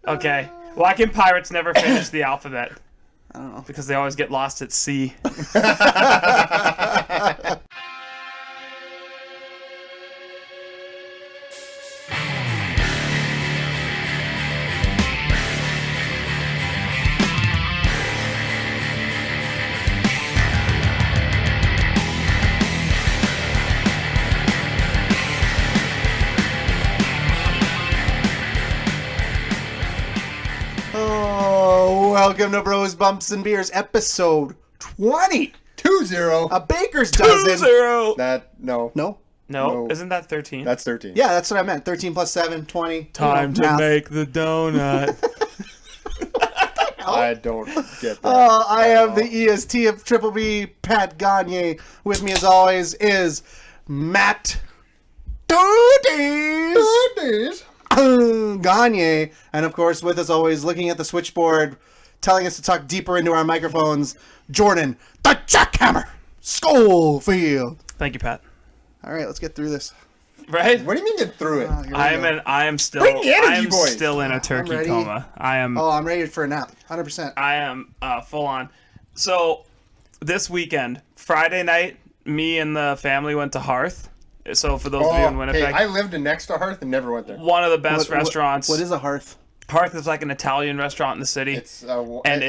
Okay. Why can pirates never finish the alphabet? I don't know. Because they always get lost at sea. Welcome to Bros, Bumps, and Beers, episode 20. 2-0. A baker's dozen. 2-0. No? Isn't that 13? That's 13. Yeah, that's what I meant. 13 plus 7, 20. Time to math. make the donut. I don't get that. I am the EST of Triple B, Pat Gagne. With me, as always, is Matt Doodies Gagne. And, of course, with us always, looking at the switchboard, telling us to talk deeper into our microphones, Jordan, the Jackhammer Schofield. Thank you, Pat. All right, let's get through this. Right? What do you mean get through it? I am still Bring the energy, boys. still in a turkey ready. coma. I'm ready for a nap. 100%. I am full on. So this weekend, Friday night, me and the family went to Hearth. So for those of you in Winnipeg, hey, I lived next to Hearth and never went there. one of the best restaurants. What is a Hearth? Hearth is like an Italian restaurant in the city. It's a wine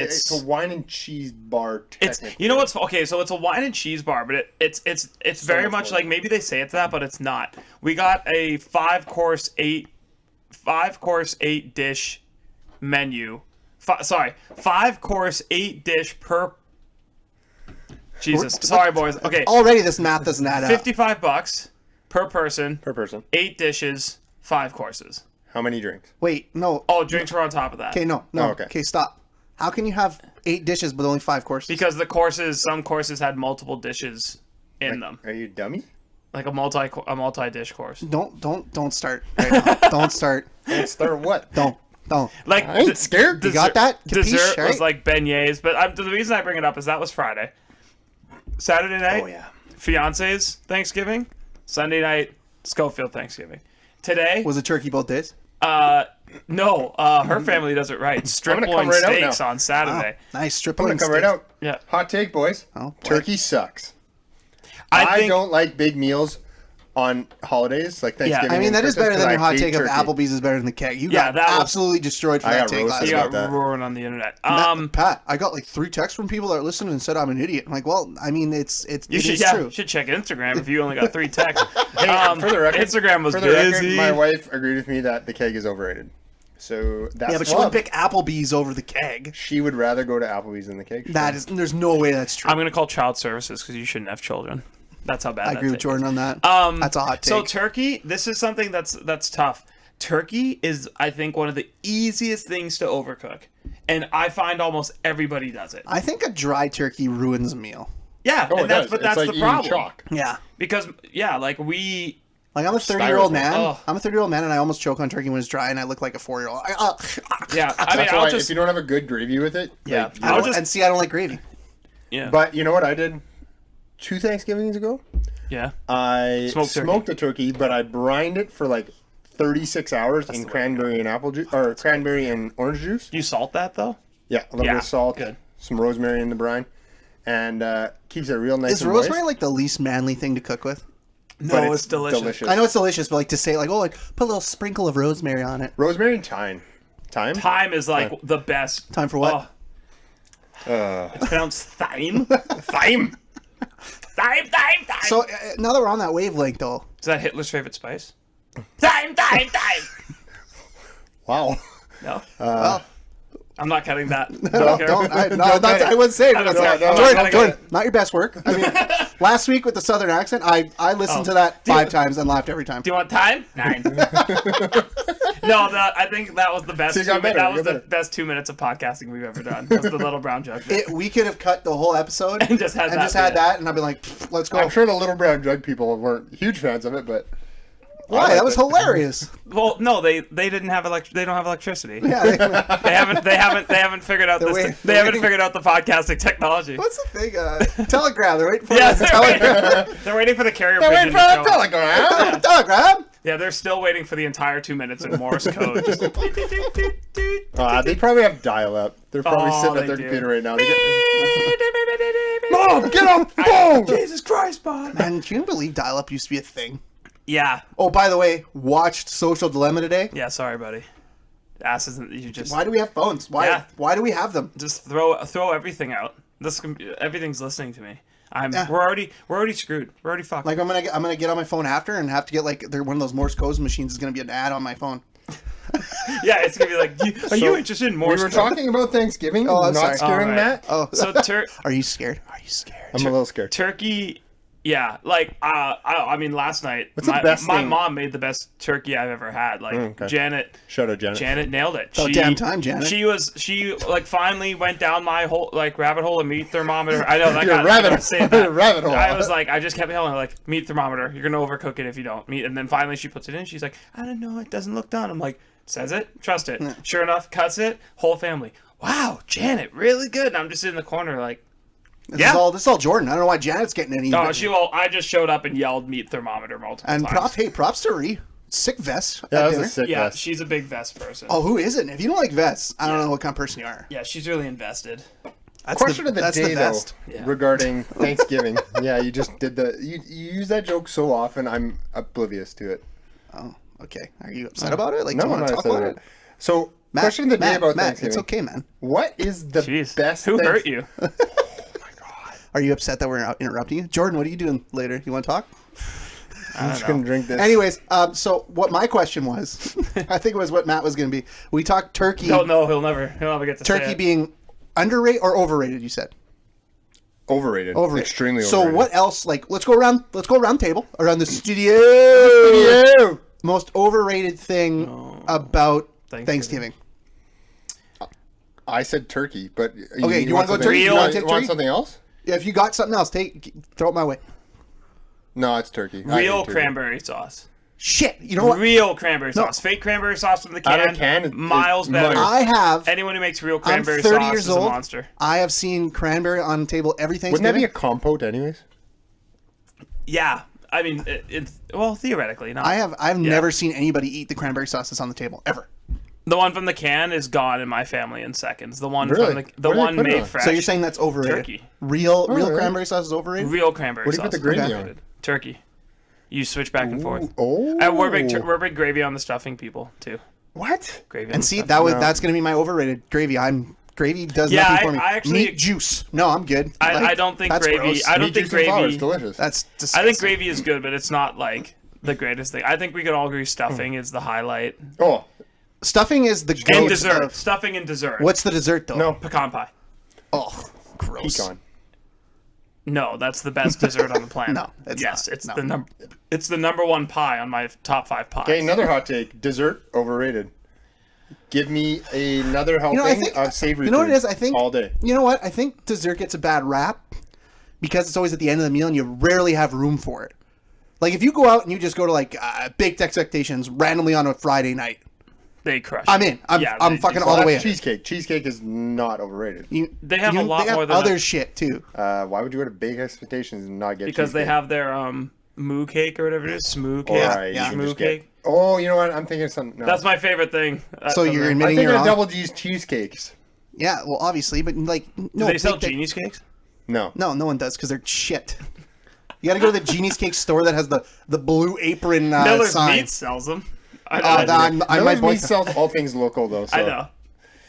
and cheese bar. It's what's okay. So it's a wine and cheese bar, but it's very much like, maybe they say it's that, but it's not. We got a 5-course 8 dish menu. 5-course 8 dish per. Jesus, sorry boys. Okay, Already this math doesn't add up. $55 per person. 8 dishes, 5 courses. How many drinks? Wait, no. Oh, drinks were on top of that. Okay, no. Oh, okay. Okay, stop. How can you have 8 dishes but only 5 courses? Because some courses had multiple dishes in them, Are you a dummy? like a multi-dish course. Don't start right now. Don't start. Start what? Don't. Like I ain't scared. You got that? Capiche, Dessert was right? like beignets, but the reason I bring it up is that was Friday. Saturday night, Oh, yeah. fiance's Thanksgiving. Sunday night, Schofield Thanksgiving. Today, Was it turkey both days? no, her family does it right. Strip come loin right out steaks now. on Saturday. Nice. Strip I'm loin gonna come right steaks. out. Yeah, Hot take, boys. Oh, boy. Turkey sucks. I think don't like big meals on holidays like Thanksgiving. I mean, and that is better Christmas, than your 'cause I hot hate take of turkey. Applebee's is better than the keg. You Yeah, got that was- absolutely destroyed for I that got take roasted last he week. about got that. roaring on the internet. Pat, I got like 3 texts from people that listened and said I'm an idiot. I'm like, well, I mean, it is true. You should check Instagram if you only got 3 texts. For the record, Instagram was for the busy. record, my wife agreed with me that the keg is overrated. So that's Yeah, but she love. wouldn't pick Applebee's over the keg. She would rather go to Applebee's than the keg. There's no way that's true. I'm gonna call child services because you shouldn't have children. That's how bad. I agree with Jordan on that. That's a hot take. So turkey, this is something that's tough. Turkey is, I think, one of the easiest things to overcook, and I find almost everybody does it. I think a dry turkey ruins a meal. Yeah, Oh, and it that's does. but It's that's like the eating problem. chalk. Yeah. Because like we. Like, I'm a 30-year-old man. Oh. I'm a 30-year-old man, and I almost choke on turkey when it's dry, and I look like a 4-year-old. Yeah, I mean, That's I'll why just if you don't have a good gravy with it, Yeah. like, I'll you know, just- And see, I don't like gravy. yeah But you know what I did 2 Thanksgivings ago? yeah. I Smoked turkey. smoked a turkey, but I brined it for like 36 hours in cranberry and apple juice, or cranberry and orange juice. Do you salt that though? Yeah, a little Yeah, bit of salt, good. some rosemary in the brine, and keeps it real nice. Is and rosemary moist. like the least manly thing to cook with? No, But it's delicious. I know it's delicious, but like to say like, oh, like put a little sprinkle of rosemary on it. Rosemary and thyme. Thyme? Thyme is like the best. Time for what? It's pronounced thyme. Thyme. Thyme. So now that we're on that wavelength, though, Is that Hitler's favorite spice? Thyme. Wow. No, well, I'm not cutting that. I wouldn't say it. I but don't that's know. not- No, Jordan, not your best work. I mean, last week with the southern accent, I listened to that 5 times and laughed every time. Do you want time? 9. No, I think that was the best. So you got better, That you was got the better. best 2 minutes of podcasting we've ever done. Was the little brown jug. We could have cut the whole episode And just had that bit. and I've been like, let's go. I'm sure the Little Brown Jug people weren't huge fans of it, but Why? That was hilarious. Well, no, they didn't have they don't have electricity. Yeah. They haven't figured out they haven't figured out the podcasting technology. What's the thing? Telegram. They're waiting for Yeah, the telegram. They're waiting for the carrier wait pigeon for to the show up. telegram. Telegram. Yeah, they're still waiting for the entire 2 minutes in Morse code. Just They probably have dial-up. They're probably Oh, sitting they at their do. computer right now. Mom, get up! Boom! Jesus Christ, Bob. Man, can you believe dial-up used to be a thing? Yeah. Oh, by the way, watched Social Dilemma today. Yeah, sorry, buddy. Ass isn't. You just Why do we have phones? Why? Yeah. Why do we have them? just throw everything out. Everything's listening to me. Yeah. We're already screwed. We're already fucked. Like I'm gonna get on my phone after and have to get like one of those Morse code machines is gonna be an ad on my phone. Yeah, it's gonna be like, are you interested in more? We were talking about Thanksgiving, Oh, I'm not sorry. scaring All right. Matt. Oh, So are you scared? Are you scared? I'm a little scared. turkey. Yeah, like I mean, last night What's the best my thing? mom made the best turkey I've ever had. Like okay. Janet Shout out, Janet. Janet nailed it. About damn time, Janet. She like finally went down my whole like rabbit hole of meat thermometer. I know that You're got a rabbit- I gotta say that. rabbit hole. I was like, I just kept yelling like meat thermometer. You're gonna overcook it if you don't meat. And then finally she puts it in. She's like, I don't know, it doesn't look done. I'm like, says it, trust it. Sure enough, cuts it. Whole family. Wow, Janet, really good. And I'm just in the corner like. This is all Jordan. I don't know why Janet's getting any. Oh, I just showed up and yelled meat thermometer multiple And times. props to Ree. Sick vest. Yeah, at that was dinner. a sick Yeah, vest. she's a big vest person. Oh, who isn't? If you don't like vests, I don't know what kind of person you are. Yeah, she's really invested. That's Question of the that's day, though, vest. Yeah. regarding Thanksgiving. Yeah, you just did you use that joke so often, I'm oblivious to it. Oh, okay. Are you upset about it? Like, No, do you I'm want not to talk upset about about it? it. So, Matt, question of the day about Matt, Thanksgiving. it's okay, man. What is the Jeez. best Who Thanks- hurt you? Are you upset that we're interrupting you? Jordan, what are you doing later? You want to talk? I'm just going to drink this. Anyways, so what my question was, I think it was what Matt was going to be. We talked turkey. Don't know. He'll never get to say Turkey it. being underrated or overrated, you said? Overrated. Overrated. Extremely So overrated. what else? Like, let's go around table, around the studio. Yeah. Most overrated thing about Thanksgiving. Thanksgiving. I said turkey, but Okay, you wanna go something- turkey? You You wanna want, take you want turkey? something else? Yeah, if you got something else, throw it my way. No, it's turkey. I Real hate turkey. cranberry sauce. Shit, you know what? Real cranberry sauce. Fake cranberry sauce from the can. Out of can is miles better. money. I have. Anyone who makes real I'm cranberry 30 sauce years is a old. monster. I have seen cranberry on the table every Wouldn't that Thanksgiving. be a compote anyways? Yeah, I mean, well, theoretically, not. I've never seen anybody eat the cranberry sauce that's on the table ever. The one from the can is gone in my family in seconds. The one Really? from the What do they one put it made on? fresh. So you're saying that's overrated? Turkey. Real really? cranberry sauce is overrated? Real cranberry What do sauce. you put the gravy is on? overrated. Turkey. You switch back and forth. Oh. And we're big gravy on the stuffing people too. What? Gravy. on And the see, stuffing. that's going to be my overrated gravy. Gravy does Yeah, nothing for me. I actually- Meat juice. No, I'm good. I don't think that's gravy. gross. I don't Meat think juice and flour, gravy. it's delicious. That's I disgusting. think gravy is good, but it's not like the greatest thing. I think we could all agree stuffing is the highlight. Oh, Stuffing is the And goat dessert. of- Stuffing and dessert. What's the dessert though? no. Pecan pie? Oh, gross. Pecan. No, that's the best dessert on the planet. No, it's yes, not. it's No. the number one pie on my top 5 pies. Okay, another hot take. Dessert overrated. Give me another helping I think of savory You know what it foods is? I think all day. You know what? I think dessert gets a bad rap because it's always at the end of the meal and you rarely have room for it. Like if you go out and you just go to like Baked Expectations randomly on a Friday night, They crush. I'm it. in. I'm Yeah, I'm they- fucking Well, all the way that's in. cheesecake. Cheesecake is not overrated. They have a lot they have more than other a- shit too. Why would you go to Big Expectations and not get because they cheesecake? have their moo cake or whatever it is, smoo Or cake, yeah. you can moo just get- cake. Oh, you know what? I'm thinking of something. No. That's my favorite thing. So you're I'm admitting thinking you're of wrong. double G's cheesecakes. Yeah, well, obviously, but like Do no, they sell Baked Ex- Genie's cakes? No. No, no one does because they're shit. You got to go to the Genie's Cake store that has the blue apron Miller's sign. Meat sells them. I know. I might Miller's Meat sells all things local though. So.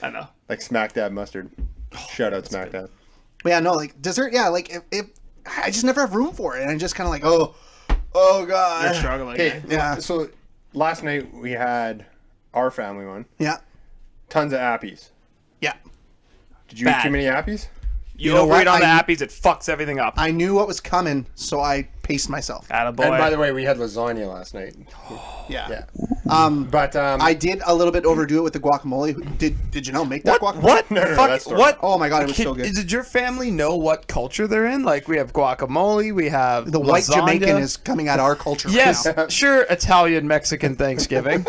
I know. Like Smack Dab mustard. Shout out Smack Dab. But yeah, no, like dessert. Yeah, like if I just never have room for it, and I'm just kind of like, oh god. They're struggling. Okay, eh? Yeah. So last night we had our family one. Yeah, Tons of appies. yeah. Did you Bad. eat too many appies? You know overeat what? on the I- appies, it fucks everything up. I knew what was coming, so I paced myself. Attaboy. And by the way, we had lasagna last night. Yeah. Yeah. But I did a little bit overdo it with the guacamole. Did you know make that guacamole? What? No, Fuck, that's what? Oh my god, it was so good. Did your family know what culture they're in? Like, we have guacamole, we have The white lasagna. Jamaican is coming out of our culture. right Yes, now. sure, Italian, Mexican Thanksgiving.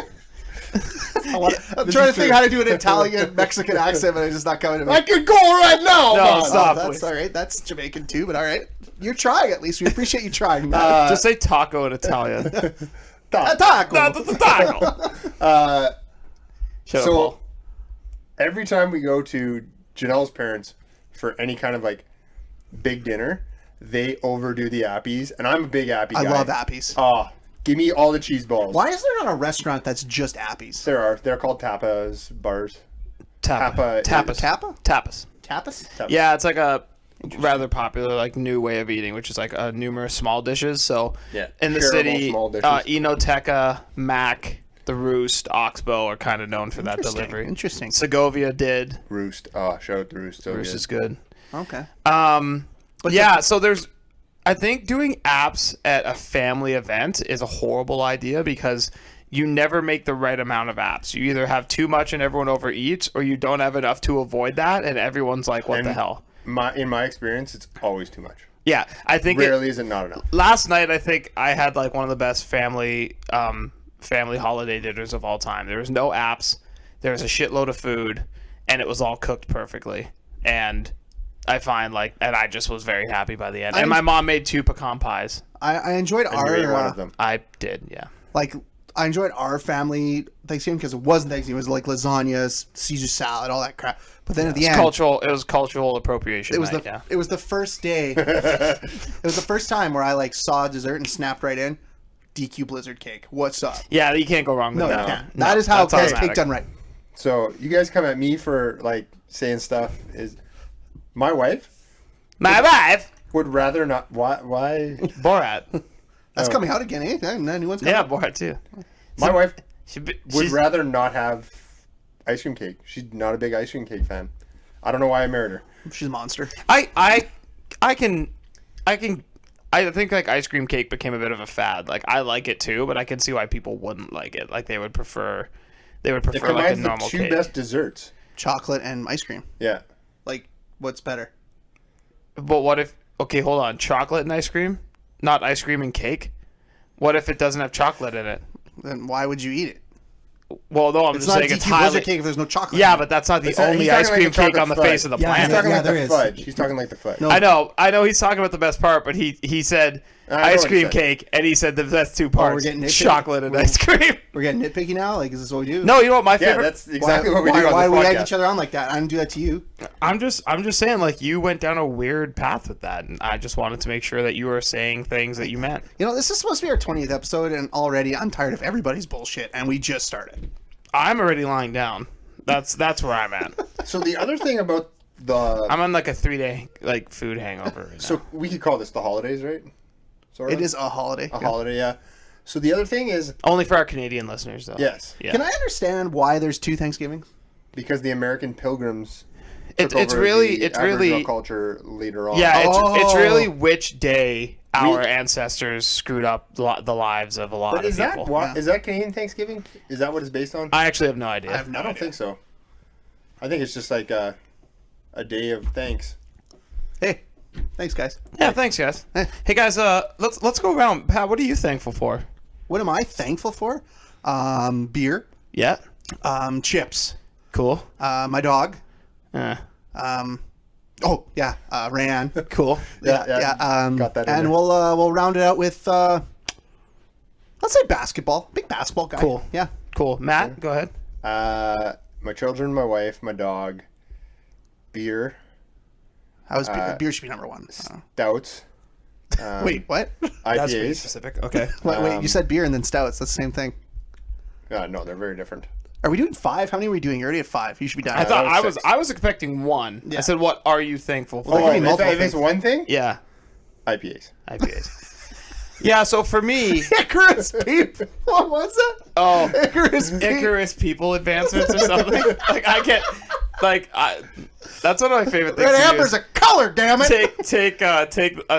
I'm trying to think how to do an Italian Mexican accent, but it's just not coming to me. I could go right now. No, man. stop. That's please. all right. That's Jamaican too, but all right. You're trying at least. We appreciate you trying. Just say taco in Italian. taco. Shut So up, every time we go to Janelle's parents for any kind of like big dinner, they overdo the appies, and I'm a big appy guy. I love appies. Oh, give me all the cheese balls. Why is there not a restaurant that's just appies? There are. They're called tapas bars. Tapas. Tapas? Tapas. Yeah, it's like a rather popular like new way of eating, which is like numerous small dishes. So in the shareable city, small dishes. Enoteca, Mac, The Roost, Oxbow are kind of known for that delivery. Interesting. Segovia did. Roost. Oh, shout out to Roost. So Roost good. is good. Okay. So there's, I think doing apps at a family event is a horrible idea because you never make the right amount of apps. You either have too much and everyone overeats, or you don't have enough to avoid that, and everyone's like, "What the hell?" In my experience, it's always too much. Yeah, I think Rarely is it not enough. last night I think I had like one of the best family holiday dinners of all time. There was no apps, there was a shitload of food, and it was all cooked perfectly. And I find and I just was very happy by the end. And my mom made 2 pecan pies. I enjoyed And you ate one our of them. I did, yeah. I enjoyed our family Thanksgiving because it wasn't Thanksgiving. It was like lasagna, Caesar salad, all that crap. But then at the end, It was cultural appropriation. it was night, it was the first day. It was the first time where I saw dessert and snapped right in. DQ Blizzard cake. What's up? Yeah, you can't go wrong with No, that. you can't. No, That is how that's it's automatic. cake done right. So you guys come at me for saying stuff. Is my wife My wife, would rather not. Why? Borat. That's coming out again, eh? New one's coming Yeah, out. Borat too. My wife Would would rather not have ice cream cake. She's not a big ice cream cake fan. I don't know why I married her. She's a monster. I think ice cream cake became a bit of a fad. I like it too, but I can see why people wouldn't like it. They would prefer It a combines the normal two cake. best desserts. Chocolate and ice cream. Yeah. What's better? But what if hold on, chocolate and ice cream? Not ice cream and cake? What if it doesn't have chocolate in it? Then why would you eat it? Well, no, I'm It's just not saying it's DQ Blizzard highly. cake if there's no chocolate. Yeah, in it. but that's not the He's talking only like ice a cream cake chocolate on the fudge. face of the Yeah, He's planet. talking like there the is. fudge. He's talking like the fudge. No. I know he's talking about the best part, but he said I know ice what he cream said. cake, and he said the best 2 parts, getting nitpicky? chocolate and ice cream. We're getting nitpicky now. Is this what we do? No, you know what my Yeah, favorite? that's exactly what we do Why on we this egg podcast. each other on like that? I didn't do that to you. I'm just saying, you went down a weird path with that, and I just wanted to make sure that you were saying things that you meant. This is supposed to be our 20th episode, and already I'm tired of everybody's bullshit, and we just started. I'm already lying down. That's where I'm at. So the other thing about I'm on a 3-day food hangover right now. so we could call this the holidays, right? Sort of? It is a holiday. a holiday, yeah. So the other thing is Only for our Canadian listeners, though. yes, Yeah. Can I understand why there's 2 Thanksgivings? because the American Pilgrims It's took over really the Aboriginal culture later on. Yeah, it's Oh. really which day our ancestors screwed up the lives of a lot But of is people. that why, is that Canadian Thanksgiving? Is that what it's based on? I actually have no idea. I don't think so. I think it's just like a day of thanks. Hey, thanks, guys. Yeah, thanks, guys. Hey, guys, let's go around. Pat, what are you thankful for? What am I thankful for? Beer, Yeah, chips, cool. my dog. Yeah, Oh yeah, Ran. cool. Yeah. Got that in And there. we'll round it out with let's say basketball. Big basketball guy. Cool. Yeah. Cool. Matt, go ahead. My children, my wife, my dog, beer, Beer should be number 1. stouts, Wait, what? That's pretty IPAs. specific. Okay. Wait, you said beer and then stouts. That's the same thing. No, they're very different. Are we doing 5? How many are we doing? You're already at 5. You should be done. I thought that was 6. I was expecting 1. Yeah. I said, "What are you thankful for?" Well, Oh, could be multiple if it's things. one thing, Yeah, IPAs. IPAs. Yeah. So for me, Icarus Peep. What was that? oh, Icarus Peep. Icarus people advancements or something. I can't. That's one of my favorite things. Red to do Amber's is a color, damn it. take an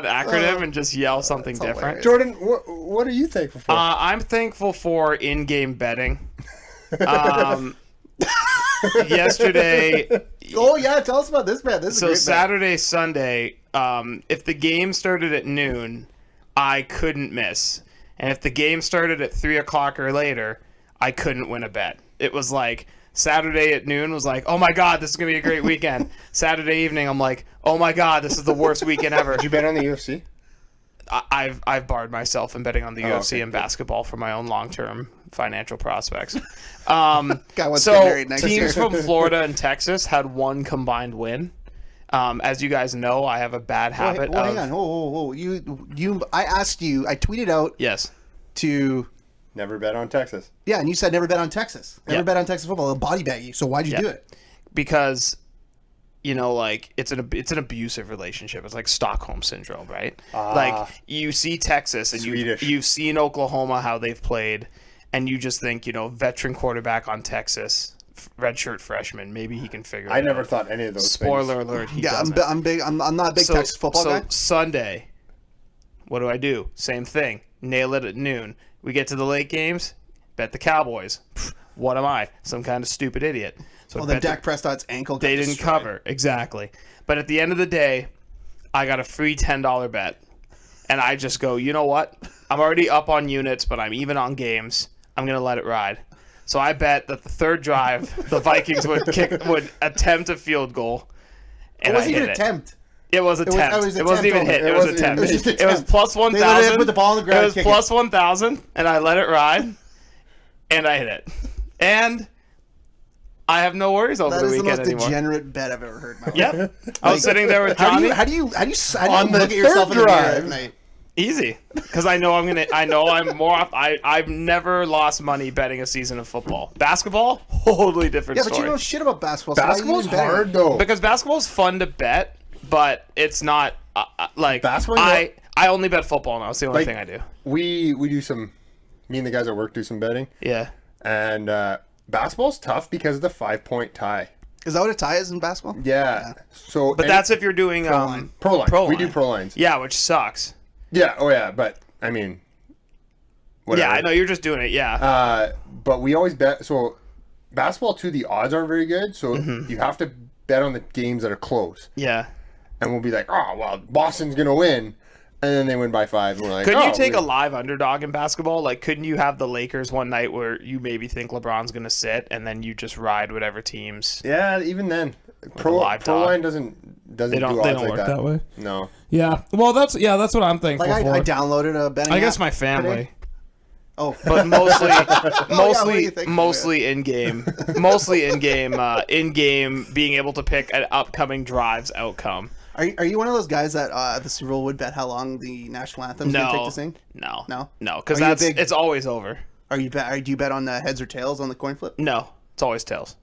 acronym and just yell something different. hilarious. Jordan, what are you thankful for? I'm thankful for in-game betting. Yesterday, Oh yeah, tell us about this, man. This is a so great bet. Saturday, Sunday, if the game started at noon, I couldn't miss. And if the game started at 3 o'clock or later, I couldn't win a bet. It was like Saturday at noon was like, oh my God, this is going to be a great weekend. Saturday evening, I'm like, oh my God, this is the worst weekend ever. Did you bet on the UFC? I've barred myself from betting on the UFC okay, and good. basketball for my own long-term financial prospects. Guy wants to get So married next year. teams from Florida and Texas had one combined win. As you guys know, I have a bad habit Hang of on. I asked you. I tweeted out yes. to. Never bet on Texas. Yeah, and you said never bet on Texas. Never Yeah. bet on Texas football. They'll body bag you. So why'd you do it? Because like it's an abusive relationship. It's like Stockholm syndrome, right? Like you see Texas and Swedish. you've seen Oklahoma how they've played, and you just think veteran quarterback on Texas, redshirt freshman, maybe he can figure it out. I never thought any of those Spoiler things. alert, he Yeah, doesn't. I'm big. I'm not a big Texas football guy. Sunday, what do? Same thing. Nail it at noon. We get to the late games, bet the Cowboys. Pfft, what am I? Some kind of stupid idiot. So Well, I then bet the- Dak Prescott's ankle. Got they didn't destroyed. cover. Exactly. But at the end of the day, I got a free $10 bet. And I just go, you know what? I'm already up on units, but I'm even on games. I'm going to let it ride. So I bet that the third drive, the Vikings would attempt a field goal. It And wasn't I hit even an attempt. It was attempt. it was It wasn't even attempt hit. only. It was attempt. It was just It was attempt. plus They literally had 1,000. to put the ball on the ground It was and kick plus 1,000, and I let it ride, and I hit it. And I have no worries over That the is the weekend most anymore. degenerate bet I've ever heard. In my life. Yep. I was sitting there with How do Johnny. you On the look at yourself in third the mirror drive. at night? Easy, because I know I'm more. I've never lost money betting a season of football. Basketball, totally different Yeah, but story. you know shit about basketball. So why are you Basketball's even betting? hard though. Because basketball's fun to bet, but it's not like Basketball, I only bet football now. It's the only Like- thing I do. we do some. Me and the guys at work do some betting, Yeah. and basketball's tough because of the 5-point tie. Is that what a tie is in basketball? Yeah. So, But that's if you're doing line. pro line. pro We do line. pro lines. Yeah, which sucks. Yeah. Oh yeah. But I mean, whatever. Yeah, I know you're just doing it. Yeah. But we always bet. So basketball too, the odds aren't very good. So Mm-hmm. you have to bet on the games that are close. Yeah. And we'll be like, oh well, Boston's gonna win, and then they win by 5. And we're like, Couldn't oh, you take a live underdog in basketball? Like, couldn't you have the Lakers one night where you maybe think LeBron's gonna sit, and then you just ride whatever teams? Yeah, even then, a pro live dog. line doesn't They do don't. odds They don't like work that. that way. No. Yeah. Well, that's what I'm thankful Like for. I downloaded a betting. I guess app my today. family. Oh, But mostly, what do you think? mostly in game, in game, being able to pick an upcoming drive's outcome. are you one of those guys that at the Super Bowl would bet how long the national anthem's gonna take to sing? No, No? because Are you a that's big- it's always over. Do you bet on heads or tails on the coin flip? No, it's always tails.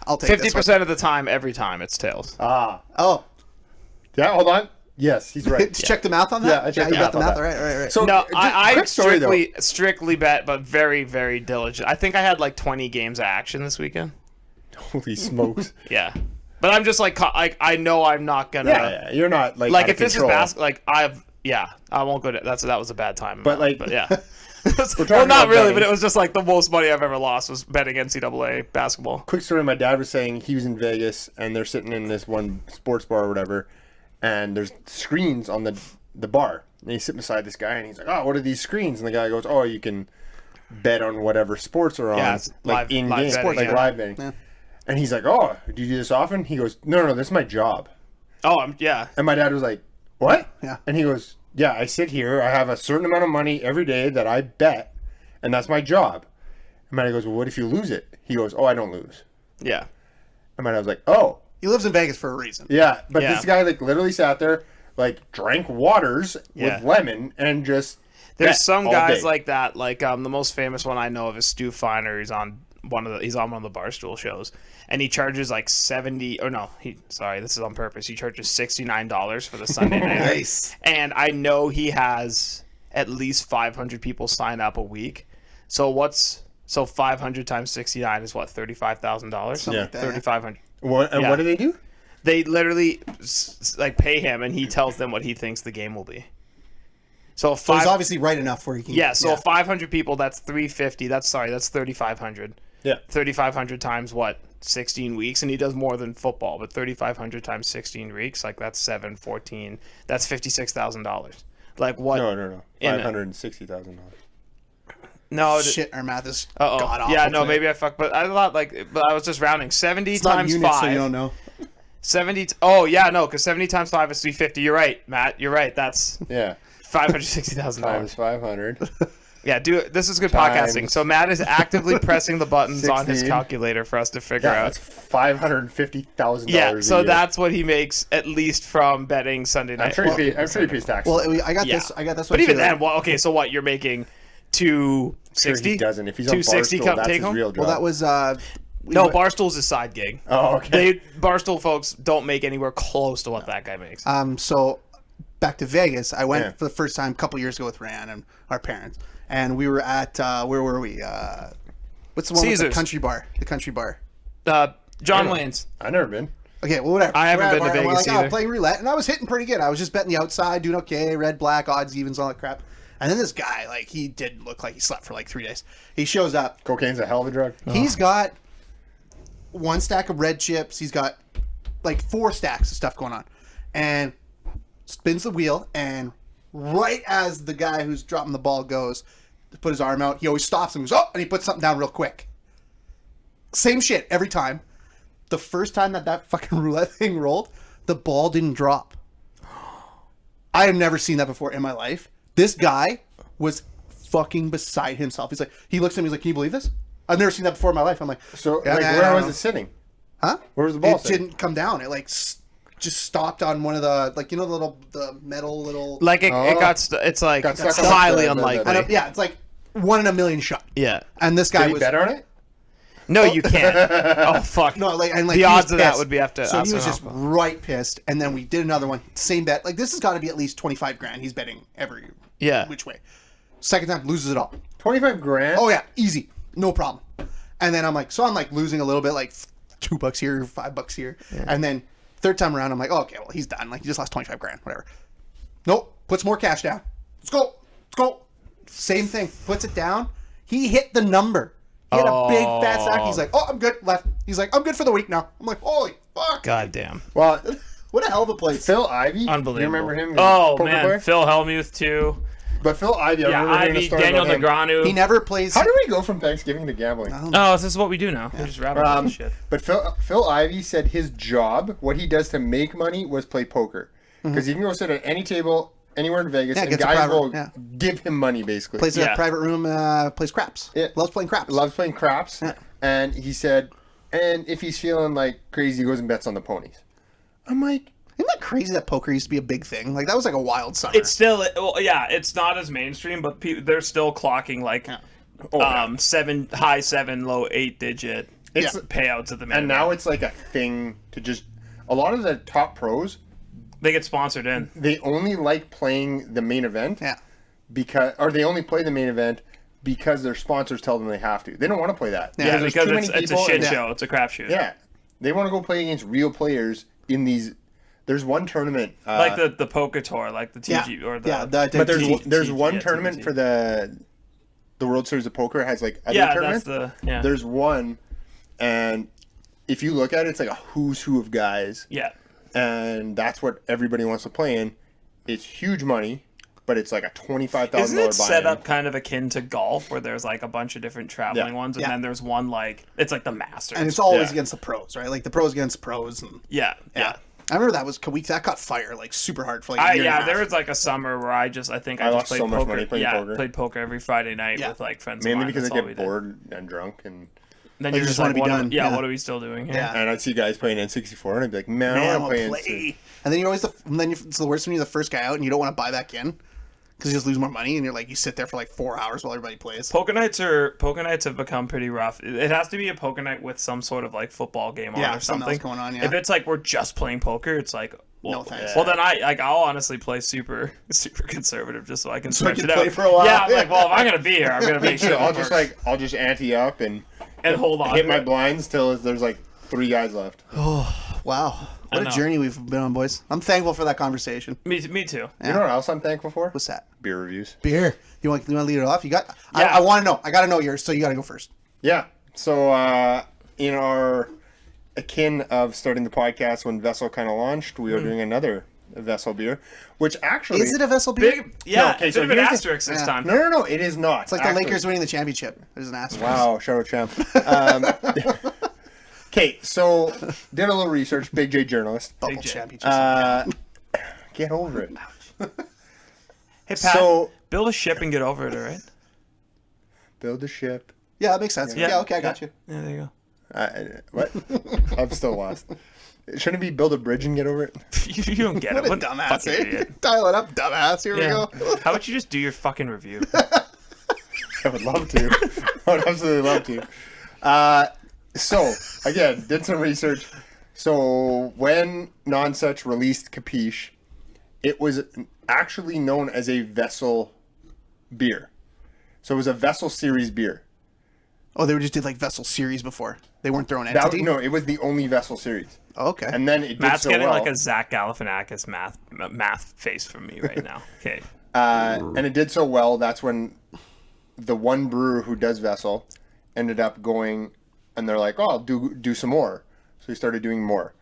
I'll take 50% of the time, every time, it's tails. Oh, Yeah. Hold on. Yes, he's right. check the math on that. Yeah, I checked you the bet the math math. on that. Right. So No, just I quick story, though. strictly bet, but very, very diligent. I think I had like 20 games of action this weekend. Holy smokes. Yeah, but I'm just like I know I'm not gonna. Yeah, you're not like Like out if of this is control. I won't go to that was a bad time. But, like- but yeah. talking well, not about really, betting. but it was just like the most money I've ever lost was betting NCAA basketball. Quick story, my dad was saying he was in Vegas and they're sitting in this one sports bar or whatever, and there's screens on the bar. And he's sitting beside this guy and he's like, oh, what are these screens? And the guy goes, oh, you can bet on whatever sports are on. Yeah, it's like live- in live game, betting, like yeah. live betting. Yeah. And he's like, oh, do you do this often? He goes, no, this is my job. Oh, yeah. And my dad was like, what? Yeah. And he goes, yeah, I sit here. I have a certain amount of money every day that I bet, and that's my job. And my dad goes, well, what if you lose it? He goes, oh, I don't lose. Yeah. And my dad was like, oh, He lives in Vegas for a reason. yeah. But Yeah. this guy like literally sat there, like drank waters Yeah. with lemon and just There's bet some all guys day. like that. Like the most famous one I know of is Stu Feiner. He's on one of the Barstool shows, and he charges like 70. Or no, this is on purpose. He charges $69 for the Sunday night. Nice. And I know he has at least 500 people sign up a week. So 500 times 69 is what, $35,000? Something like that, yeah. 3,500. What? And Yeah. what do they do? They literally like pay him, and he tells them what he thinks the game will be. So So he's obviously right enough where he can. yeah, so 500 people, that's 350. That's 3,500. Yeah. 3,500 times what? 16 weeks, and he does more than football, but 3,500 times 16 weeks, like that's 714. That's $56,000. Like what? No. In a- $560,000. No. Shit, our math is Uh-oh. god awful. Yeah, no, today. maybe I fucked, but I thought but I was just rounding 70 It's not times units, 5. so you don't know. 70. Oh yeah, no, because 70 times 5 is 350. You're right, Matt. You're right. That's Yeah. $560,000. Times 500. Yeah, this is good Times- podcasting. So Matt is actively pressing the buttons on his 16. calculator for us to figure Yeah, out. that's $550,000. Yeah, so a year. that's what he makes at least from betting Sunday night. I'm sure he pays taxes. Well, I got Yeah. this. I got this But one even too. then, well, okay, so what you're making Sure 260? he doesn't. If he's on 260 Barstool, come that's take his home? real job. Well, that was. No, Barstool's a side gig. Oh, okay. Barstool folks don't make anywhere close to what that guy makes. So back to Vegas. I went Yeah. for the first time a couple years ago with Ran and our parents, and we were at where were we? What's the one with the Caesars. country bar? The country bar. John Wayne's. I've never been. Okay, well, whatever. I haven't We're at a been to bar, and we're Vegas like, either. playing roulette, and I was hitting pretty good. I was just betting the outside, doing okay, red, black, odds, evens, all that crap. And then this guy, like, he didn't look like he slept for like 3 days. He shows up. Cocaine's a hell of a drug. He's got 1 stack of red chips. He's got like 4 stacks of stuff going on, and spins the wheel. And right as the guy who's dropping the ball goes to put his arm out, he always stops and goes, "Oh!" and he puts something down real quick. Same shit every time. The first time that fucking roulette thing rolled, the ball didn't drop. I have never seen that before in my life. This guy was fucking beside himself. He's like, he looks at me, he's like, "Can you believe this? I've never seen that before in my life." I'm like, So, "Yeah, like, I where don't was know." it sitting? Huh? Where was the ball It sitting? didn't come down. It like just stopped on one of the, like, you know, the metal little. Like it Oh. got it's like Got stuck on highly the- unlikely. Yeah, it's like 1 in a million shot. Yeah. And this guy Did he was bet on it? No, you can't. Oh fuck. no, like, and like The he was odds of that pissed. would be have to So he ask was him just off. right pissed, and then we did another one, same bet. Like, this has got to be at least 25 grand. He's betting every Yeah. which way. Second time loses it all. 25 grand? Oh yeah, easy, no problem. And then I'm like losing a little bit, like $2 here, $5 here, and then third time around, I'm like, oh, okay, well, he's done. Like, he just lost 25 grand, whatever. Nope, puts more cash down. Let's go. Same thing, puts it down. He hit the number. He had a big fat stack. He's like, "Oh, I'm good." Left. He's like, "I'm good for the week now." I'm like, "Holy fuck!" God damn. Well, What a hell of a place. Phil Ivey. Unbelievable. You remember him? Oh Poker man, player? Phil Hellmuth too. But Phil Ivey, I Yeah, remember hearing a Ivy, story Daniel about him. Negreanu. He never plays. How do we go from Thanksgiving to gambling? Oh, this is what we do now. We just wrap up this shit. But Phil Ivey said his job, what he does to make money, was play poker. Because he can go sit at any table anywhere in Vegas, Yeah, and gets a guys private- will yeah. give him money, basically. plays in Yeah. a private room. Plays craps. Yeah. Loves playing craps. Loves playing craps. And he said, and if he's feeling like crazy, he goes and bets on the ponies. I'm like, Isn't that crazy that poker used to be a big thing? Like, that was like a wild summer. It's still, well, yeah, it's not as mainstream, but they're still clocking like high 7, low 8 digit It's- payouts at the minute. and now it's like a thing to just. A lot of the top pros, they get sponsored in. they only like playing the main event. Yeah. Or they only play the main event because their sponsors tell them they have to. They don't want to play that. Yeah, there's because too many it's a people shit and- show. It's a crapshoot. Yeah, they want to go play against real players in these. There's one tournament, Like the Poker Tour, like the Yeah. TG or the Yeah, but there's TG, one yeah, tournament TBT. for the World Series of Poker has like other yeah, tournaments. that's the yeah. There's one, and if you look at it, it's like a who's who of guys, yeah. and that's what everybody wants to play in. It's huge money, but it's like a $25,000 Isn't it set buy-in. up kind of akin to golf, where there's like a bunch of different traveling Yeah. ones, and Yeah. then there's one like it's like the Masters, and it's always Yeah. against the pros, right? Like the pros against pros. And yeah. I remember that caught fire like super hard for like a year and a half. There was like a summer where I just I just lost played so much poker. money playing poker. Played poker every Friday night Yeah. with like friends. Mainly of mine. because That's I all we get did. bored and drunk, and Then Like, you're you just just wanna like, be what done. Yeah. what are we still doing here? Yeah. I see guys playing N64, and I'd be like, man, Man, I I'll want to play play. And then you're always it's the worst when you're the first guy out and you don't want to buy back in because you just lose more money and you're like you sit there for like 4 hours while everybody plays. Poker nights have become pretty rough. It has to be a poker night with some sort of like football game on Yeah, or something something else going on, yeah. If it's like we're just playing poker, it's like well, No thanks. Well, then I'll honestly play super conservative just so I can So I stretch can it play out for a while. Yeah, I'm like, well, if I'm gonna be here, I'm gonna make sure I'll just ante up and hold on hit to my it. blinds till there's like 3 guys left. Wow, what a know. journey we've been on, boys. I'm thankful for that conversation. Me too. You know what else I'm thankful for? What's that? Beer reviews. Beer. You want to lead it off? You got? Yeah. I want to know. I got to know yours, so you got to go first. Yeah. So in our akin of starting the podcast when Vessel kind of launched, we are doing another Vessel beer, which actually Is it a vessel beer? Big, yeah. okay, a so bit of an here's the- asterisk this yeah. time. No, it is not. It's like the Lakers winning the championship. There's an asterisk. Wow, shout out champ. Okay, so did a little research. Big J journalist. Bubble championship. Get over it. Hey, Pat, So build a ship and get over it, all right? build a ship. Yeah, that makes sense. Yeah. Yeah, okay, I got you. Yeah, there you What? I'm still lost. Shouldn't it be build a bridge and get over it? go. You don't get it. What a What dumbass, fucking eh? idiot. Dial it up, dumbass. Here we Yeah. go. How about you just do your fucking review? I would love to. I would absolutely love to. So, again, did some research. So, when Nonsuch released Capiche, it was actually known as a vessel beer. So, it was a vessel series beer. Oh, they just did like Vessel series before. They weren't their own That, entity? no, it was the only vessel series. Oh, okay. And then it did Matt's so getting well. like a Zach Galifianakis math face from me right now. Okay. And it did so well, that's when the one brewer who does Vessel ended up going, and they're like, oh, I'll do some more. So he started doing more.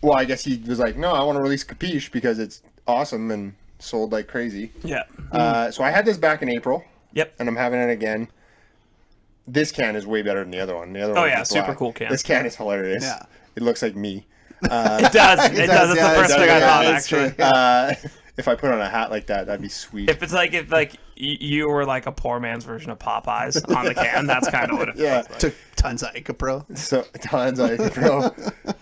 Well, I guess he was like, no, I want to release Capiche because it's awesome and sold like crazy. Yeah. So I had this back in April, Yep. and I'm having it again. This can is way better than the other one. The other one yeah, is super black. cool can. This can is hilarious. Yeah. It looks like me. It does. It does. It's yeah, the it first does, thing I yeah, thought, it's actually. true. If I put on a hat like that, that'd be sweet. If you were like a poor man's version of Popeyes on the can, that's kind of what it feels Yeah. like. Took tons of Icapro. So tons I bro.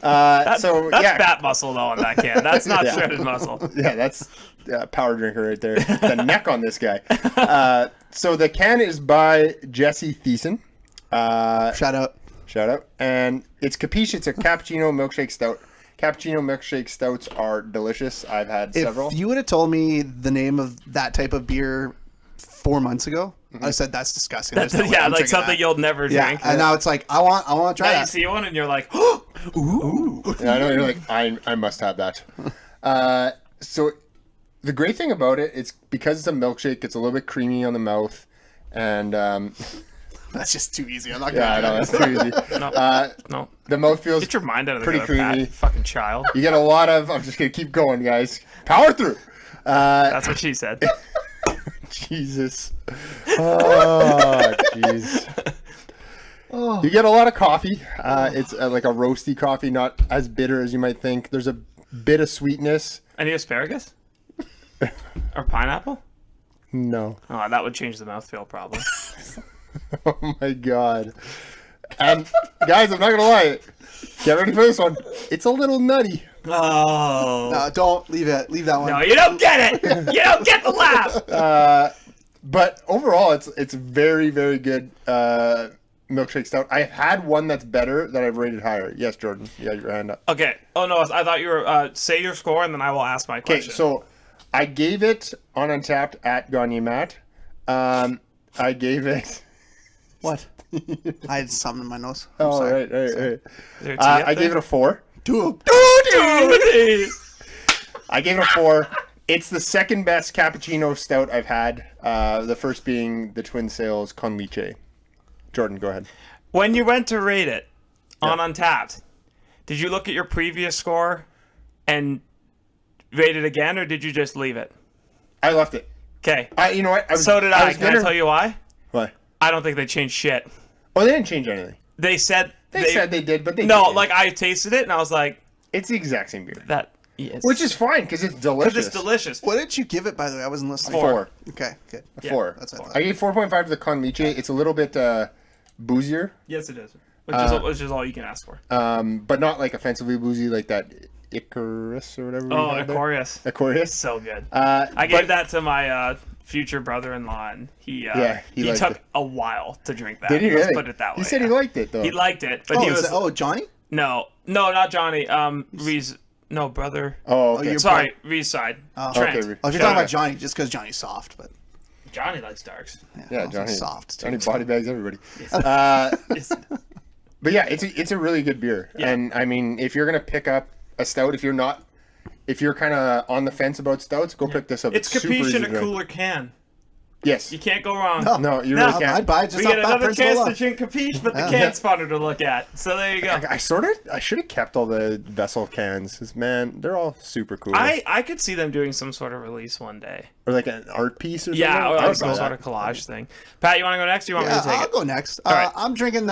That's yeah, fat muscle though on that can. That's not Yeah. shredded muscle. yeah, that's power drinker right there. The neck on this guy. So the can is by Jesse Thiessen. Shout out. Shout out. And it's Capiche. It's a cappuccino milkshake stout. Cappuccino milkshake stouts are delicious. I've had several. If you would have told me the name of that type of beer 4 months ago, I said that's disgusting. There's no way Yeah, I'm like drinking something that. you'll never Yeah, drink. and now it's like I want to try Now you that. see one and you're like, Ooh. Yeah, I know you're like, I must have that. So the great thing about it, it's because it's a milkshake, it's a little bit creamy on the mouth, and That's just too easy. I'm not yeah, I gonna know do that's too easy. no. The mouth feels Get your mind out of the pretty gutter, Pat, creamy. you fucking child. You get a lot of. I'm just gonna keep going, guys. Power through. That's what she said. Jesus. Oh, jeez. You get a lot of coffee. It's like a roasty coffee, not as bitter as you might think. There's a bit of sweetness. Any asparagus? Or pineapple? No. Oh, that would change the mouthfeel probably. Oh my god. And guys, I'm not gonna lie. Get ready for this one. It's a little nutty. Oh. No, don't leave it. Leave that one. No, you don't get it. You don't get the laugh. But overall, it's very, very good milkshake stout. I've had one that's better that I've rated higher. Yes, Jordan. You got your hand up. Okay. Oh no, I thought you were say your score and then I will ask my Okay, question. so I gave it on Untapped at Gagne Matt. I gave it. What? I had something in my nose. Oh, sorry. right. Is there a tea up I gave it there? a 4. Two. I gave it a 4. It's the second best cappuccino stout I've had. The first being the Twin Sails Con Leche. Jordan, go ahead. When you went to rate it on Untapped, did you look at your previous score and rate it again, or did you just leave it? I left it. Okay. You know what? So did I. was Can I tell you why? Why? I don't think they changed shit. Oh, they didn't change anything. They said They said they did, but they No, didn't. like I tasted it and I was like, It's the exact same beer. that. Yes. Which is fine, because it's delicious. it's delicious. What did you give it, by the way? I wasn't listening. 4. Okay, good. A 4. that's what I thought. I gave 4.5 to the Con Leche. It's a little bit boozier, Yes, it is. Which is all you can ask for. but not like offensively boozy like that Icarus or whatever. we Oh, had there. Aquarius. Aquarius. So good. I I gave that to my future brother-in-law, and he he liked took it. a while to drink that. Did he Let's really? put it that way. He said yeah. he liked it though. He liked it, but he was Johnny? no, not Johnny. Reese, no brother. Oh, okay. you're- Sorry, Reese side. Trent. okay. Oh, if you're Shout talking out. about Johnny, just because Johnny's soft, but Johnny likes darks. Yeah, also Johnny. soft. Too. Johnny body bags everybody. It's- But yeah, it's a really good beer. Yeah. And I mean, if you're gonna pick up a stout, if you're kind of on the fence about stouts, go pick this up. It's super Capiche easy in to a drink. cooler can. Yes. You can't go wrong. No, you No, really can't. I'd buy it just We off get that another principle chance alone. to drink Capiche, but the can's funner to look at. So there you go. I should have kept all the vessel cans. 'Cause, man, they're all super cool. I could see them doing some sort of release one day. Or like an art piece or something. Yeah, or I like would some buy sort that. of collage thing. Pat, you want to go next? Or you want me Yeah, to take I'll it? go next. right. I'm drinking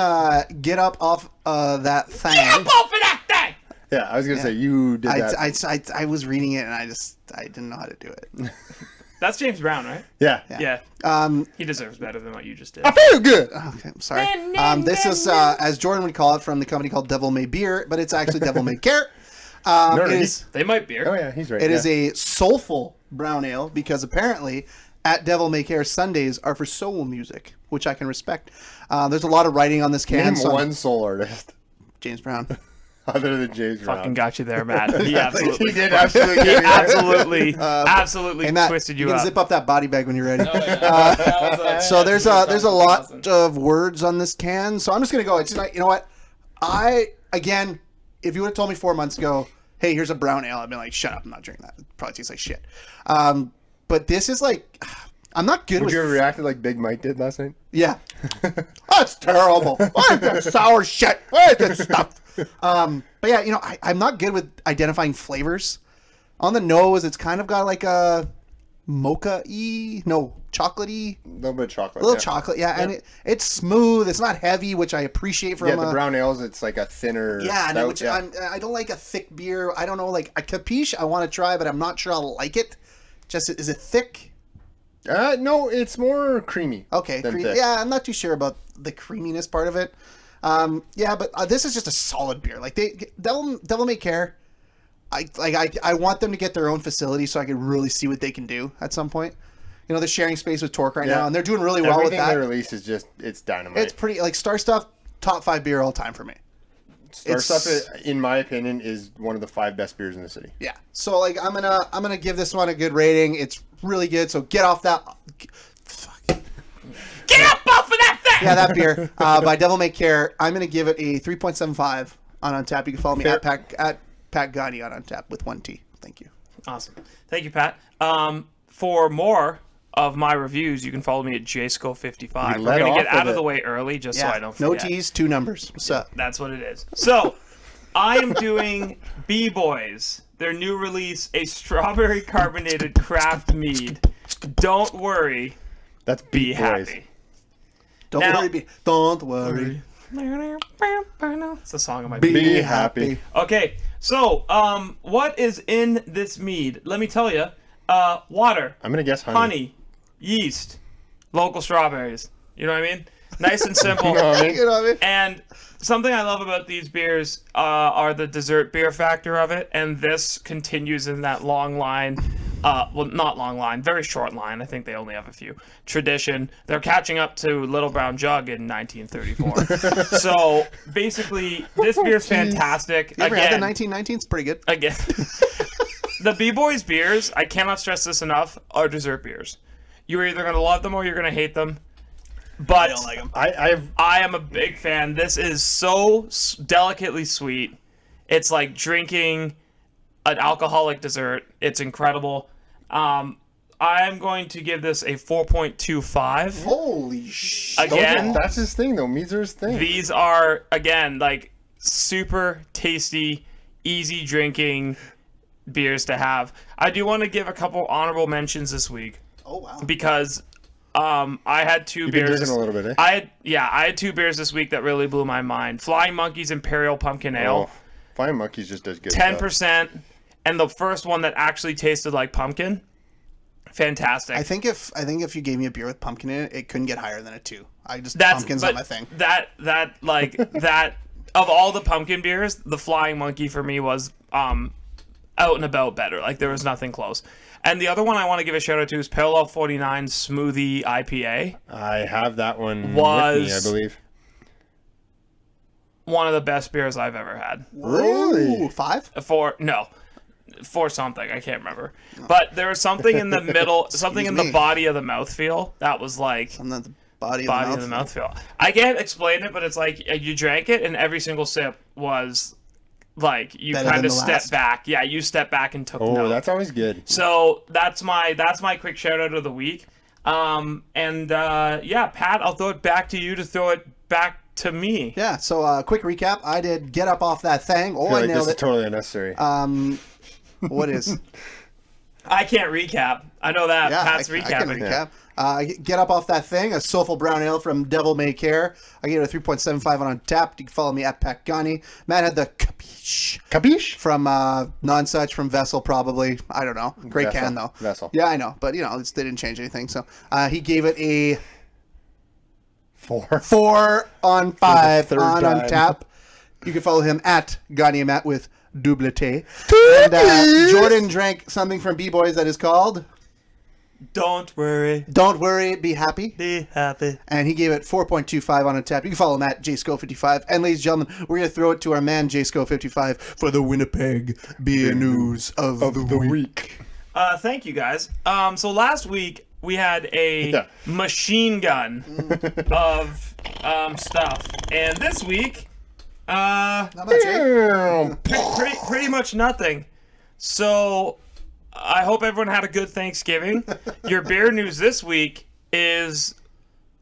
Get Up off that Thang. Go for that thing! Yeah, I was gonna say you did that. I was reading it and I didn't know how to do it. That's James Brown, right? yeah. Yeah. He deserves better than what you just did. I feel good. Okay, I'm sorry. This is, as Jordan would call it, from the company called Devil May Beer, but it's actually Devil May Care. No, It is They might beer. Oh yeah, he's right. it yeah. is a soulful brown ale because apparently at Devil May Care Sundays are for soul music, which I can respect. There's a lot of writing on this can. Name so- one soul artist James Brown. other than James Brown. Fucking got you there, Matt. He absolutely, He did absolutely. he get me there. absolutely Hey Matt, twisted you you can up. zip up that body bag when you're ready. So So there's a lot of words on this can. So I'm just gonna go. It's like, you know what? Again, if you would have told me 4 months ago, hey, here's a brown ale, I'd been like, shut up, I'm not drinking that. It probably tastes like shit. But this is like, I'm not good Would with. you have reacted like Big Mike did last night? Yeah, that's terrible. What is that sour shit? What is this stuff? But yeah, you know, I'm not good with identifying flavors. On the nose, it's kind of got like a mocha-y, no, chocolatey. A little bit of chocolate. A little yeah. chocolate, yeah, and it's smooth. It's not heavy, which I appreciate from Yeah, the brown ales, it's like a thinner. yeah, and stout, which yeah. I don't like a thick beer. I don't know, like a Capiche, I want to try, but I'm not sure I'll like it. Just is it thick? No, it's more creamy. Okay, than thick. yeah, I'm not too sure about the creaminess part of it. Yeah, but this is just a solid beer. Like Devil May Care. I want them to get their own facility so I can really see what they can do at some point. You know, they're sharing space with Torque right Yeah. now, and they're doing really well with Everything that. they release is just, it's dynamite. It's pretty like Star Stuff, top 5 beer all time for me. Star it's- Stuff, in my opinion, is one of the 5 best beers in the city. Yeah. So like I'm gonna give this one a good rating. It's really good. So get off that. Fuck. Get up off of that thing! Yeah, that beer by Devil May Care. I'm gonna give it a 3.75 on Untappd. You can follow me Fair. at Pat Gotti on Untappd with 1 T. Thank you. Awesome. Thank you, Pat. For more of my reviews, you can follow me at jsco55. You We're let going to get off out with of the it. way early just so I don't no forget. T's, 2 numbers. What's up? That's what it is. So, I am doing Boyz, their new release, a strawberry carbonated craft mead. Don't worry, That's be Beat Boys. happy. Don't Now- worry. Don't worry. It's the song of my Be happy. Okay, so what is in this mead? Let me tell you. Water, I'm going to guess honey, yeast, local strawberries. You know what I mean? Nice and simple. You know what I mean? You know what I mean? And something I love about these beers are the dessert beer factor of it, and this continues in that long line. Well, not long line, very short line. I think they only have a few. Tradition. They're catching up to Little Brown Jug in 1934. So basically, this beer's fantastic. You ever had the Again, 1919? It's pretty good. again, the B-Boys beers, I cannot stress this enough, are dessert beers. You're either going to love them or you're going to hate them. But I don't like them. I am a big fan. This is so delicately sweet. It's like drinking an alcoholic dessert. It's incredible. I am going to give this a 4.25. Holy shit. Again, That's his thing, though. Meads are his thing. these are, again, like super tasty, easy drinking beers to have. I do want to give a couple honorable mentions this week Oh, wow. because I had 2 You've been beers. drinking a little bit, eh? I had 2 beers this week that really blew my mind. Flying Monkey's Imperial Pumpkin Ale, Oh, Flying Monkeys just does good 10%, and the first one that actually tasted like pumpkin. Fantastic. I think if you gave me a beer with pumpkin in it, it couldn't get higher than a 2. That's pumpkin's but not my thing. That like that of all the pumpkin beers, the Flying Monkey for me was out and about better. Like there was nothing close. And the other one I want to give a shout out to is Parallel 49 Smoothie IPA. I have that one with Was- me, I believe. One of the best beers I've ever had. Really? Ooh, 5? For something I can't remember, but there was something in the middle, something in the me. body of the mouthfeel that was like I'm not the body body of of the the mouth. mouthfeel. I can't explain it, but it's like you drank it, and every single sip was like you Better kind than of the stepped last. back. Yeah, you stepped back and took Oh, note. that's always good. So that's my quick shout out of the week. Pat, I'll throw it back to you to throw it back to me. Yeah, so quick recap. I did Get Up Off That Thang. Oh, I feel I like nailed this is it. totally unnecessary. What is? I can't recap. I know that. Yeah, Pat's I can recapping. recap. Get Up Off That Thing, a soulful brown ale from Devil May Care. I gave it a 3.75 on Untappd. You can follow me at Pat Gani. Matt had the Capiche? from Nonsuch from Vessel, probably. I don't know. Great Vessel. can though. Vessel. Yeah, I know, but they didn't change anything. So he gave it a 4 on 5 third on time. Untappd. You can follow him at Gani Matt with double T. And Jordan drank something from B-Boyz that is called Don't worry. Don't Worry, Be Happy. Be happy. And he gave it 4.25 on Untappd. You can follow him at JSco55. And ladies and gentlemen, we're going to throw it to our man JSco55 for the Winnipeg Beer News of the week. Thank you guys. So last week we had a machine gun of stuff, and this week, Not much, eh? pretty much nothing. So I hope everyone had a good Thanksgiving. Your beer news this week is,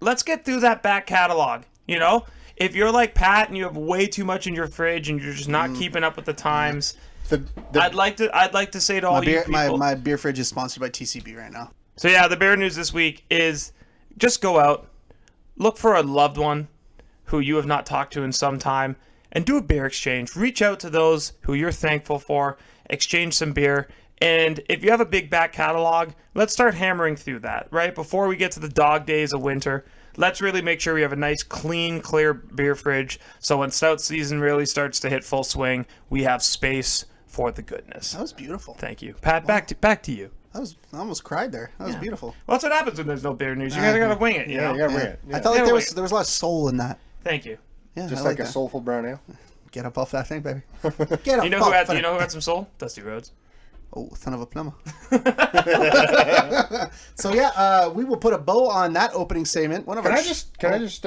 let's get through that back catalog. If you're like Pat and you have way too much in your fridge and you're just not keeping up with the times, I'd like to say to all you people. My beer fridge is sponsored by TCB right now. So yeah, the bear news this week is just go out, look for a loved one who you have not talked to in some time, and do a beer exchange. Reach out to those who you're thankful for, exchange some beer, and if you have a big back catalog, let's start hammering through that, right? Before we get to the dog days of winter, let's really make sure we have a nice, clean, clear beer fridge, so when stout season really starts to hit full swing, we have space for the goodness. That was beautiful. Thank you. Pat, back to you. I almost cried there. That was beautiful. Well, that's what happens when there's no beer news. You gotta wing it, you know? You gotta bring it. I felt like there was a lot of soul in that. Thank you. Yeah, Just I like a that. soulful brown ale. Get up off that thing, baby. Get up. You know who had some soul? Dusty Rhodes. Oh, son of a plumber. So yeah, we will put a bow on that opening statement. Can I just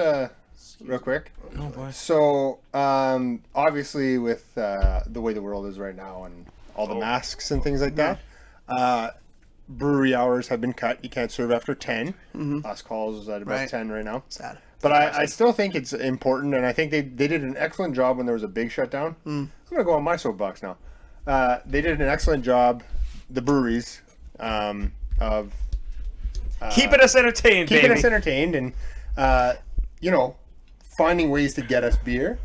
real quick? Oh boy. So obviously with the way the world is right now and all the masks and things like that, brewery hours have been cut. You can't serve after 10. Last calls is at about 10 right now. Sad. But I still think it's important, and I think they did an excellent job when there was a big shutdown. I'm gonna go on my soapbox now. They did an excellent job, the breweries, of keeping us entertained, and finding ways to get us beer.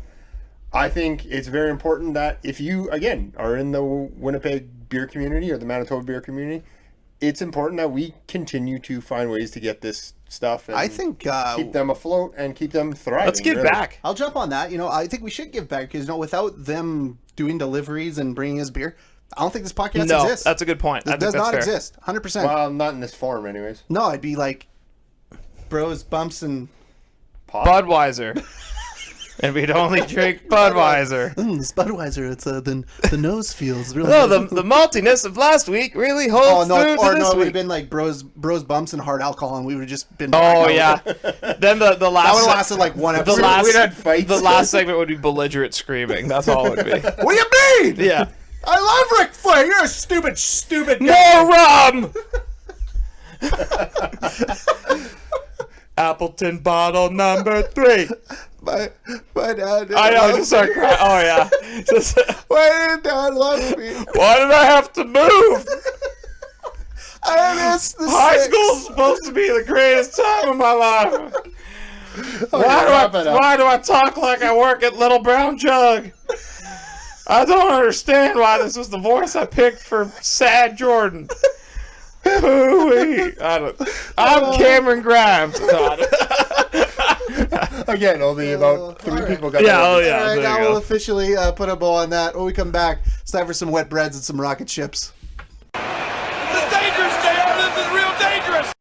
I think it's very important that if you again are in the Winnipeg beer community or the Manitoba beer community, it's important that we continue to find ways to get this stuff. And I think keep them afloat and keep them thriving. Let's give back. I'll jump on that. I think we should give back because without them doing deliveries and bringing us beer, I don't think this podcast exists. That's a good point. It does not exist. 100%. Well, not in this form, anyways. No, I'd be like bros, bumps, and Budweiser. And we'd only drink Budweiser. this Budweiser. It's the nose feels really. No, the maltiness of last week really holds through to it this would have week. been like bros, bumps, and hard alcohol, and we would have just been. Oh yeah. Then the That would last have lasted like one episode. we'd had fights. The last segment would be belligerent screaming. That's all it would be. What do you mean? Yeah. I love Ric Flair. You're a stupid guy. More rum. Appleton bottle number 3. My dad. I know, I just started crying. Oh yeah. Why did Dad love me? Why did I have to move? I miss the High six. school's supposed to be the greatest time of my life. Why do I talk like I work at Little Brown Jug? I don't understand why this was the voice I picked for Sad Jordan. I'm Cameron Grimes. Again, only about 3 people got Yeah, that. oh yeah. All right, there now you we'll go. officially put a bow on that. When we come back, it's time for some wet breads and some rocket ships. It's a dangerous day. This is real dangerous.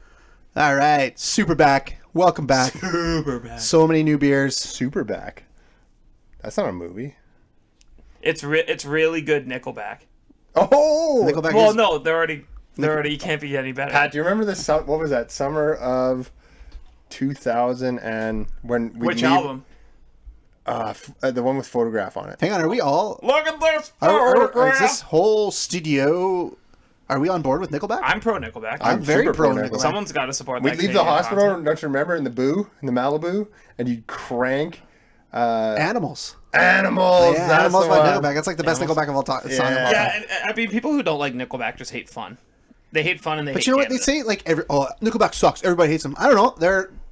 All right, super back. Welcome back. Super bad. So many new beers. Superback. That's not a movie. It's really good Nickelback. Oh! Nickelback Well, is- no, they're already. You can't be any better. Pat, do you remember this? What was that? Summer of 2000 and when we Which leave- album? The one with photograph on it. Hang on, are we all? Look at this Is photograph. this whole studio Are we on board with Nickelback? I'm pro Nickelback. I'm very super pro pro Nickelback. Someone's got to support We'd that. leave the Canadian hospital, content. don't you remember, in the Malibu, and you'd crank Animals. Animals. Yeah, that's Animals the by one. Nickelback. That's like the best Nickelback of all time. Yeah. Song of all time. Yeah, and I mean, people who don't like Nickelback just hate fun. They hate fun and they. But hate you know what they Canada. say? Like Nickelback sucks. Everybody hates them. I don't know.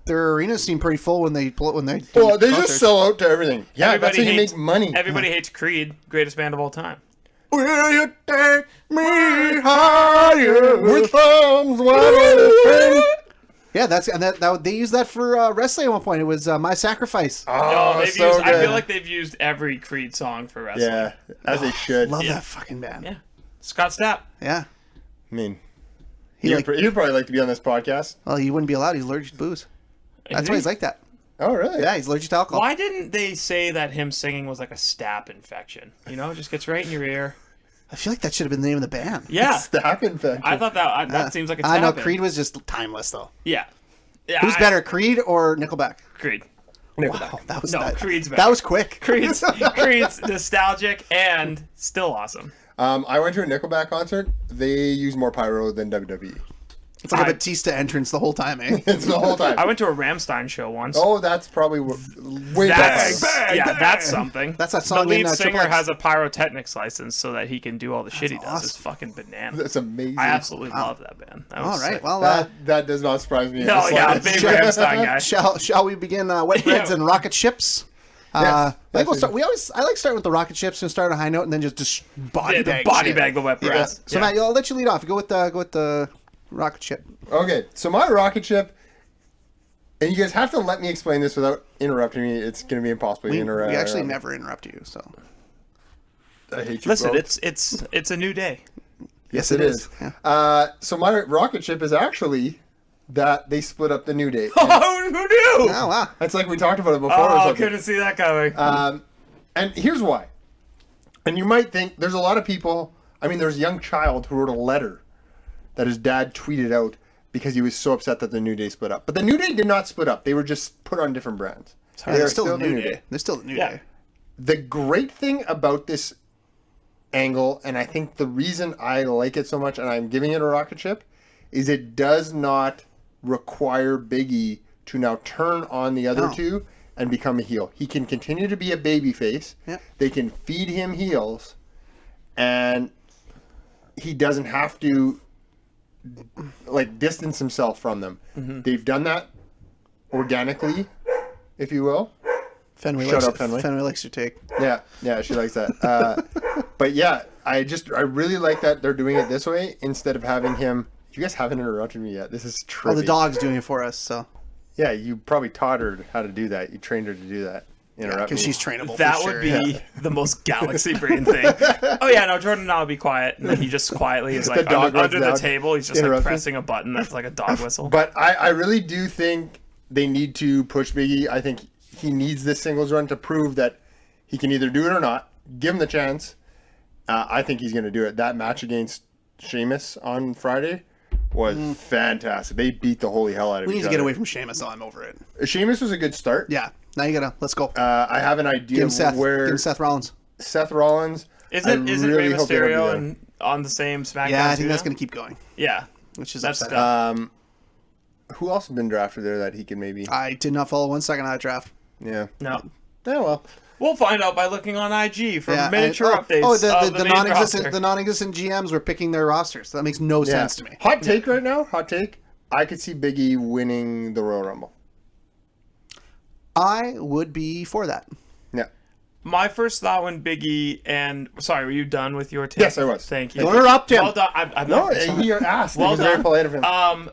Their arenas seem pretty full when they do Well, they concerts. just sell out to everything. Yeah, that's how you make money. Everybody hates Creed, greatest band of all time. Will you take me higher with arms wide open? Yeah, that they used that for wrestling at one point. It was My Sacrifice. Oh, they've so used, I good. feel like they've used every Creed song for wrestling. Yeah, as they should. Love Yeah. that fucking band. Yeah. Scott Stapp. Yeah. I mean, He he'd probably like to be on this podcast. Well, he wouldn't be allowed. He's allergic to booze. That's why he's like that. Oh, really? Yeah, he's allergic to alcohol. Why didn't they say that him singing was like a staph infection? You know, it just gets right in your ear. I feel like that should have been the name of the band. Yeah. Staph infection. I thought that seems like a I know staph. Creed was just timeless though. Yeah. Yeah. Who's better, Creed or Nickelback? Creed. Wow, that was No, that, Creed's better. That was quick. Creed's nostalgic and still awesome. I went to a Nickelback concert. They use more pyro than WWE. It's like a I- Batista entrance the whole time, eh? It's the whole time. I went to a Rammstein show once. Oh, that's probably way That's, better. that's something. That's that song The lead in, singer Triple X. has a pyrotechnics license so that he can do all the shit he does. awesome. It's fucking bananas. That's amazing. I absolutely love that band. That was All right. sick. Well, That does not surprise me. in No, the yeah, slightest. big Rammstein guy. shall we begin Wet Breads and Rocket Ships? I think we'll start. I like starting with the rocket ships and start on a high note and then just body Yeah, the bag. body shit. bag the wet Yeah. breath. So Yeah. Matt, I'll let you lead off. Go with the rocket ship. Okay, so my rocket ship, and you guys have to let me explain this without interrupting me. It's going to be impossible to We interrupt. actually never interrupt you. So I hate you Listen, both. it's a new day. Yes, it is. Yeah. So my rocket ship is actually that they split up the New Day. Oh, who knew? Oh wow. That's like we talked about it before. or Oh, something. couldn't see that coming. And here's why. And you might think there's a lot of people. I mean, there's a young child who wrote a letter that his dad tweeted out because he was so upset that the New Day split up. But the New Day did not split up. They were just put on different brands. Yeah, They they're are still the New Day. They're still the New Yeah. Day. The great thing about this angle, and I think the reason I like it so much and I'm giving it a rocket ship, is it does not require Big E to now turn on the other No. two and become a heel. He can continue to be a babyface. Yeah. They can feed him heels, and he doesn't have to like distance himself from them. They've done that organically, if you will. Fenway Shut likes up, Fenway. Fenway likes your take. Yeah, she likes that. But yeah, I really like that they're doing it this way instead of having him. You guys haven't interrupted me yet. This is true. Oh, the dog's doing it for us. So Yeah, you probably taught her how to do that. You trained her to do that. Interrupt because me. she's trainable. That for would sure. be the most galaxy brain thing. Oh yeah, no, Jordan and I'll be quiet, and then he just quietly is like dog runs under the down. table. He's just like Interrupt me. pressing a button that's like a dog whistle. But I really do think they need to push Biggie. I think he needs this singles run to prove that he can either do it or not. Give him the chance. I think he's going to do it. That match against Sheamus on Friday was fantastic. They beat the holy hell out of We each need to other. get away from Sheamus, so I'm over it. Sheamus was a good start. Yeah. Now you gotta let's go. I have an idea Give him of Seth. where Give him Seth Rollins. Seth Rollins. Isn't Rey really hope they don't do Mysterio that. and on the same SmackDown? Yeah, I too think that's now? gonna keep going, Yeah, which is that's upsetting. Who else has been drafted there that he can maybe? I did not follow 1 second on that draft. Yeah. no. Yeah. Well. We'll find out by looking on IG for Yeah, miniature and- updates. Oh, the of the main non-existent roster. the non-existent GMs were picking their rosters. That makes no Yeah. sense to me. Hot take right now. Hot take. I could see Big E winning the Royal Rumble. I would be for that. Yeah. My first thought when Biggie and sorry, were you done with your take? Yes, I was. Thank you. Don't interrupt him. Well done. I'm No, not, he asked. Well It was very done. polite of him.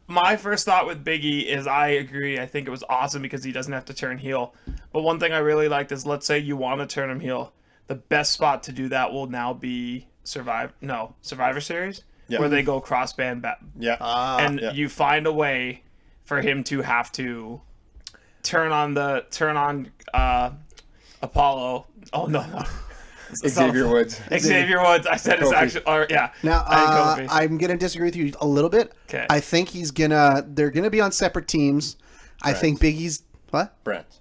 My first thought with Biggie is I agree. I think it was awesome because he doesn't have to turn heel. But one thing I really liked is let's say you want to turn him heel. The best spot to do that will now be Survivor Series, where they go cross-band Yeah. and yeah. you find a way for him to have to turn on Apollo. Oh no. Xavier Woods. Xavier Woods. I said it's Kofi. actually. Or, yeah. Now, Kofi. I'm gonna disagree with you a little bit. 'Kay. I think they're gonna be on separate teams. I think Biggie's what Brands.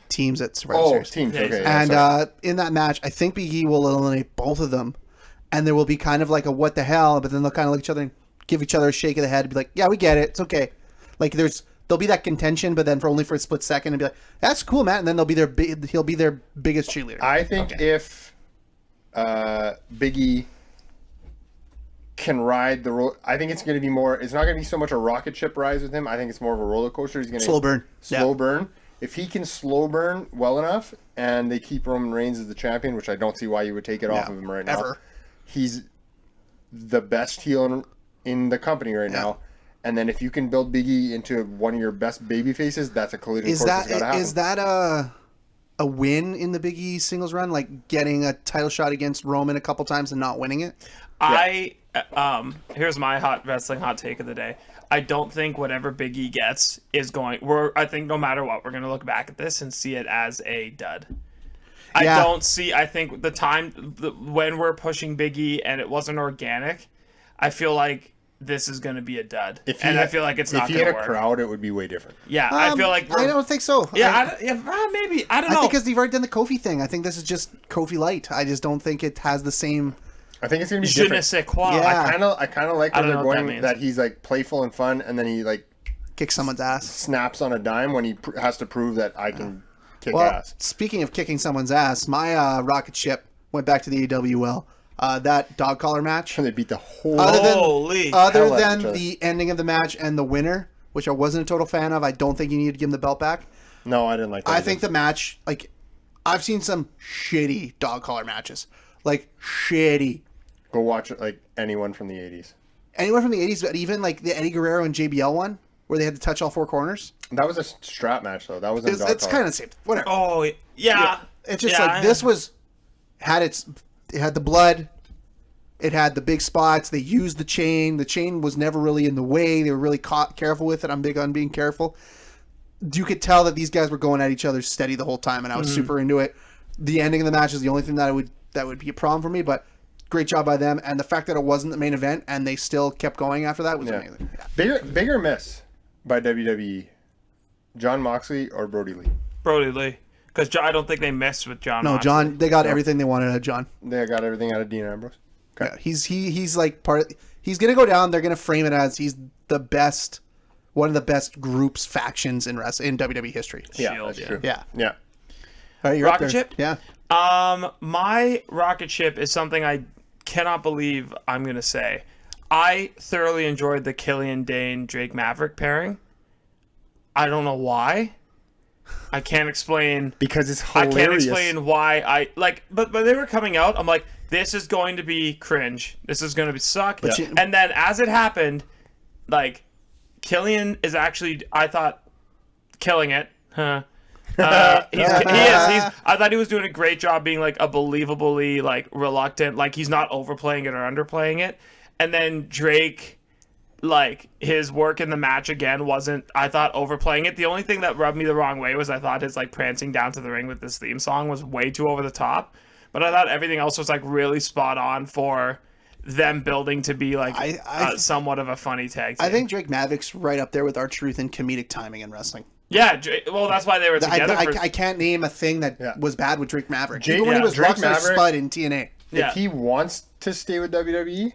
teams at Survivor Oh, Series. teams. Yeah, Okay. yeah, And sorry. in that match, I think Big E will eliminate both of them, and there will be kind of like a what the hell, but then they'll kind of look at each other and give each other a shake of the head and be like, yeah, we get it. It's okay. Like there'll be that contention, but then only for a split second and be like, that's cool, Matt. And then he'll be their biggest cheerleader. I think if Big E can ride I think it's going to be more. It's not going to be so much a rocket ship rise with him. I think it's more of a roller coaster. He's going to Slow burn. Slow burn. If he can slow burn well enough, and they keep Roman Reigns as the champion, which I don't see why you would take it off of him right now. He's the best heel in the company right now. And then if you can build Big E into one of your best baby faces, that's a collision course that's got to happen. Is that a win in the Big E singles run? Like getting a title shot against Roman a couple times and not winning it? Here's my wrestling hot take of the day. I don't think whatever Big E gets is going. I think no matter what, we're going to look back at this and see it as a dud. I think the time when we're pushing Big E and it wasn't organic, I feel like this is going to be a dud. I feel like it's not going to work. If he had a crowd, it would be way different. Yeah, I feel like I don't think so. Maybe I don't know. I think because they've already done the Kofi thing. I think this is just Kofi light. I just don't think it has the same. I think it's going to be Je ne different. sais quoi. Yeah. I kind of like where they're going. That he's like playful and fun, and then he like kicks someone's ass, snaps on a dime when he has to prove that I can kick ass. Speaking of kicking someone's ass, my rocket ship went back to the AWL. That dog collar match. And they beat the whole. Other than the ending of the match and the winner, which I wasn't a total fan of, I don't think you needed to give him the belt back. No, I didn't like that. I think the match, like, I've seen some shitty dog collar matches. Like, shitty. Go watch it, like anyone from the 80s. Anyone from the 80s, but even like the Eddie Guerrero and JBL one, where they had to touch all four corners. That was a strap match, though. That wasn't a dog It's kind of the same. Whatever. Oh, yeah. It's just like this was it had the blood, it had the big spots. They used the chain. The chain was never really in the way. They were really careful with it. I'm big on being careful. You could tell that these guys were going at each other steady the whole time, and I was super into it. The ending of the match is the only thing that would be a problem for me, but great job by them. And the fact that it wasn't the main event and they still kept going after that was amazing. Yeah. Bigger miss by WWE, Jon Moxley or Brody Lee? Brody Lee. Because I don't think they messed with Jon Moxley. John, they got everything they wanted out of John. They got everything out of Dean Ambrose. Okay. Yeah, he's like he's gonna go down. They're gonna frame it as he's the best, one of the best groups, factions in WWE history. Yeah, that's true. Yeah. All right, rocket ship. Yeah. My rocket ship is something I cannot believe I'm gonna say. I thoroughly enjoyed the Killian Dane Drake Maverick pairing. I don't know why. I can't explain. Because it's hilarious. I can't explain why I like. But when they were coming out, I'm like, this is going to be cringe. This is going to suck. And then as it happened, like, Killian is actually, I thought, killing it. He is. I thought he was doing a great job being like a believably like reluctant, like he's not overplaying it or underplaying it. And then Drake, like his work in the match again wasn't, I thought, overplaying it. The only thing that rubbed me the wrong way was I thought his like prancing down to the ring with this theme song was way too over the top. But I thought everything else was like really spot on for them building to be like somewhat of a funny tag team. I think Drake Maverick's right up there with R-Truth in comedic timing in wrestling. Yeah, well, that's why they were together. I can't name a thing that was bad with Drake Maverick. Even when he was Drake Rockstar Spud in TNA. If he wants to stay with WWE,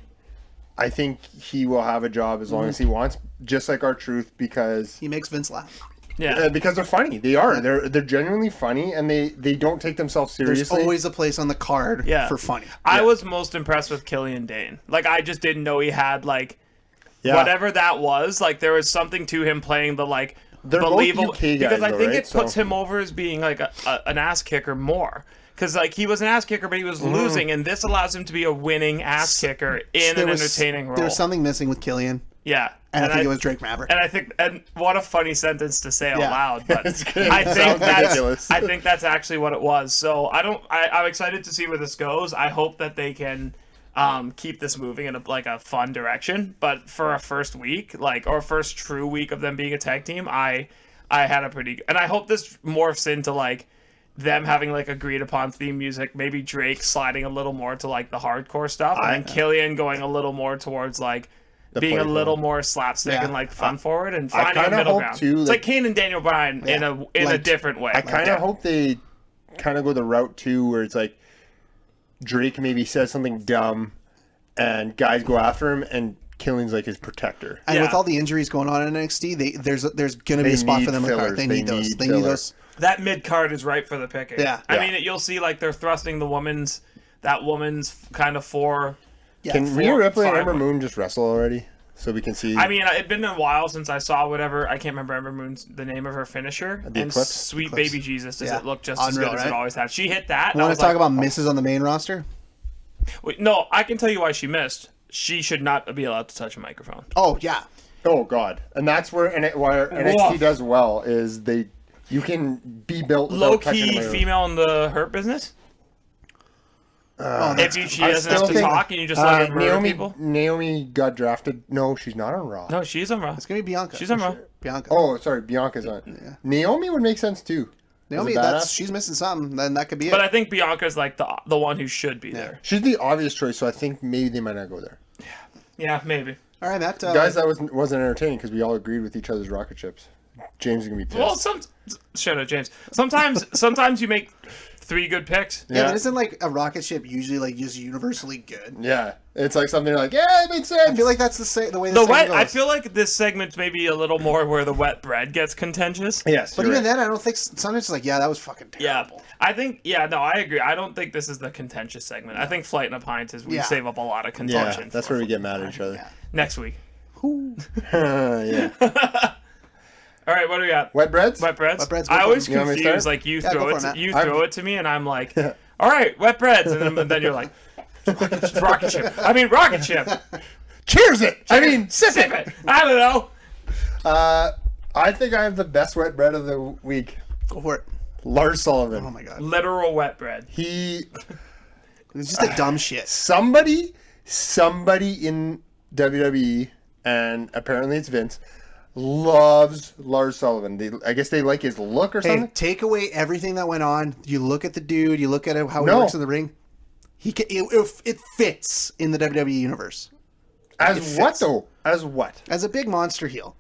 I think he will have a job as long as he wants, just like R-Truth, because he makes Vince laugh. Yeah, because they're funny. They are. They're genuinely funny, and they don't take themselves seriously. There's always a place on the card for funny. I was most impressed with Killian Dane. Like, I just didn't know he had like whatever that was. Like, there was something to him playing the like believable UK guys, because I think it puts him over as being like an ass kicker more. Because like he was an ass kicker, but he was losing, and this allows him to be a winning ass kicker in an entertaining role. There was something missing with Killian. Yeah. And I think it was Drake Maverick. And what a funny sentence to say out loud, but ridiculous. I think that's actually what it was. So I'm excited to see where this goes. I hope that they can keep this moving in a fun direction. But for a first week, or first true week of them being a tag team, I had a pretty, and I hope this morphs into like them having like agreed upon theme music, maybe Drake sliding a little more to like the hardcore stuff, and then Killian going a little more towards like being a little more slapstick and like fun forward, and finding a middle ground. It's like Kane and Daniel Bryan in a different way. I kind of hope they kind of go the route too, where it's like Drake maybe says something dumb, and guys go after him, and Killing's like his protector. And Yeah. with all the injuries going on in NXT, there's going to be a spot for them in the card. They need those. They need those. That mid card is ripe for the picking. Yeah. I mean, you'll see like they're thrusting the woman's kind of four. Yeah, Can Rhea Ripley and five- Ember Moon just wrestle already? So we can see. I mean, it'd been a while since I saw whatever. I can't remember Ember Moon's the name of her finisher. The and Eclipse? sweet Eclipse. baby Jesus, does Yeah. it look just Unreal, as good as it right? always has? She hit that. Want to talk about misses on the main roster? Wait, no, I can tell you why she missed. She should not be allowed to touch a microphone. Oh yeah, oh God, and that's where where NXT does well is you can be built Low without touching key them. female in the Hurt business. If she I doesn't have still to think- talk and you just let her murder people. Naomi got drafted. No, she's not on Raw. No, she's on Raw. it's gonna be Bianca. She's on Raw. Bianca. Oh, sorry, Bianca's on. Naomi would make sense too. Naomi, As a badass. she's missing something. Then that could be it. But I think Bianca's like the one who should be there. She's the obvious choice, so I think maybe they might not go there. Yeah, maybe. All right, Matt. Guys, that wasn't entertaining because we all agreed with each other's rocket ships. James is gonna be pissed. Well, shut up, James. Sometimes you make 3 good picks. yeah, but isn't like a rocket ship usually like just universally good? Yeah, it's like something like, yeah, it makes sense. I feel like that's the way The segment wet. goes. I feel like this segment's maybe a little more where the wet bread gets contentious. yes, But you're even right. then, I don't think sometimes it's like, yeah, that was fucking Yeah, terrible. I think. Yeah, no, I agree. I don't think this is the contentious segment. I think Flight and Appliances we Yeah. save up a lot of Yeah, contention. that's for where we get mad at each other. next week. Yeah. All right, what do we got? Wet breads? Wet breads. Wet breads, go I for always it. You want me to confuse start? like you Yeah, throw go it for it, to, Matt. you throw it to me and I'm like, all right, wet breads, and then you're like, rocket ship. I mean rocket ship. Cheers it! I mean, sip Sip it! it. I don't know. I think I have the best wet bread of the week. Go for it. Lars Sullivan. Oh my god, Literal wet bread. He... it's just a dumb shit. Somebody in WWE, and apparently it's Vince, loves Lars Sullivan. I guess they like his look or Hey, something. take away everything that went on. You look at the dude. You look at how he No. works in the ring. It fits in the WWE universe As what fits. though? As what? as a big monster heel,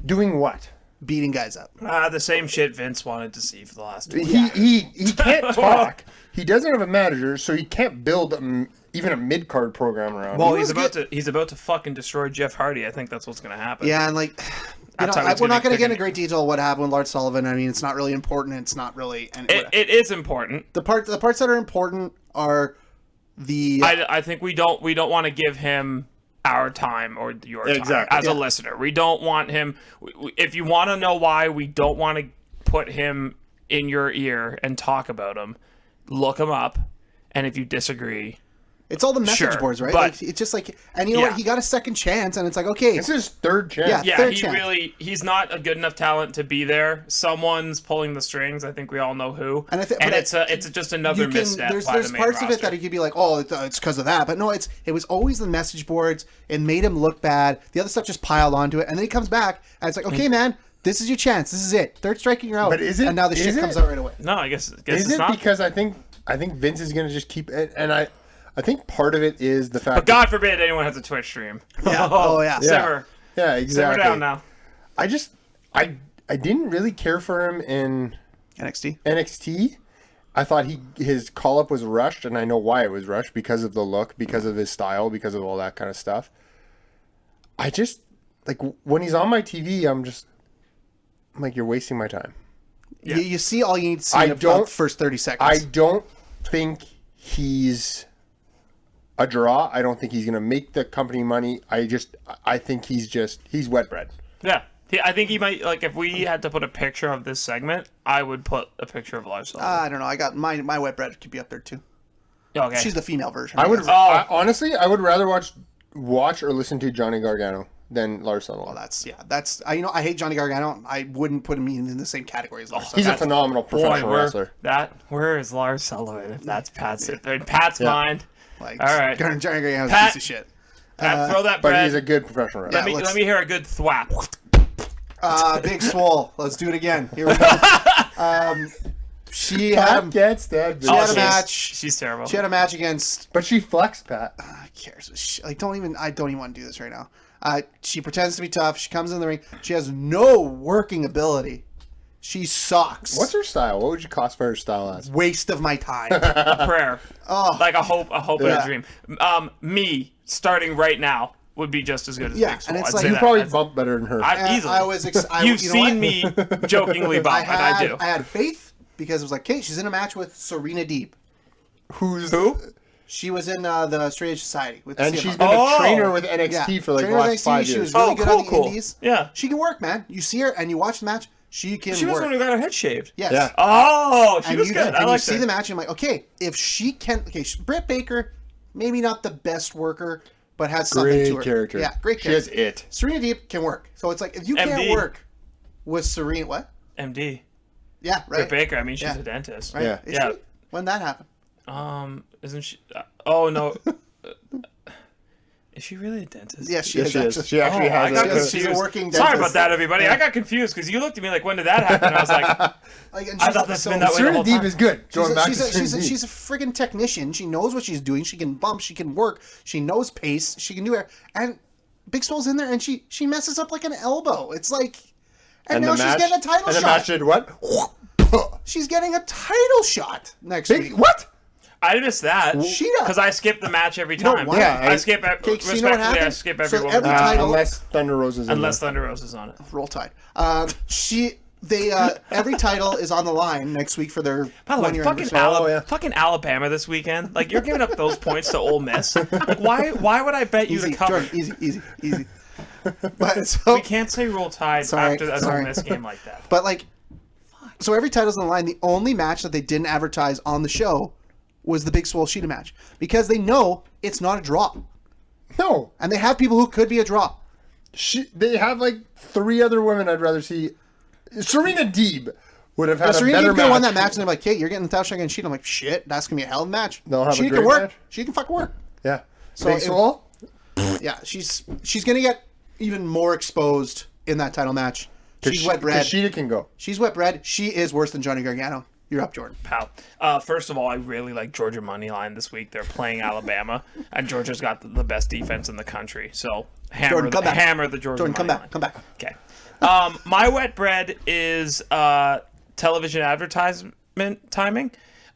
Doing what? beating guys up. The same shit Vince wanted to see for the last 2 He can't talk. He doesn't have a manager, so he can't build even a mid card program around. Well, him. he's about to fucking destroy Jeff Hardy. I think that's what's gonna happen. Yeah, and like, That's how he's we're gonna not going to be get into picking- great detail what happened with Lars Sullivan. I mean, it's not really important. It's not really. And It is important. the parts that are important are the. I think we don't want to give him our time or your time Exactly. as a listener. We don't want him. If you want to know why we don't want to put him in your ear and talk about him, look him up. And if you disagree, it's all the message Sure, boards, right? but- Like, it's just like, and you know Yeah. what? He got a second chance, and it's like, okay, It's his third chance. Yeah. yeah, Third chance. he's not a good enough talent to be there. Someone's pulling the strings. I think we all know who. And I thi- and but it's just another you can. misstep There's by the main parts of it roster. that you could be like, oh, it's because of that, but no, it was always the message boards. It made him look bad. The other stuff just piled onto it, and then he comes back, and it's like, okay, man, this is your chance. This is it. Third striking, you're out. But is it- And now the shit is comes it? out right away. No, I guess Is it's it not. because I think Vince is going to just keep it, and I think part of it is the fact. But God forbid anyone has a Twitch stream. Yeah. Oh yeah. Simmer. Yeah, Simmer exactly. down now. I didn't really care for him in NXT. NXT. I thought his call up was rushed, and I know why it was rushed, because of the look, because of his style, because of all that kind of stuff. I just like when he's on my TV, I'm like, you're wasting my time. Yeah. You see all you need to see I in the don't- first 30 I seconds. don't think he's a draw. I don't think he's going to make the company money. I think he's wet bread. Yeah. I think he might, like, if we had to put a picture of this segment, I would put a picture of Lars Sullivan. I don't know. I got my wet bread could be up there too. Okay. She's the female version. I would guess. honestly, I would rather watch or listen to Johnny Gargano than Lars Sullivan. That's I hate Johnny Gargano. I wouldn't put him in the same category as Lars. He's a phenomenal professional Boy, wrestler. where is Lars Sullivan? If that's Pat's mind. Like, All right. Johnny Gargano's a Pat- piece of shit. Pat, throw that But bread. he's a good professional wrestler. Yeah, let me hear a good thwap. Big Swole. Let's do it again. Here we go. She had Pat a, gets that. she had a she's- match. She's terrible. She had a match against. But she flexed, Pat. Who cares? I don't even want to do this right now. She pretends to be tough. She comes in the ring. She has no working ability. She sucks. What's her style? What would you classify her style as? Waste of my time. A prayer. Oh. Like a hope and Yeah. a dream. Me starting right now would be just as good as Yeah, Big and Swole. it's I'd like- say You that. probably I'd- bump better than her. Easily. I was. You've you know seen what? me jokingly bump, and I do. I had faith because it was like, Kate, she's in a match with Serena Deeb. Who? She was in the Straight Edge Society with and CM she's Punk. been Oh. a trainer with NXT for like the Trainer with last NXT, 5 She years. was really Oh, good cool, on the cool. indies. Yeah. She can work, man. You see her and you watch the match. She can She was the work. one who got her head shaved. Yes. Yeah. Oh, she And was you, good. and I you like see her. the match, and I'm like, okay, if she can, Britt Baker, maybe not the best worker, but has something Great to her. character. Yeah, great She has character. it. Serena Deeb can work. So it's like, if you can't MD. work with Serena, what? MD. Yeah, right. Britt Baker. I mean, she's Yeah. a dentist. Right? Yeah. Is Yeah. she? When that happened? Isn't she? Oh no. Is she really a dentist? Yes, she Yes, is. she is. Actually. She actually I has got a. confused. confused. She's a working Sorry dentist. about that, everybody. I got confused because you looked at me like, when did that happen? And I was like, Like, and I she's- thought that's so- been that way the Serena whole Deeb time. is good. Going back to she's Serena Deeb. a friggin' technician. She knows what she's doing. She can bump. She can work. She knows pace. She can do it. And Big Swole's in there, and she messes up like an elbow. It's like, and now she's getting a title and the shot. match did what? She's getting a title shot next Big, week. what? I missed that. She does. Because I skip the match every know time. why? Yeah, I skip. Okay, so Respectfully, you know what I happened? skip So every every woman. title- Unless Thunder Rose is in Unless there. Thunder Rose is on it. Roll Tide. Every title is on the line next week for their By the way, 1-year fucking, anniversary. yeah. fucking Alabama this weekend. Like, you're giving up those points to Ole Miss. Like, why would I bet you Easy, to cover? Jordan, easy. But so, We can't say roll tide Sorry, after an sorry. Ole Miss game like that. but like, so every title's on the line. The only match that they didn't advertise on the show was the Big Swole Sheeta match because they know it's not a draw, No. and they have people who could be a draw. They have like 3 other women I'd rather see. Serena Deeb would have had a Serena better could have won match. that match, and they're like, "Hey, you're getting the title shot against Sheeta." I'm like, "Shit, that's gonna be a hell of a match." They'll have a she great can work. match. She can fucking work. Yeah. So Big if- Swole? Yeah, she's gonna get even more exposed in that title match. She's wet bread. Sheeta can go. She's wet bread. She is worse than Johnny Gargano. You're up, Jordan. Pal. First of all, I really like Georgia money line this week. They're playing Alabama, and Georgia's got the best defense in the country. So Jordan, come back. hammer the Georgia Jordan, come money back. line. Come back. Okay. My wet bread is television advertisement timing.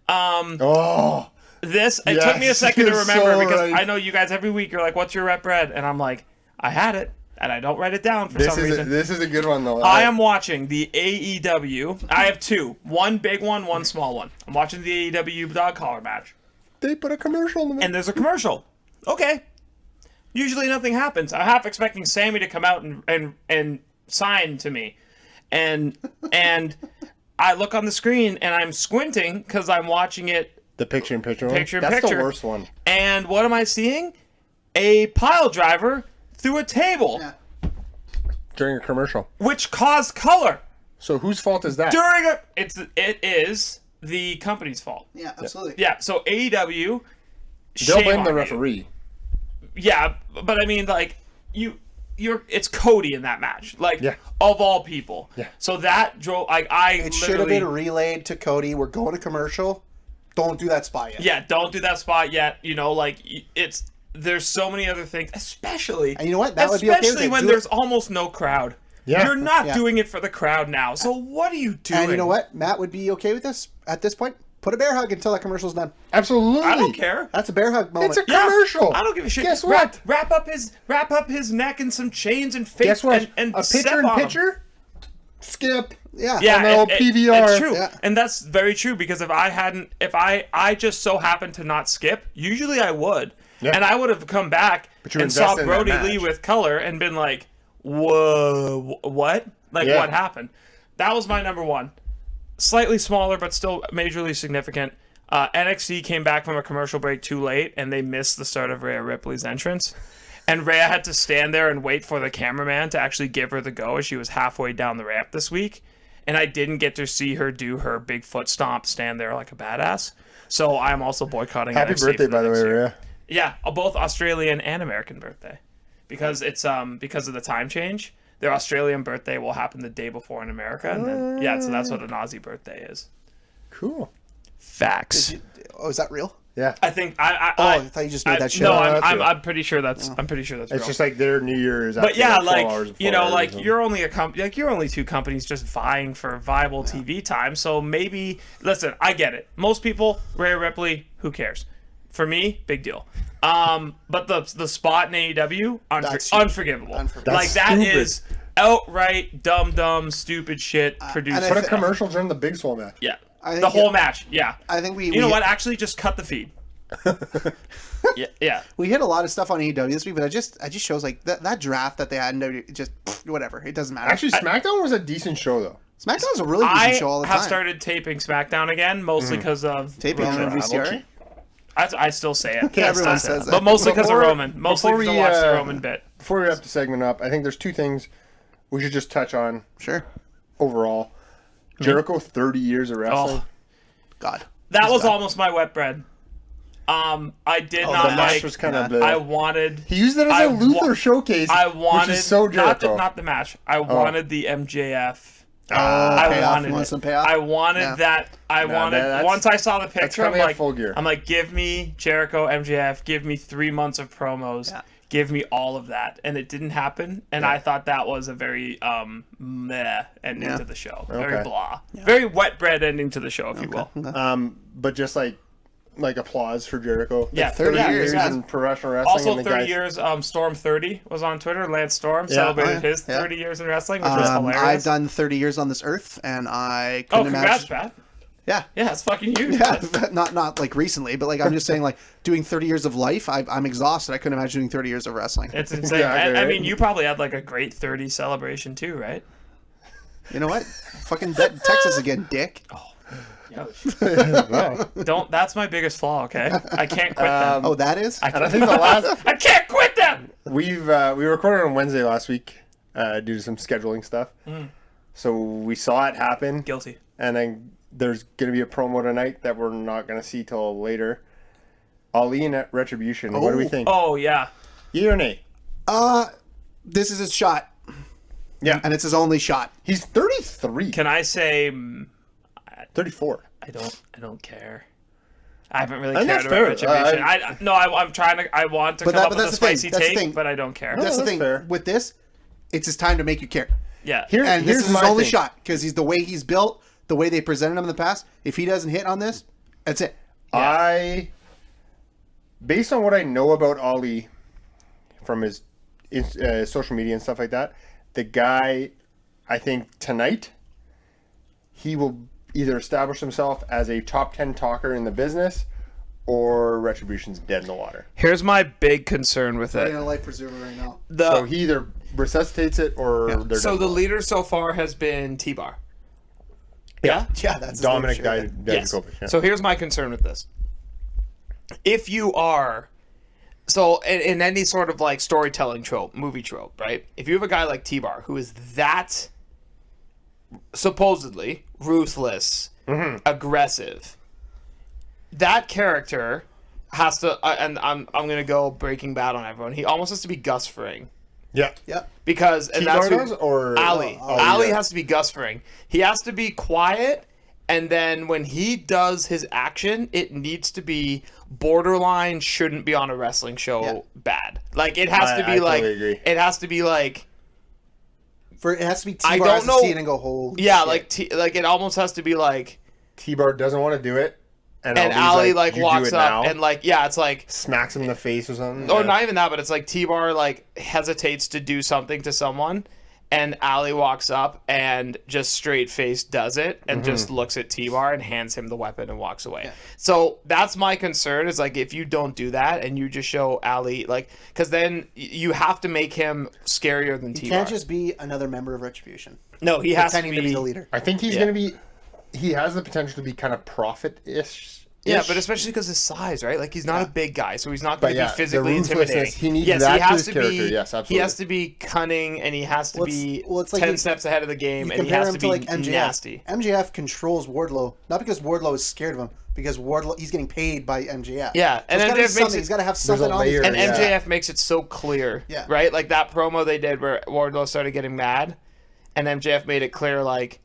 Oh. It took me a Yes, second to you're remember so because right. I know you guys every week you're like, "What's your wet bread?" And I'm like, "I had it, and I don't write it down for some reason." This is a good one though. I am watching the AEW. I have 2, one big one, one small one. I'm watching the AEW dog collar match. They put a commercial in the And there's a commercial. Okay. Usually nothing happens. I'm half expecting Sammy to come out and sign to me. And I look on the screen and I'm squinting because I'm watching it The picture-in-picture one? picture in That's picture. the worst one. And what am I seeing? A pile driver through a table, Yeah. During a commercial. which caused color. So whose fault is that? It is the company's fault. Yeah, absolutely. Yeah, so AEW. They'll shame blame on the you. referee. Yeah, but I mean, like, it's Cody in that match, like, Yeah. of all people. Yeah. So that drove, like, It should have been relayed to Cody. We're going to commercial. Don't do that spot yet. Yeah, don't do that spot yet. You know, like, there's so many other things, especially. And you know what? That would be okay with especially it. when Do it- there's almost no crowd. Yeah. You're not Yeah. doing it for the crowd now. So what are you doing? And you know what? Matt would be okay with this at this point. Put a bear hug until that commercial's done. Absolutely. I don't care. That's a bear hug moment. It's a Yeah, commercial. I don't give a shit. Guess what? Wrap up his neck in some chains and face. Guess what? And a step picture in on him. picture? Skip. yeah. Yeah, on the old PVR. it's true, Yeah. and that's very true. Because if I just so happened to not skip, usually I would, Yeah. and I would have come back you and saw invested in that Brody match. Lee with color and been like, "Whoa, what? Like Yeah. what happened?" That was my number one. Slightly smaller, but still majorly significant. NXT came back from a commercial break too late, and they missed the start of Rhea Ripley's entrance. And Rhea had to stand there and wait for the cameraman to actually give her the go as she was halfway down the ramp this week. And I didn't get to see her do her big foot stomp, stand there like a badass. So I'm also boycotting Happy NXT birthday, for by the next way, year. Rhea. Yeah, both Australian and American birthday. Because it's because of the time change. Their Australian birthday will happen the day before in America. And then, so that's what an Aussie birthday is. Cool. Facts. Oh, is that real? Yeah. I think I thought you just made that shit No, up. I'm pretty sure that's real. It's just like their New Year's. But yeah, 12 like hours you know, before like or you're only a you're only two companies just vying for viable TV time. So maybe listen, I get it. Most people, Rhea Ripley, who cares? For me, big deal. But the spot in AEW, unforgivable. Like that stupid. is outright dumb, stupid shit produced. Put a commercial during the Big Swole match. Yeah, think the whole match. Yeah, I think You know what? Actually, just cut the feed. Yeah. We hit a lot of stuff on AEW this week, but I just shows like that draft that they had in WWE, just whatever. It doesn't matter. Actually, SmackDown was a decent show though. SmackDown's a really decent show all the time. I have started taping SmackDown again, mostly because of taping on Roman. VCR. I still say it. Everyone says that. But mostly because of Roman. Mostly before because I we, watched the Roman bit. Before we wrap the segment up, I think there's two things we should just touch on Sure. overall. Jericho, 30 years of wrestling. God. That was almost my wet bread. I did not the match like. was kind of. I wanted. He used it as a Luther showcase. I wanted. which is so Jericho. Not the match. I wanted the MJF. I wanted want it. some payoff. I wanted that. Once I saw the picture, I'm coming up like, full gear. I'm like, give me Jericho, MJF, give me 3 months of promos, give me all of that, and it didn't happen. And I thought that was a very meh ending to the show, very blah, very wet bread ending to the show, if you will. But just like applause for Jericho. Yeah, 30 years in professional wrestling. Also, and the 30 guys, years. Storm 30 was on Twitter. Lance Storm celebrated his 30 years in wrestling, which was hilarious. I've done 30 years on this earth, and I Oh, couldn't congrats, imagine. Pat. Yeah. Yeah, it's fucking huge. Yeah, not like recently, but like I'm just saying, like doing 30 years of life, I'm exhausted. I couldn't imagine doing 30 years of wrestling. It's insane. Yeah, I right. mean, you probably had like a great 30 celebration too, right? You know what? Fucking Texas again, dick. Don't. That's my biggest flaw. Okay, I can't quit them. Oh, that is. and I think the last I can't quit them. we recorded on Wednesday last week due to some scheduling stuff. So we saw it happen. Guilty. And then there's going to be a promo tonight that we're not going to see till later. Ali and Retribution. What do we think? Oh yeah. Yay or nay? This is his shot, Yeah. and it's his only shot. He's 33. Can I say 34. I don't care. I haven't really And cared that's about fair. Retribution. I'm trying to. I want to But come that- up but with a that's the thing. spicy That's the take, thing. but I don't care. That's the that's thing fair. with this. It's his time to make you care. Yeah. And this is his my only thing. shot because he's the way he's built, the way they presented him in the past. If he doesn't hit on this, that's it. Based on what I know about Ali from his social media and stuff like that, the guy, I think tonight, he will either establish himself as a top 10 talker in the business or Retribution's dead in the water. Here's my big concern with it. a life preserver right now. So he either resuscitates it or they're dead So in the water. leader so far has been T-Bar. Yeah. Yeah, that's his Dominic name, sure. Yes. Dijakovic, yeah. So here's my concern with this. If you are, so in any sort of like storytelling trope, movie trope, right? If you have a guy like T-Bar who is that supposedly ruthless, aggressive, that character has to, and I'm gonna go Breaking Bad on everyone. He almost has to be Gus Fring. Yeah. Yep. Because and T-Bar that's who, does, or Ali. Oh, Ali yeah. has to be Gus Fring. He has to be quiet, and then when he does his action, it needs to be borderline. Shouldn't be on a wrestling show. Bad. Like it has to be I like. totally agree. It has to be like. It has to be I T-Bar don't has to know- see it and go, holy Yeah, shit. like it almost has to be like. T-Bar doesn't want to do it. And And Ali's Ali like "You do walks it up now." and like it's like. smacks him in the face or something. Or Yeah. not even that, but it's like T-Bar like hesitates to do something to someone, and Ali walks up and just straight face does it and just looks at T-Bar and hands him the weapon and walks away. So that's my concern is like if you don't do that and you just show Ali like because then you have to make him scarier than He T-Bar. can't just be another member of Retribution. No, he has to Pretending to be the leader. I think he's going to be. He has the potential to be kind of prophet-ish. Yeah, but especially because his size, right? Like he's not a big guy, so he's not going But to yeah, be physically the ruthlessness, intimidating. he needs yes, that he to has his to be. character, yes, He absolutely. has to be cunning, and he has to be it's like 10 steps ahead of the game, and he Compare has him to to be like MJF. nasty. MJF controls Wardlow, not because Wardlow is scared of him, because Wardlow he's getting paid by MJF. Yeah, So and it's gotta be MJF makes something. it- He's got to have There's something a on his layer, And yeah. MJF makes it so clear, Yeah. right? Like that promo they did where Wardlow started getting mad, and MJF made it clear, like,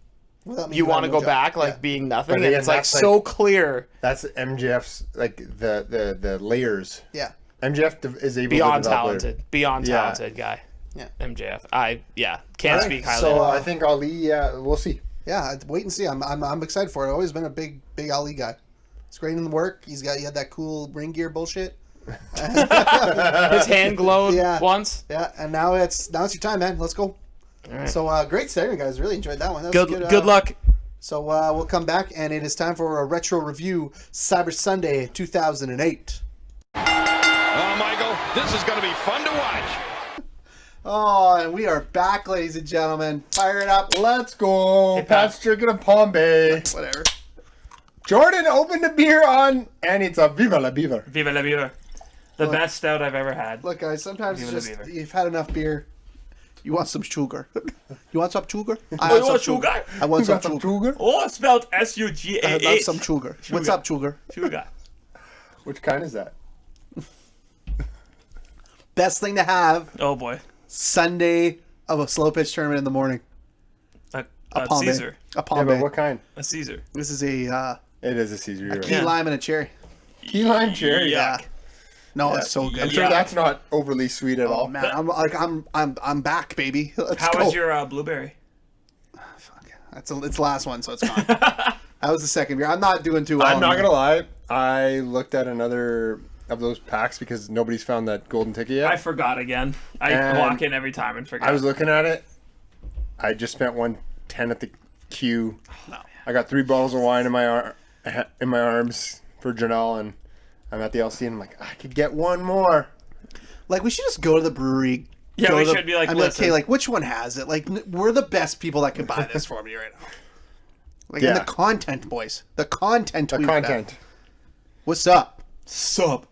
you want to go back like being nothing, But and again, it's like that's, like- so clear That's MJF's like the layers. Yeah. MJF is able beyond to develop talented, beyond Yeah. talented guy. Yeah. MJF. Can't speak highly. So of I him. think Ali. We'll see. Yeah, wait and see. I'm excited for it. I've always been a big Ali guy. It's great in the work. He had that cool ring gear bullshit. His hand glowed Yeah. once. Yeah, and now it's your time, man. Let's go. All right. So great segment, guys. Really enjoyed that one. That was Good luck. So we'll come back, and it is time for a retro review. Cyber Sunday 2008. Oh, Michael, this is going to be fun to watch. Oh, and we are back, ladies and gentlemen. Fire it up. Let's go. Hey, Pat's drinking a Palm Bay. Whatever. Jordan opened a beer on, and it's a Viva la Beaver. Viva la Beaver. The best stout I've ever had. Look, guys, sometimes Viva it's la just Beaver. you've had enough beer. You want some sugar. You want some sugar? I Oh, have you want some sugar? I want You some got some sugar. sugar? Oh, it's spelled I love S-U-G-A-H. some sugar. What's up, sugar? Sugar. Which kind is that? Best thing to have Oh, boy. Sunday of a slow pitch tournament in the morning. A Palm Bay. Caesar. A Palm Yeah, Bay. but what kind? A Caesar. This is a It is a Caesar. You're key right. lime and a cherry. Key lime cherry. Yeah. No, it's so I'm good. sure Yeah. that's not overly sweet at Oh all. man, I'm back, baby. Let's How go. was your blueberry? It's the last one, so it's gone. That was the second beer. I'm not doing too well. I'm not gonna lie. I looked at another of those packs because nobody's found that golden ticket yet. I forgot again. I And walk in every time and forget. I was looking at it. I just spent 110 at the queue. I got 3 bottles of wine in my arms for Janelle, and I'm at the LC, and I'm like, I could get one more. Like, we should just go to the brewery. Yeah, go we to should be like, I'm like, listen. okay, like, which one has it? Like, we're the best people that can buy this for me right now. Like, and Yeah. the content, boys. The content. The we've got. content. What's up? Sup.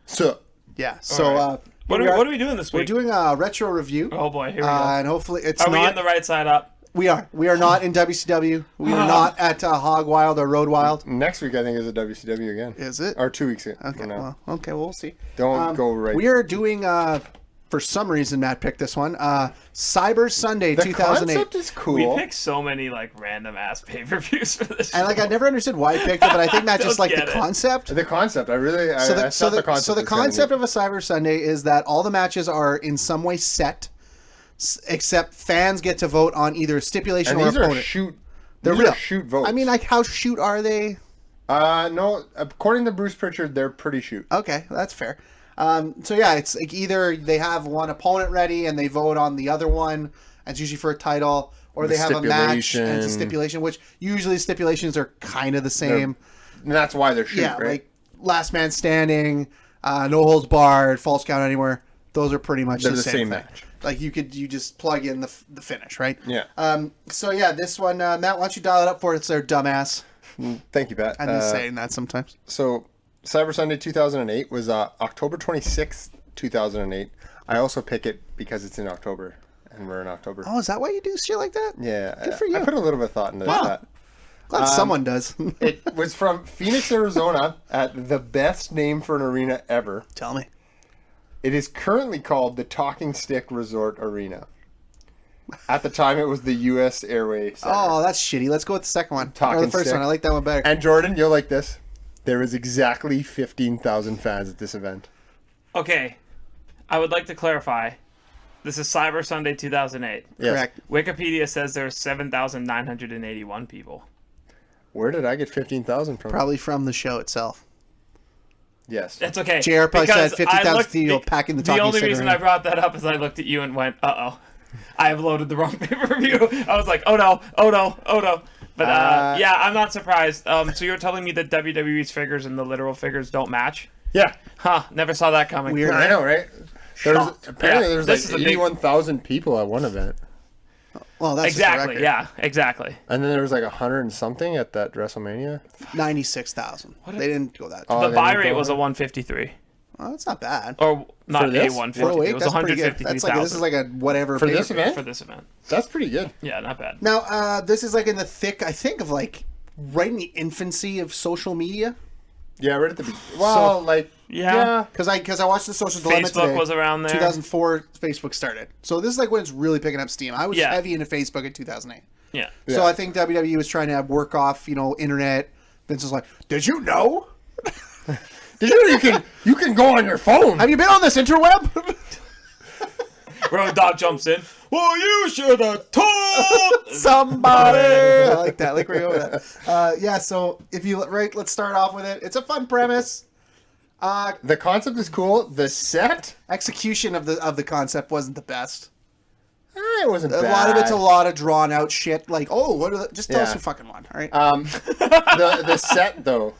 So Yeah. So, Alright. What are we doing this week? We're doing a retro review. Oh, boy. Here we go. And hopefully it's Are we not. getting the right side up? We are. We are not in WCW. We are not at Hog Wild or Road Wild. next week I think is a WCW again. Is it? Or 2 weeks ago. Okay. Well, okay. We'll see. Don't go right. We are doing. For some reason, Matt picked this one. Cyber Sunday the 2008. concept is cool. We picked so many like random ass pay-per-views for this. And like I never understood why I picked it, but I think Matt just Don't liked the get it. concept. The concept, I really. So I thought the concept. so the was kinda concept neat. of a Cyber Sunday is that all the matches are in some way set, except fans get to vote on either stipulation and or these are opponent. shoot. They're these real. Are shoot votes. I mean, like how shoot are they? no. According to Bruce Pritchard, they're pretty shoot. Okay, that's fair. So yeah, it's like either they have one opponent ready and they vote on the other one, and it's usually for a title, or The they have a match and it's a stipulation. stipulation, which usually stipulations are kind of the same. And that's why they're shoot, Yeah, right? like last man standing, no holds barred, false count anywhere. Those are pretty much They're the the same same thing. match. Like you just plug in the finish, right? Yeah. So yeah, this one, Matt, why don't you dial it up for it? It's their dumbass. Thank you, Pat. I'm just saying that sometimes. So, Cyber Sunday 2008 was October 26th, 2008. I also pick it because it's in October, and we're in October. Oh, is that why you do shit like that? Yeah, Good for you. I put a little bit of thought into Wow. that. Glad someone does. It was from Phoenix, Arizona, at the best name for an arena ever. Tell me. It is currently called the Talking Stick Resort Arena. At the time, it was the U.S. Airway Center. Oh, that's shitty. Let's go with the second one. Or Talking the first stick. one. I like that one better. And Jordan, you'll like this. There was exactly 15,000 fans at this event. Okay, I would like to clarify. This is Cyber Sunday 2008. Yes. Correct. Wikipedia says there are 7,981 people. Where did I get 15,000 from? Probably from the show itself. Yes. That's okay. JR probably because said 50,000 I looked- people packing the The talking only stick reason around. I brought that up is I looked at you and went, "Uh-oh, I have loaded the wrong pay-per-view." I was like, "Oh no, oh no, oh no." But yeah, I'm not surprised. So you're telling me that WWE's figures and the literal figures don't match? Yeah. Huh? Never saw that coming. Weird. I know, right? Apparently Yeah, there's this is a like big- 81,000 people at one event. Well, that's Exactly. Just a Yeah. Exactly. And then there was like 100 and something at that WrestleMania. 96,000. They didn't go that. Oh, The they buy didn't rate go was a there? 153, Oh, that's not bad. or not For a this? 150. It was that's pretty good. 153,000 That's like this is like a whatever For this pay-per-view. event? for this event. That's pretty good. Yeah, not bad. Now, this is like in the thick, I think, of like right in the infancy of social media. Yeah, right at the beginning. Well, like, Yeah. Because I watched the Social Dilemma Facebook today. was around there. 2004, Facebook started. So this is like when it's really picking up steam. I was Yeah. heavy into Facebook in 2008. Yeah. So I think WWE was trying to work off, internet. Vince was like, "Did you know? Did you can go on your phone? Have you been on this interweb?" Road Dog jumps in. Well, you should have told Somebody. I like that. Like where you go with that. Yeah. So let's start off with it. It's a fun premise. The concept is cool. The set, Execution of the concept wasn't the best. it wasn't A bad. lot of it's a lot of drawn out shit. Like, what are just tell us Yeah. who fucking won, all right? The set though.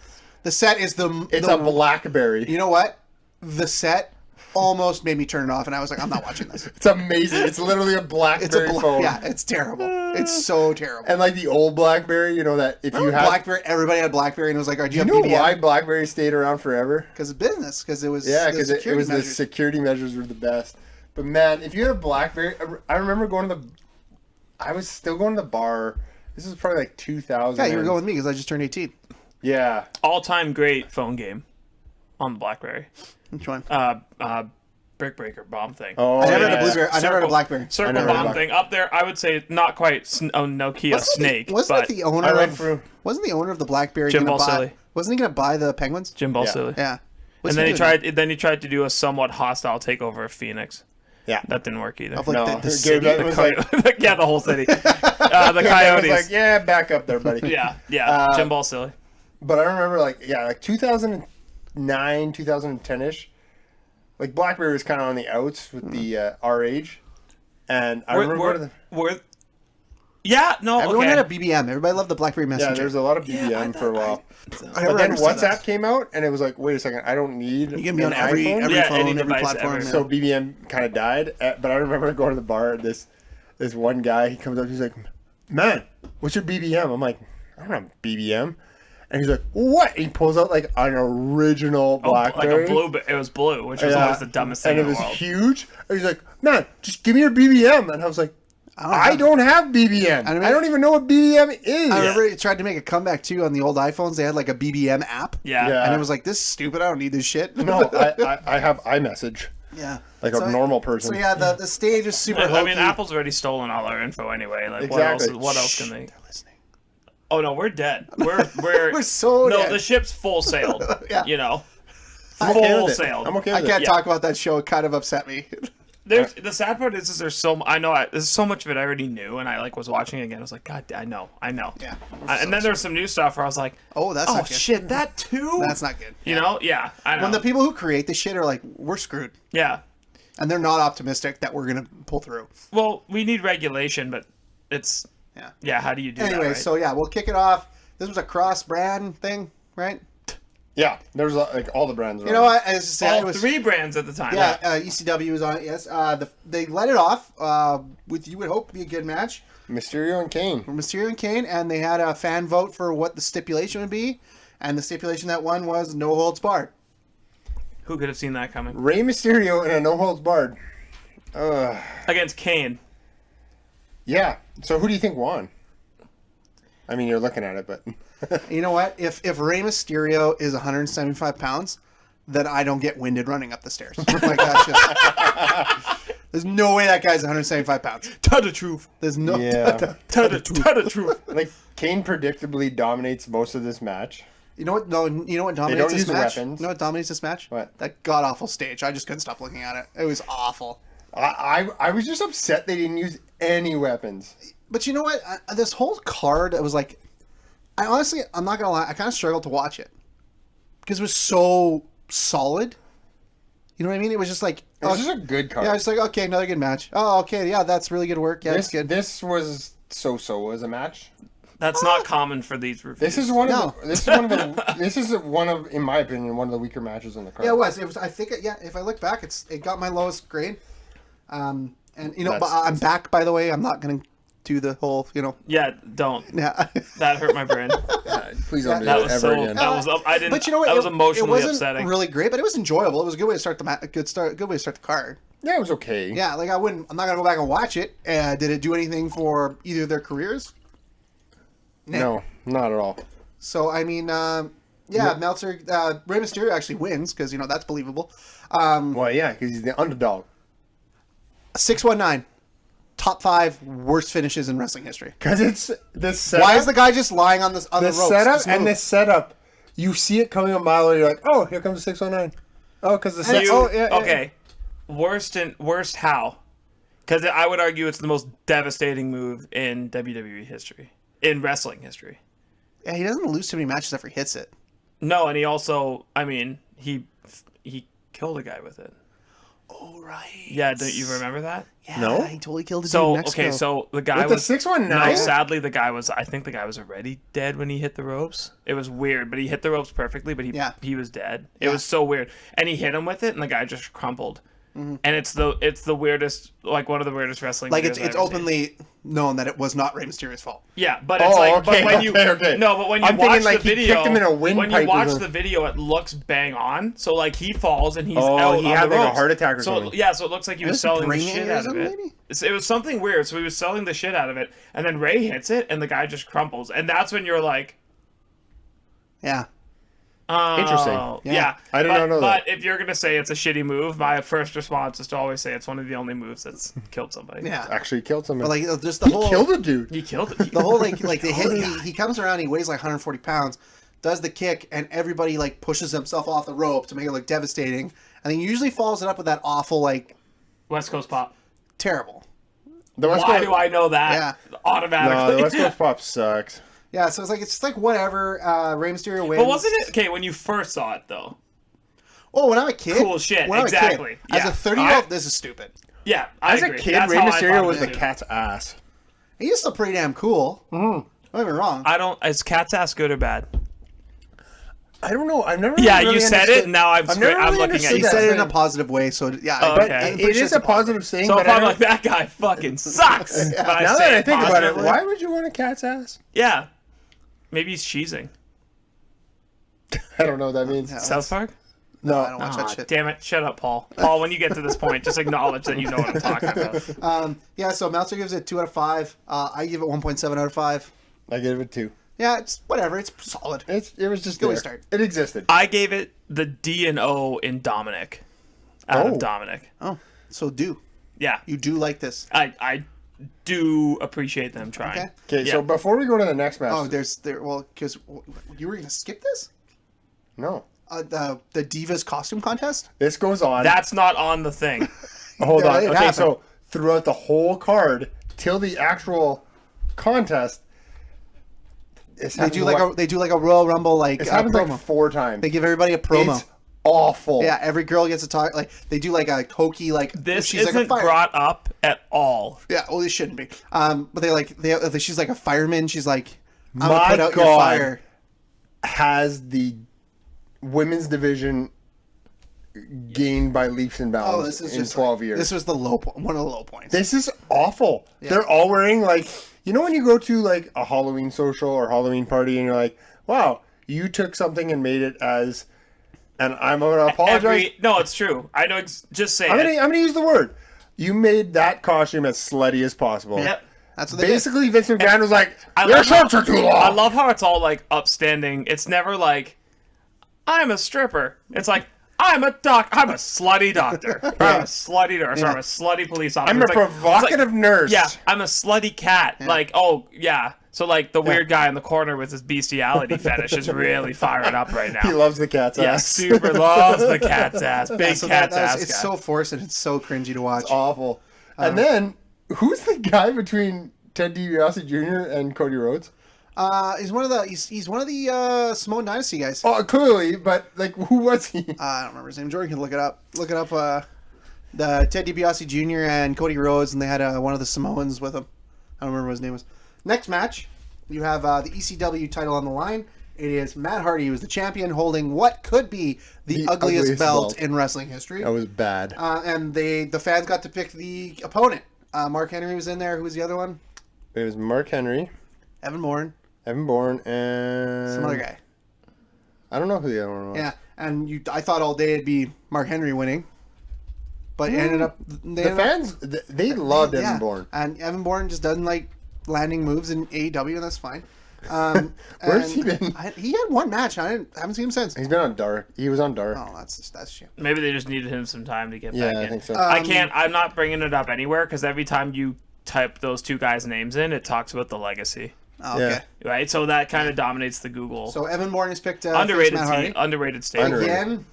The set is It's a BlackBerry. You know what? The set almost made me turn it off, and I was like, I'm not watching this. It's amazing. It's literally a BlackBerry phone. Yeah, it's terrible. It's so terrible. And like the old BlackBerry, that if you had BlackBerry, everybody had BlackBerry, and it was like, "Do you you have know BBM?" why BlackBerry stayed around forever? Because of business. Because it was Because it security was the measures. security measures were the best. But man, if you had a BlackBerry, I remember I was still going to the bar. This is probably like 2000. Yeah, you were going with me because I just turned 18. Yeah. all-time great phone game on the BlackBerry. Which one? Brick Breaker bomb thing. Oh, I never had a yeah. Blueberry. I never had a BlackBerry. Circle never had a bomb thing up there. I would say not quite Nokia Snake, Wasn't but it the owner I went of? through. Wasn't the owner of the BlackBerry Jim gonna buy? Balsillie. Wasn't he gonna buy the Penguins? Jim Ball Yeah. Silly. Yeah. And What's then he doing? tried to do a somewhat hostile takeover of Phoenix. Yeah. That didn't work either. Of like No, the Gabe, city. that was like, Yeah, the whole city. The I was Coyotes. like, yeah, back up there, buddy. Yeah. Jim Ball Silly. But I remember, like 2009, 2010-ish. Like, BlackBerry was kind of on the outs with the our age. And I remember one of the... Yeah, no, Everyone okay. had a BBM. Everybody loved the BlackBerry Yeah, Messenger. there's a lot of BBM for a while. I never But then understood WhatsApp that. came out, and it was like, wait a second, I don't need You can be on an every iPhone. Yeah, phone, any every device platform. ever. yeah. So BBM kind of died. But I remember going to the bar, and this one guy, he comes up, he's like, man, what's your BBM? I'm like, I don't have BBM. And he's like, what? And he pulls out like an original BlackBerry. Like it was blue, which was always the dumbest thing and in it the was world. huge. And he's like, man, just give me your BBM. And I was like, I don't have BBM. I don't even know what BBM is. I remember it tried to make a comeback too on the old iPhones. They had like a BBM app. Yeah. Yeah. And it was like, this is stupid. I don't need this shit. No, I have iMessage. Yeah. Like a normal person. So yeah, the stage is super I hokey. mean, Apple's already stolen all our info anyway. Like, Exactly. what else can they? They're listening. Oh no, we're dead. We're We're so no. dead. The ship's full sailed. Yeah. You know, I'm okay full with it. sailed. I'm okay I with can't it. talk about that show. It kind of upset me. The sad part is there's so there's so much of it I already knew, and I was watching it again. I was like, God, I know. Yeah. And then there's some new stuff where I was like, Oh, that's oh not good. shit, that too. That's not good. You know, yeah, I know. When the people who create this shit are like, we're screwed. yeah. And they're not optimistic that we're going to pull through. Well, we need regulation, but it's Yeah. How do you do Anyway, that? Right? so yeah, we'll kick it off. This was a cross-brand thing, right? Yeah, there's like all the brands. You know what? As I said, it all was, three brands at the time. yeah, ECW was on it, yes. They let it off with, you would hope, to be a good match. Mysterio and Kane. Mysterio and Kane, and they had a fan vote for what the stipulation would be, and the stipulation that won was no holds barred. Who could have seen that coming? Rey Mysterio in a no holds barred. Against Kane. Yeah. So who do you think won? I mean, you're looking at it, but You know what? If Rey Mysterio is 175 pounds, then I don't get winded running up the stairs. Like that's just, there's no way that guy's 175 pounds. Tell the truth. There's no. yeah. Tell the truth. Like Kane predictably dominates most of this match. You know what? No. You know what dominates don't this use match? weapons. You know what dominates this match? What? That god awful stage. I just couldn't stop looking at it. It was awful. I was just upset they didn't use any weapons. But you know what? This whole card, it was like, I'm not gonna lie, I kind of struggled to watch it because it was so solid. You know what I mean? It was just like, It was just a good card. yeah, it's like, okay, another good match. Oh, okay, yeah, that's really good work. Yeah, it's good. This was so as a match. That's not common for these reviews. This is one No. of the, this is one of the this is one of, in my opinion, one of the weaker matches on the card. Yeah, it was. It was. I think. Yeah, if I look back, it got my lowest grade. And you know, but I'm back. By the way, I'm not gonna do the whole. You know. Yeah, don't. Yeah. That hurt my brain. Please don't do That that was ever so. again. That was. I didn't. But you know what? That was It emotionally wasn't upsetting. really great, but it was enjoyable. It was a good way to start the good way to start the card. Yeah, it was okay. Yeah, like I'm not gonna go back and watch it. Did it do anything for either of their careers? No, not at all. So I mean, Meltzer, Rey Mysterio actually wins because you know that's believable. Well, yeah, because he's the underdog. 619. top 5 worst finishes in wrestling history. Because it's the setup. Why is the guy just lying on the ropes? setup Just and move. the setup? You see it coming a mile away. You're like, oh, here comes the 619. Oh, because the setup. Oh, yeah, yeah. Okay. Worst how? Because I would argue it's the most devastating move in WWE history, in wrestling history. Yeah, he doesn't lose too many matches after he hits it. No, and he also, I mean, he killed a guy with it. Oh, right. Yeah, don't you remember that? Yeah, No? he totally killed a dude So in Mexico. okay, so the guy With the was 619? No, sadly I think the guy was already dead when he hit the ropes. It was weird, but he hit the ropes perfectly, but he was dead. It was so weird, and he hit him with it, and the guy just crumpled. And it's the weirdest, like one of the weirdest wrestling. Like videos it's I've ever seen. openly known that it was not Rey Mysterio's fault. Yeah, but it's like, okay, but when you okay. no, but when you I'm watch thinking, like, the he video, kicked him in a windpipe when you or watch something. the video, it looks bang on. So like he falls and he's Oh, out he on had the like a ropes. heart attack or so something. yeah, so it looks like he was Was it selling the brain shit out of aneurysm, it. maybe? It was something weird. So he was selling the shit out of it, and then Ray hits it, and the guy just crumples, and that's when you're like, Yeah. oh, Interesting. Yeah, I did but, not know But that. if you're gonna say it's a shitty move, my first response is to always say it's one of the only moves that's killed somebody. Yeah. Actually killed someone. But like just the whole killed a dude. He killed it. the whole like they hit he comes around, he weighs like 140 pounds, does the kick, and everybody like pushes himself off the rope to make it look devastating, and then usually follows it up with that awful like West Coast Pop. terrible. The West Why Coast, do I know that Yeah. automatically? No, the West Coast pop sucks. Yeah, so it's just like whatever. Rey Mysterio wins. But wasn't it okay when you first saw it though? Oh, when I'm a kid. Cool shit, When I'm a kid, exactly. As Yeah. a 30-year-old, this is stupid. Yeah, I As a agree. kid, That's Rey how I thought Mysterio of was it, the too. cat's ass. He's still pretty damn cool. Mm-hmm. Don't get me wrong. I don't. Is cat's ass good or bad? I don't know. I've never. Yeah, really you said understood- it. And now I'm I've never I'm really looking at understood you. he that said it in a thing. positive way, so yeah. Oh, but okay. I'm It pretty sure is it's a positive saying. So but if I I'm don't- like that guy fucking sucks, but I now say that I it think about it, positively, why would you want a cat's ass? Yeah, maybe he's cheesing. I don't know what that means. South Park. No, I don't watch that shit. Damn it! Shut up, Paul. Paul, when you get to this point, just acknowledge that you know what I'm talking about. Yeah, so Meltzer gives it 2 out of 5. I give it 1.7 out of 5. I gave it 2. Yeah, it's whatever. It's solid. It was just Good way there. to start. It existed. I gave it the D and O in Dominic. Out Oh. of Dominic. Oh, so Yeah, you do like this? I do appreciate them trying. Okay. Okay, Yeah. so before we go to the next match, Oh, because you were gonna skip this? no, The Divas costume contest? this goes on. That's not on the thing. Hold Yeah, on. it Okay, happened. so throughout the whole card till the actual contest, They do like a Royal Rumble It's happened promo. like 4 times. They give everybody a promo. It's awful. Yeah, every girl gets to talk. Like they do like a hokey like This she's isn't like a fire. brought up at all. Yeah, well, it shouldn't be. But she's like a fireman. She's like, I'm My gonna put out your God. fire. Has the women's division gained by leaps and bounds Oh, this is in just 12 years. This was the low point, one of the low points. This is awful. They're all wearing like, you know when you go to like a Halloween social or Halloween party and you're like, wow, you took something and made it as, and I'm gonna apologize. No, it's true. I know. Just say I'm it. gonna use the word. You made that costume as slutty as possible. Yep. That's what they did. Basically, Vince McMahon was like, I your love how- shorts are too long. I love how it's all like upstanding. It's never like, I'm a stripper. It's like, I'm a slutty doctor. Or I'm a slutty nurse. Or I'm a slutty police officer. I'm a It's like- provocative nurse. Yeah, I'm a slutty cat. Like, oh, yeah. So, like, the weird guy in the corner with his bestiality fetish is really firing up right now. He loves the cat's Yeah, ass. super loves the cat's ass. Big So cat's that was- ass It's guy. so forced and it's so cringy to watch. Awful. And then, who's the guy between Ted DiBiase Jr. and Cody Rhodes? He's one of the Samoan Dynasty guys. Oh, clearly, but like, who was he? I don't remember his name. Jordan can look it up. Look it up. The Ted DiBiase Jr. and Cody Rhodes, and they had one of the Samoans with them. I don't remember what his name was. Next match, you have the ECW title on the line. It is Matt Hardy, who is the champion, holding what could be the ugliest belt in wrestling history. That was bad. And the fans got to pick the opponent. Mark Henry was in there. Who was the other one? It was Mark Henry, Evan Bourne. Evan Bourne, and Some other guy. I don't know who the other one was. Yeah, and I thought all day it'd be Mark Henry winning, but it ended up The fans, they loved Evan Bourne. and Evan Bourne just doesn't like landing moves in AEW, and that's fine. Where's he been? He had one match. I haven't seen him since. He's been on Dark. He was on Dark. Oh, that's shit. Maybe they just needed him some time to get Yeah, back I in. think so. I'm not bringing it up anywhere because every time you type those two guys' names in, it talks about the legacy. Oh, okay. Yeah. Right, so that kind of dominates the Google. So Evan Bourne is picked underrated Matt Hardy. underrated stable. Underrated. Again,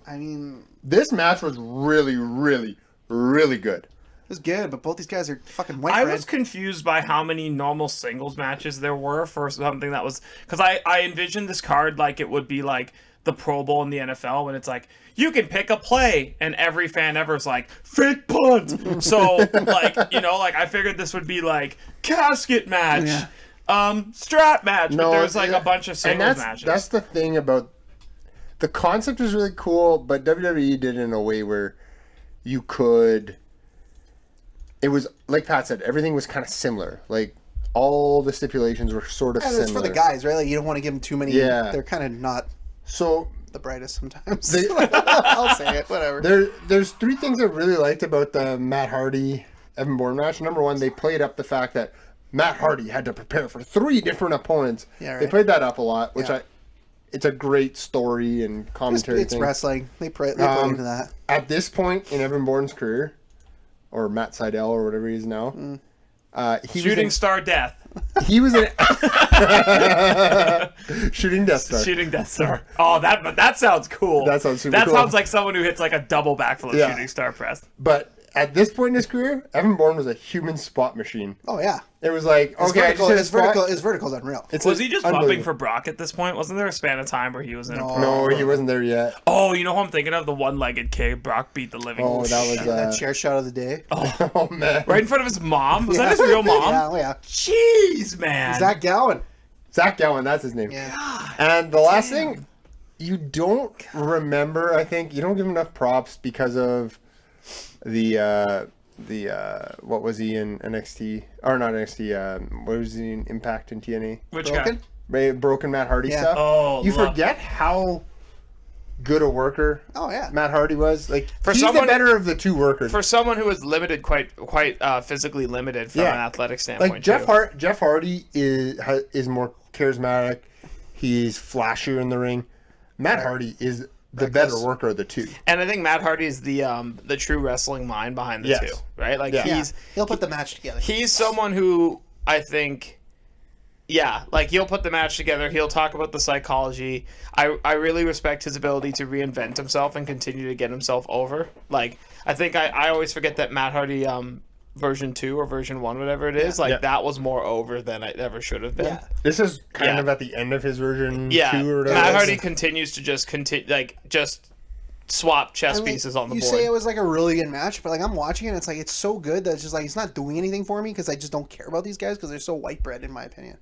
I mean, This match was really, really, really good. it was good, but both these guys are fucking white I bread. was confused by how many normal singles matches there were for something that was, because I envisioned this card like it would be like the Pro Bowl in the NFL when it's like you can pick a play and every fan ever is like fake punt. So like I figured this would be like casket match, strap match, but there's like a bunch of singles matches. That's the thing about the concept is really cool, but WWE did it in a way where you could. It was like Pat said, everything was kind of similar. Like all the stipulations were sort of And similar. it's for the guys, right? Like you don't want to give them too many. Yeah. They're kind of not So the brightest sometimes. I'll say it. Whatever. there's three things I really liked about the Matt Hardy Evan Bourne match. Number one, they played up the fact that Matt Hardy had to prepare for 3 different opponents. Yeah, right. They played that up a lot, which Yeah. it's a great story and commentary It's thing. wrestling. They play into that. At this point in Evan Bourne's career, or Matt Seidel or whatever he is now, he Shooting was Star Death. he was an shooting Death Star. Shooting Death Star. Oh, that sounds cool. That sounds super That cool. sounds like someone who hits like a double backflip Yeah. shooting star press. But at this point in his career, Evan Bourne was a human spot machine. Oh yeah. It was like, His okay, I just hit a spot. his vertical's unreal. It's Was he just bumping unbelievable. for Brock at this point? Wasn't there a span of time where he was in a pro? No, he wasn't there yet. Oh, you know who I'm thinking of? The one-legged kick. Brock beat the living Oh, that was that chair shot of the day. oh man, right in front of his mom. Was that his real mom? Yeah, oh, yeah. Jeez, man. Zach Gowen. Zach Gowen, that's his name. Yeah. And the last thing, you don't remember. I think you don't give him enough props because of the what was he in NXT or not NXT? What was he in Impact and TNA? Which Broken? guy? Broken Matt Hardy Yeah. stuff. Oh, you love- forget how good a worker Oh yeah. Matt Hardy was. Like he's someone- the better of the two workers. For someone who was limited, quite physically limited from Yeah. an athletic standpoint. Like too. Jeff Hardy is more charismatic. He's flashier in the ring. Matt Hardy is the better worker of the two. And I think Matt Hardy is the true wrestling mind behind the Yes. two, right? Like Yeah. He'll put the match together. he's someone who I think, like he'll put the match together. He'll talk about the psychology. I really respect his ability to reinvent himself and continue to get himself over. Like I think I always forget that Matt Hardy version 2 or version 1, whatever it is, Yeah. that was more over than it ever should have been. Yeah. This is kind Yeah. of at the end of his version Yeah, 2 or whatever. Matt it is. Hardy continues to just swap chess And, like, pieces on the you board. say it was like a really good match, but like I'm watching it, it's like it's so good that it's just like it's not doing anything for me because I just don't care about these guys because they're so white bread in my opinion.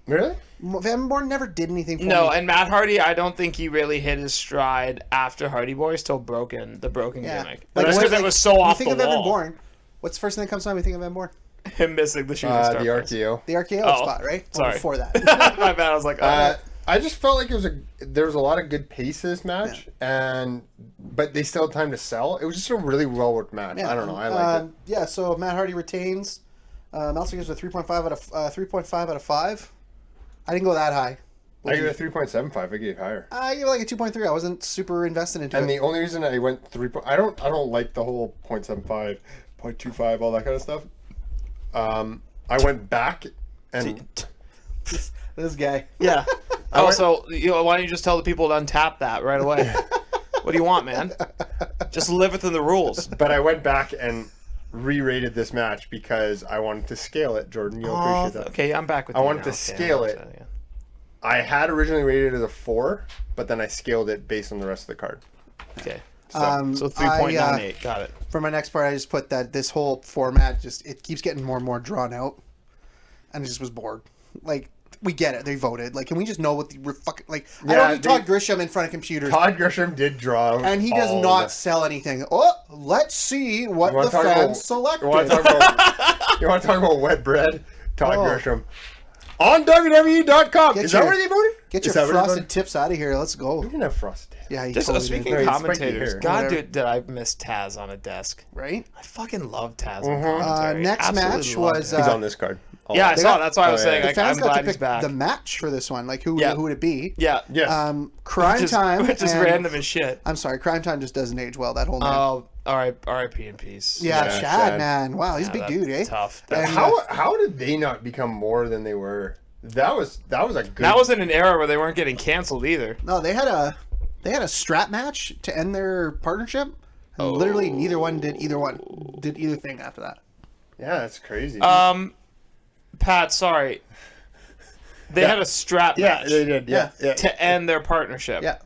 Really? Evan Bourne never did anything for No, me. and Matt Hardy, I don't think he really hit his stride after Hardy Boy the broken Yeah. gimmick. Like, Just what- because it was so you off think the of Evan wall. Bourne. What's the first thing that comes to mind when you think of Evan Bourne? Him missing the shooting star The press. RKO. The RKO Oh, spot, right? Or sorry. before that. My bad. I was like, I just felt like there was a lot of good pace to this match, but they still had time to sell. It was just a really well worked match. I don't know. I liked it. Yeah, so Matt Hardy retains. Meltzer gives a 3.5 out of 5. I didn't go that hhigh. I gave it a 3.75. I gave it higher. I gave it like a 2.3. I wasn't super invested into And it. the only reason I went 3. I don't like the whole 0.75, 0.25, all that kind of stuff. I went back and This guy. yeah. Also, why don't you just tell the people to untap that right away? What do you want, man? Just live within the rules. but I went back and re-rated this match because I wanted to scale it. Jordan, you'll appreciate that. Okay, I'm back with I you wanted now. to Okay, scale it. yeah. I had originally rated it as a 4, but then I scaled it based on the rest of the card. Okay. So, So 3.98. Got it. For my next part, I just put that this whole format it keeps getting more and more drawn out, and I just was bored. Like we get it, they voted. Like, can we just know what we're fucking like? I Yeah, don't need Todd Grisham in front of computers, Todd Grisham did draw, and he does all not the- sell anything. Oh, let's see what You wanna the talk fans about- selected. You want to talk about wet bread? Todd Oh. Grisham on WWE.com. Get Is that your- where they voted? Get Is your that where they frosted voted? tips out of here. Let's go. We didn't have frosted. Yeah, he Just totally speaking did. of No, he's spiky commentators, hair. God, Whatever. dude, did I miss Taz on a desk? Right. I fucking love Taz on commentary. Next Absolutely match loved was it. He's on this card. Yeah, I They saw. got- That's why I was Oh, yeah. saying. The Like, fans I'm got glad to he's pick back. the match for this one. Like, who Yeah. would it be? Yeah. Yes. Crime Which is, Time. which is and- random as shit. I'm sorry, Crime Time just doesn't age well, that whole name. Oh, R.I.P. in peace. yeah, yeah, Shad, Shad. man. Wow, he's a big that's dude, eh? Tough. And, How did they not become more than they were? That was a good. That was in an era where they weren't getting canceled either. No, they had a strap match to end their partnership. And literally neither one did either thing after that. Yeah, that's crazy. Pat, sorry. They had a strap yeah, match they did. Yeah, yeah. to end their partnership. Yeah.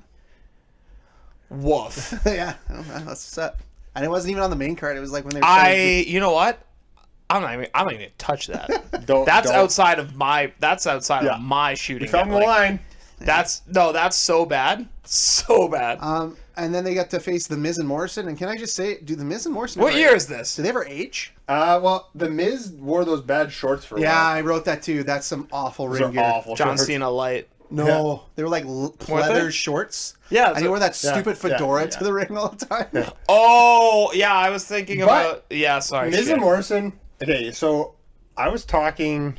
Woof. Yeah. That's set. And it wasn't even on the main card. It was like when they were You know what? I'm not even gonna touch that. Don't. That's outside of my. That's outside Yeah. of my shooting. Found the Like, line. That's so bad, so bad. and then they got to face The Miz and Morrison. And can I just say, do The Miz and Morrison What ever year age? is this? Do they ever age? Well, the Miz wore those bad shorts for a Yeah, while. I wrote that too. That's some awful Those ring are gear. awful. John shorts. Cena light. No, they were like leather they? shorts. Yeah, and he wore that yeah, stupid yeah, fedora yeah. to the ring all the time. Oh yeah, I was thinking But- about. Yeah, sorry. Miz shit. and Morrison. Okay, so I was talking.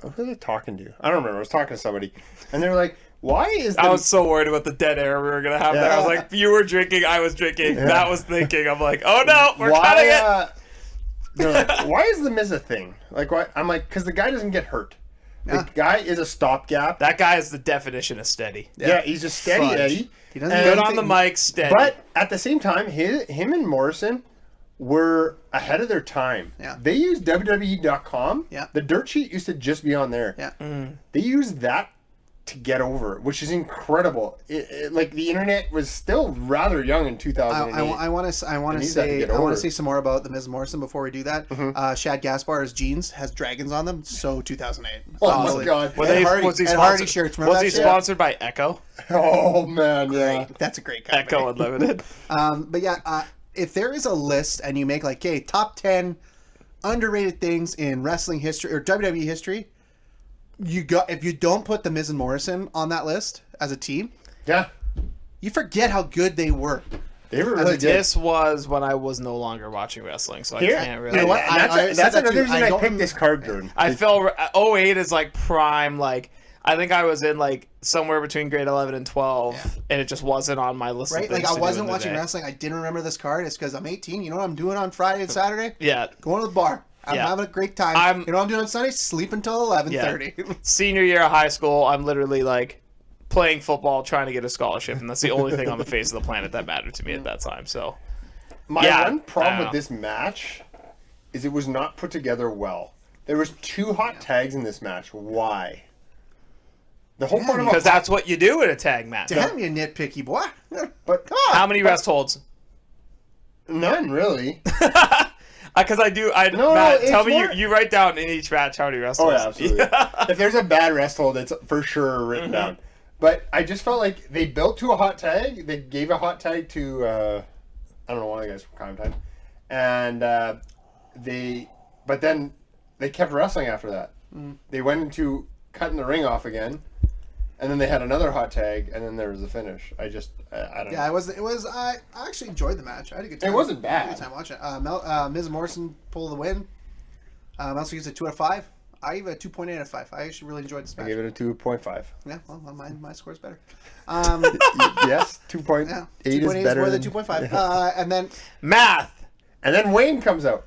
Who was I talking to? I don't remember. I was talking to somebody, and they were like, "Why is?" I was so worried about the dead air we were gonna have there. I was Yeah. like, you were drinking, I was drinking. That was thinking. I'm like, oh no, we're why, cutting it. They're like, why is the Miz a thing? Like, why? I'm like, because the guy doesn't get hurt. Yeah. The guy is a stopgap. That guy is the definition of steady. Yeah, he's just steady Fudge. Eddie. He doesn't And- do Good on the anything- mic, steady. But at the same time, him and Morrison were ahead of their time. Yeah. They used WWE.com. Yeah. The dirt sheet used to just be on there. Yeah. They used that to get over, which is incredible. Like the internet was still rather young in 2008. I want to And he's had to get over. say some more about the Miz and Morrison before we do that. Shad Gaspar's jeans has dragons on them, so 2008. Oh Honestly. my god. Were Ed they, Hardy- was he Ed sponsored, Hardy shirts, remember was that he shit? sponsored by Echo? Oh man, yeah. Great. That's a great company. Echo Unlimited. But yeah, if there is a list and you make like, okay, top 10 underrated things in wrestling history or WWE history, if you don't put the Miz and Morrison on that list as a team, Yeah. you forget how good they were. They were really good. This was when I was no longer watching wrestling, so I Here, can't really. You know what? and that's, I said that's that another too. reason I I don't picked this card, Jordan. I felt 08 is like prime. Like I think I was in like somewhere between grade 11 and 12, and it just wasn't on my list. Right? Of Like things I to do wasn't in the watching day. wrestling. I didn't remember this card. It's because I'm 18. You know what I'm doing on Friday and Saturday? Yeah, Going to the bar. I'm Yeah. having a great time. You know what I'm doing on Sunday? Sleep until 11:30. senior year of high school, I'm literally like playing football, trying to get a scholarship, and that's the only thing on the face of the planet that mattered to me at that time. So My Yeah, one problem I with don't this match is it was not put together well. There was 2 hot tags in this match. Why? The whole point of because that's what you do in a tag match. Damn you nitpicky boy. but How many rest holds? none really. Because I do. No, Matt, it's tell me more- you write down in each match how many rest Oh holds. yeah, absolutely. If there's a bad rest hold, it's for sure written down. But I just felt like they built to a hot tag. They gave a hot tag to I don't know, one of the guys from Crime Time, and but then they kept wrestling after that. They went into cutting the ring off again, and then they had another hot tag, and then there was the finish. I don't know. Yeah, it was. I actually enjoyed the match. I had a good time. It wasn't I had a bad. good time watching it. Miz and Morrison pull the win. Meltzer gives it 2 out of 5. I give it a 2.8 out of 5. I actually really enjoyed this I match. gave it a 2.5. Yeah, well, my score's better. Yes, 2.8 Yeah, is 2.8 better more than 2.5. And then, Math. And then Wayne comes out.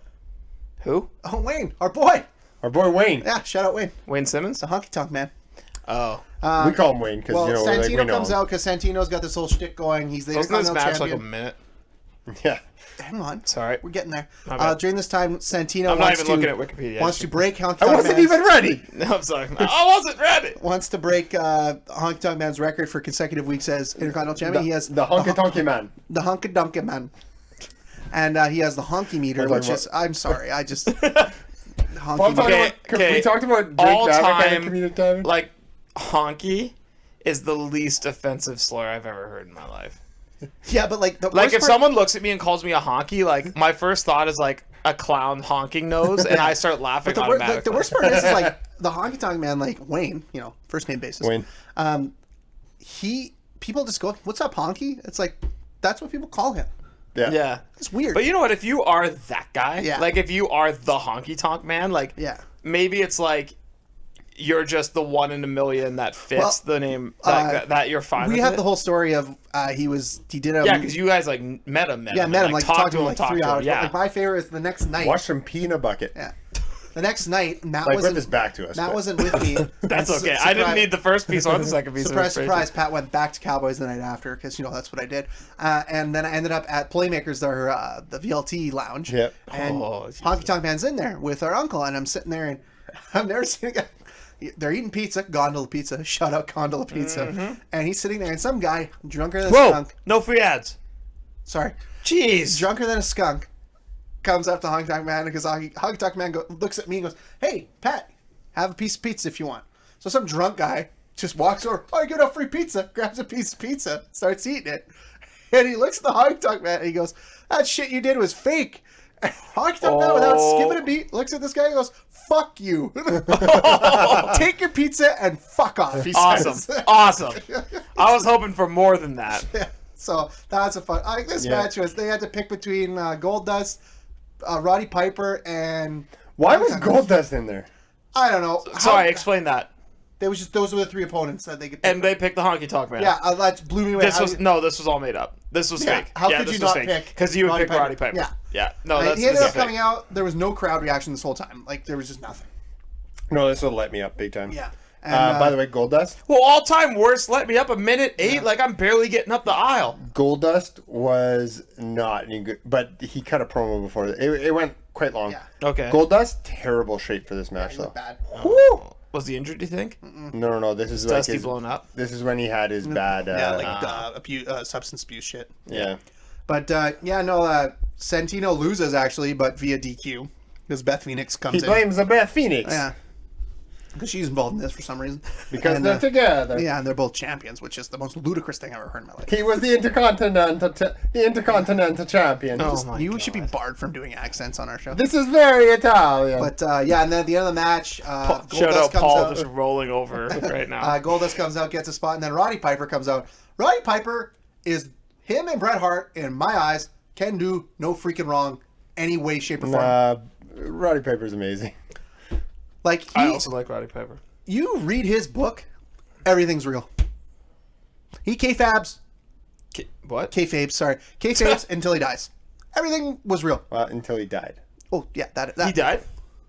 Who? oh, Wayne, our boy. Our boy Wayne. Yeah, shout out Wayne. Wayne Simmons. The honky tonk man. Oh, We call him Wayne because Well, you know, like, we Santino know comes him. out because Santino's got this whole shtick going. He's the wasn't this Intercontinental match like a champion. minute? Yeah. Hang on. Sorry. We're getting there. My bad. During this time, Santino I'm not wants even to, looking at Wikipedia. wants to break Honky I Tonk wasn't Man's, even ready. No, I'm sorry. I wasn't ready. wants to break Honky Tonk Man's record for consecutive weeks as Intercontinental champion. He has The honky tonky man. the Honky Donky Man, and he has the honky meter, We're which talking is I'm sorry, I just Well, I'm honky talking meter. about, we talked about Drake All Maverick time, and comedic timing. like honky is the least offensive slur I've ever heard in my life. Yeah, but like the Like worst if part- someone looks at me and calls me a honky, like my first thought is like a clown honking nose, and I start laughing the automatically. worst part is like the Honky Tonk Man, like Wayne, you know, first name basis. Wayne. People just go, "What's up, Honky?" It's like that's what people call him. Yeah. Yeah. It's weird. But you know what? If you are that guy, Yeah. like if you are the honky tonk man, like Yeah. maybe it's like you're just the one in a million that fits Well, the name that you're fine. we with have it. the whole story of he did a Yeah, because you guys like met him. met him like talked to him like 3 hours. Yeah. But, like, my favorite is the next night. Watch some pee in a bucket. Yeah. The next night, Matt Like, wasn't with his back to us. Matt but- wasn't with me. That's okay. I didn't need the first piece or the second piece. Surprise, of information. surprise! Pat went back to Cowboys the night after because that's what I did, and then I ended up at Playmakers, the VLT lounge. Yep. And Honky Tonk Man's in there with our uncle, and I'm sitting there, and I've never seen a guy. They're eating pizza, gondola pizza. Shout out gondola pizza, and he's sitting there, and some guy drunker than a Whoa! skunk. No free ads. Sorry, Jeez. drunker than a skunk. Comes up to Honky Tonk Man because Honky Tonk Man looks at me and goes, "Hey, Pat, have a piece of pizza if you want." So some drunk guy just walks over, "Oh, I get a free pizza," grabs a piece of pizza, starts eating it. And he looks at the Honky Tonk Man and he goes, "That shit you did was fake." And Honky Tonk Man, without skipping a beat, looks at this guy and goes, "Fuck you. Take your pizza and fuck off," he Awesome. says. Awesome. I was hoping for more than that. So that was a fun. This match was, they had to pick between Gold Dust, Roddy Piper, and Why was Goldust in there? I don't know. Sorry, explain that. They was just, those were the 3 opponents that they could. And they picked the honky tonk man. yeah, that blew me away. This was all made up. This was Yeah, fake. how yeah, could this you was not fake. pick Because you would Roddy pick Piper? Roddy Piper. Yeah. Yeah. No, he that's ended up fake. coming out. There was no crowd reaction this whole time. Like there was just nothing. No, this will let me up big time. Yeah. And, By the way, Goldust. Well, all time worst. Let me up a minute 8. Like I'm barely getting up the aisle. Goldust was not any good, but he cut a promo before it went quite long. Yeah. Okay. Goldust, terrible shape for this match he though. looked bad. Woo! Was he injured? Do you think? No. This is like Dusty his, blown up. This is when he had his bad. Substance abuse shit. Yeah. But Santino loses actually, but via DQ because Beth Phoenix comes He in. blames the Beth Phoenix. Yeah. Because she's involved in this for some reason. Because And, they're together. Yeah, and they're both champions, which is the most ludicrous thing I've ever heard in my life. He was the Intercontinental champion. Oh my You should be barred from doing accents on our show. This is very Italian. But and then at the end of the match, Shout Goldust out comes Paul out. just rolling over right now. Goldust comes out, gets a spot, and then Roddy Piper comes out. Roddy Piper is him and Bret Hart, in my eyes, can do no freaking wrong any way, shape, or form. Roddy Piper's amazing. Like I also like Roddy Piper. you read his book, everything's real. He kayfabes until he dies. Everything was real. Well, until he died. Oh yeah, that He died.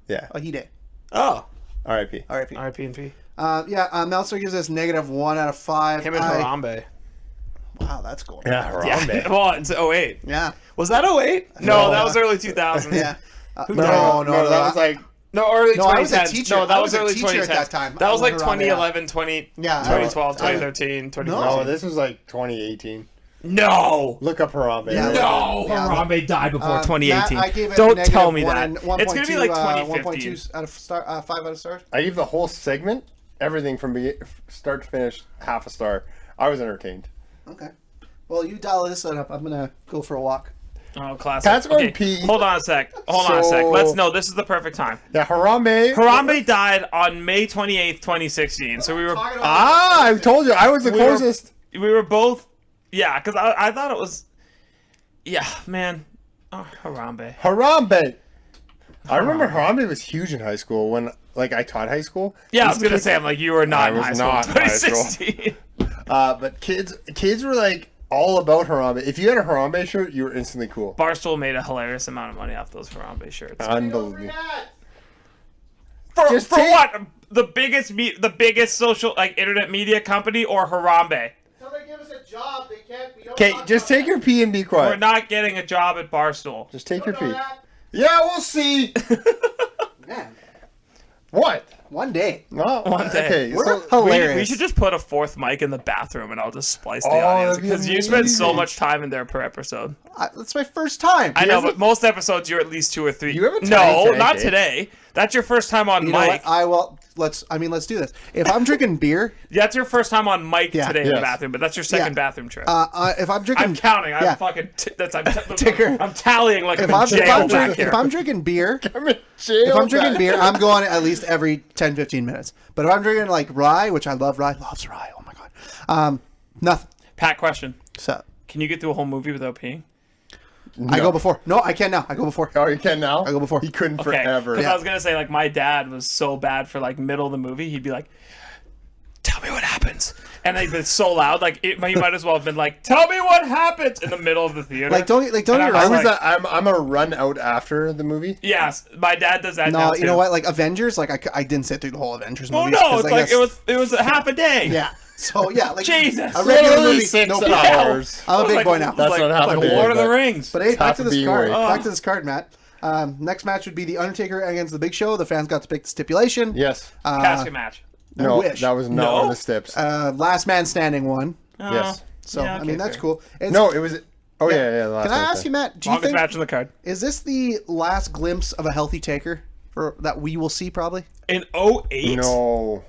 Yeah. Oh, he did. Oh. R.I.P. R.I.P. R.I.P. and P. Meltzer gives us -1 out of 5. Him and Harambe. Wow, that's cool. Yeah, Harambe. Yeah. Well, it's 08. Yeah. Was that 08? No, that was early 2000s. Yeah. No, that was like No, early No, I was a 2010s. teacher. No, that I was was a early teacher 2010s. at that time. That was like Harambe, 2011, 20, Yeah. 2012, I- 2013, 2014. no, this was like 2018. No. Look up Harambe. Yeah. No. Yeah. Harambe died before Matt, 2018. I gave it Don't a tell me -1 that. and It's gonna be like 1.2, 2015. out of 5 out of stars. I gave the whole segment, everything from start to finish, half a star. I was entertained. Okay. Well, you dial this one up. I'm gonna go for a walk. Oh, classic. Pat's going to pee. Hold on a sec. Let's know. This is the perfect time. Yeah, Harambe. Harambe died on May 28th, 2016. So we were I told you, I was the closest. we were both, yeah, because I thought it was, yeah, man, oh, Harambe. Harambe. I remember Harambe was huge in high school when, like, I taught high school. Yeah, I was gonna say, I'm like, you were not I in was high school not in in high school. 2016. But kids were like all about Harambe. If you had a Harambe shirt, you were instantly cool. Barstool made a hilarious amount of money off those Harambe shirts. Unbelievable. For just take- what? The biggest social, like, internet media company or Harambe? Somebody give us a job. They can't. We don't. Okay, just take your pee and be We're quiet. not getting a job at Barstool. Just take your pee. Yeah, we'll see. Man, What? one day. No, One day. Okay, We're so, hilarious. We should just put a fourth mic in the bathroom and I'll just splice the Oh, audience that'd be because you spend so amazing. much time in there per episode. That's my first time. I know, has but a- most episodes you're at least 2 or 3. You have a tiny no, tank, not eh? today. That's your first time on You know mic. what? I will. Let's do this. If I'm drinking beer, That's your first time on mic Yeah. today in the Yes. bathroom, but that's your second Yeah. bathroom trip. if I'm drinking, I'm counting. I'm yeah. fucking. Ticker. I'm tallying like If I'm in I'm, jail back here. if I'm drinking beer, I'm in jail, if I'm drinking guys. beer, I'm going at least every 10-15 minutes. But if I'm drinking like rye, which I love rye, loves rye. Oh my god. Nothing. Pat, question: So can you get through a whole movie without peeing? I go before. No, I can now. I go before. Oh, you can now? I go before. He couldn't Okay, forever. because I was gonna say like my dad was so bad for like middle of the movie. He'd be like, "Tell me what happens," and like it's so loud. Like he might as well have been like, "Tell me what happens" in the middle of the theater. Like don't And get me I wrong. was like, I'm a run out after the movie. yes, my dad does that. No, now you too. know what? Like Avengers, like I didn't sit through the whole Avengers Oh movie. no, it's like it was a half a day. Yeah. So yeah, like Jesus. a regular Literally movie. 6 No problem. hours. I'm a big Like- boy now. That's like, not half like a day, Lord of the but- Rings. But hey, back to half a this card. B-word. Back to this card, Matt. Next match would be The Undertaker against The Big Show. The fans got to pick the stipulation. Yes. Casket match. No, wish. that was not No? one of the steps. Last man standing won. Yes. So Yeah, I okay, mean that's fair. cool. It's, No, it was. Oh yeah. The last Can I one ask said. you, Matt? Do you Longest think match on the card. is this the last glimpse of a healthy Taker that we will see probably? In 08? No.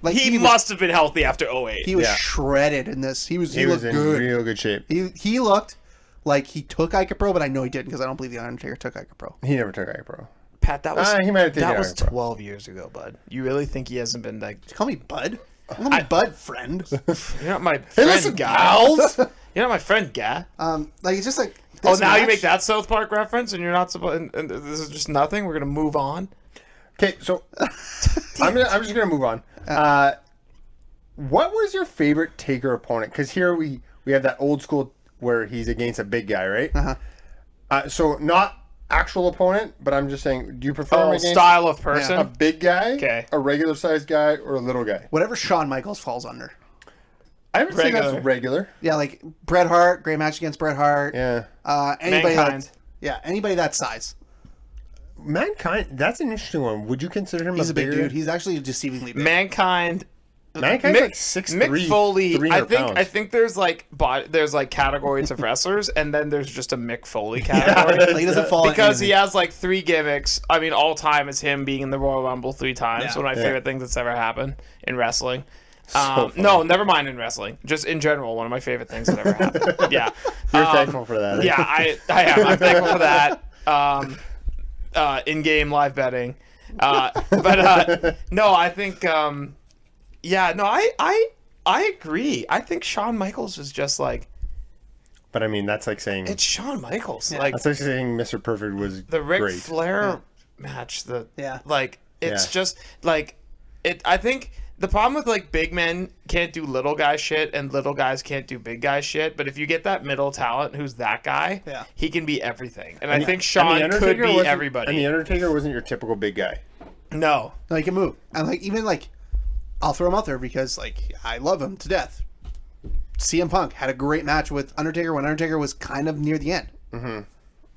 Like He was, must have been healthy after 08. He was Yeah. shredded in this. He He was looked in good. real good shape. He looked like he took Icapro, but I know he didn't because I don't believe the Undertaker took Icapro. He never took iPro. Pat, that was He might have taken that was Iron Pro. 12 years ago, bud. You really think he hasn't been like? Call me Bud. Call me Bud, friend. You're not my Hey, friend, listen, guy. gals. You're not my friend, guy. Like it's just like. Oh, this now you match- make that South Park reference, and you're not supposed. And this is just nothing. We're gonna move on. Okay, so I'm just gonna move on. What was your favorite Taker opponent? Because here we have that old school where he's against a big guy, right? So not actual opponent, but I'm just saying, do you prefer him Oh, against style of person. a big guy, Okay. a regular sized guy, or a little guy? Whatever Shawn Michaels falls under. I would say Regular. that's regular. Yeah, like Bret Hart, great match against Bret Hart. Yeah. Anybody Mankind. that, yeah, anybody that size. Mankind, that's an interesting one. Would you consider him He's a big bigger? dude. He's actually deceivingly big. Mankind. Mankind's Mick, like 6'3", Mick Foley. 300 I pounds. think there's like there's like categories of wrestlers, and then there's just a Mick Foley category. Like, he doesn't fall Because in he has like 3 gimmicks. I mean, all time is him being in the Royal Rumble 3 times. Yeah. One of my favorite things that's ever happened in wrestling. funny. No, never mind in wrestling. Just in general, one of my favorite things that ever happened. Yeah. You're thankful for that. Eh? Yeah, I am. I'm thankful for that. In-game live betting. But no, I think yeah, no, I agree. I think Shawn Michaels is just like But I mean, that's like saying it's Shawn Michaels. Like that's like saying Mr. Perfect was the Ric great. Flair match. Yeah. Like it's Yeah. just like it. I think the problem with like big men can't do little guy shit and little guys can't do big guy shit. But if you get that middle talent, who's that guy? Yeah. He can be everything. And I think And the Shawn could Undertaker be wasn't- everybody. And the Undertaker wasn't your typical big guy. No. No, he can move. And like even like I'll throw him out there because like I love him to death. CM Punk had a great match with Undertaker when Undertaker was kind of near the end.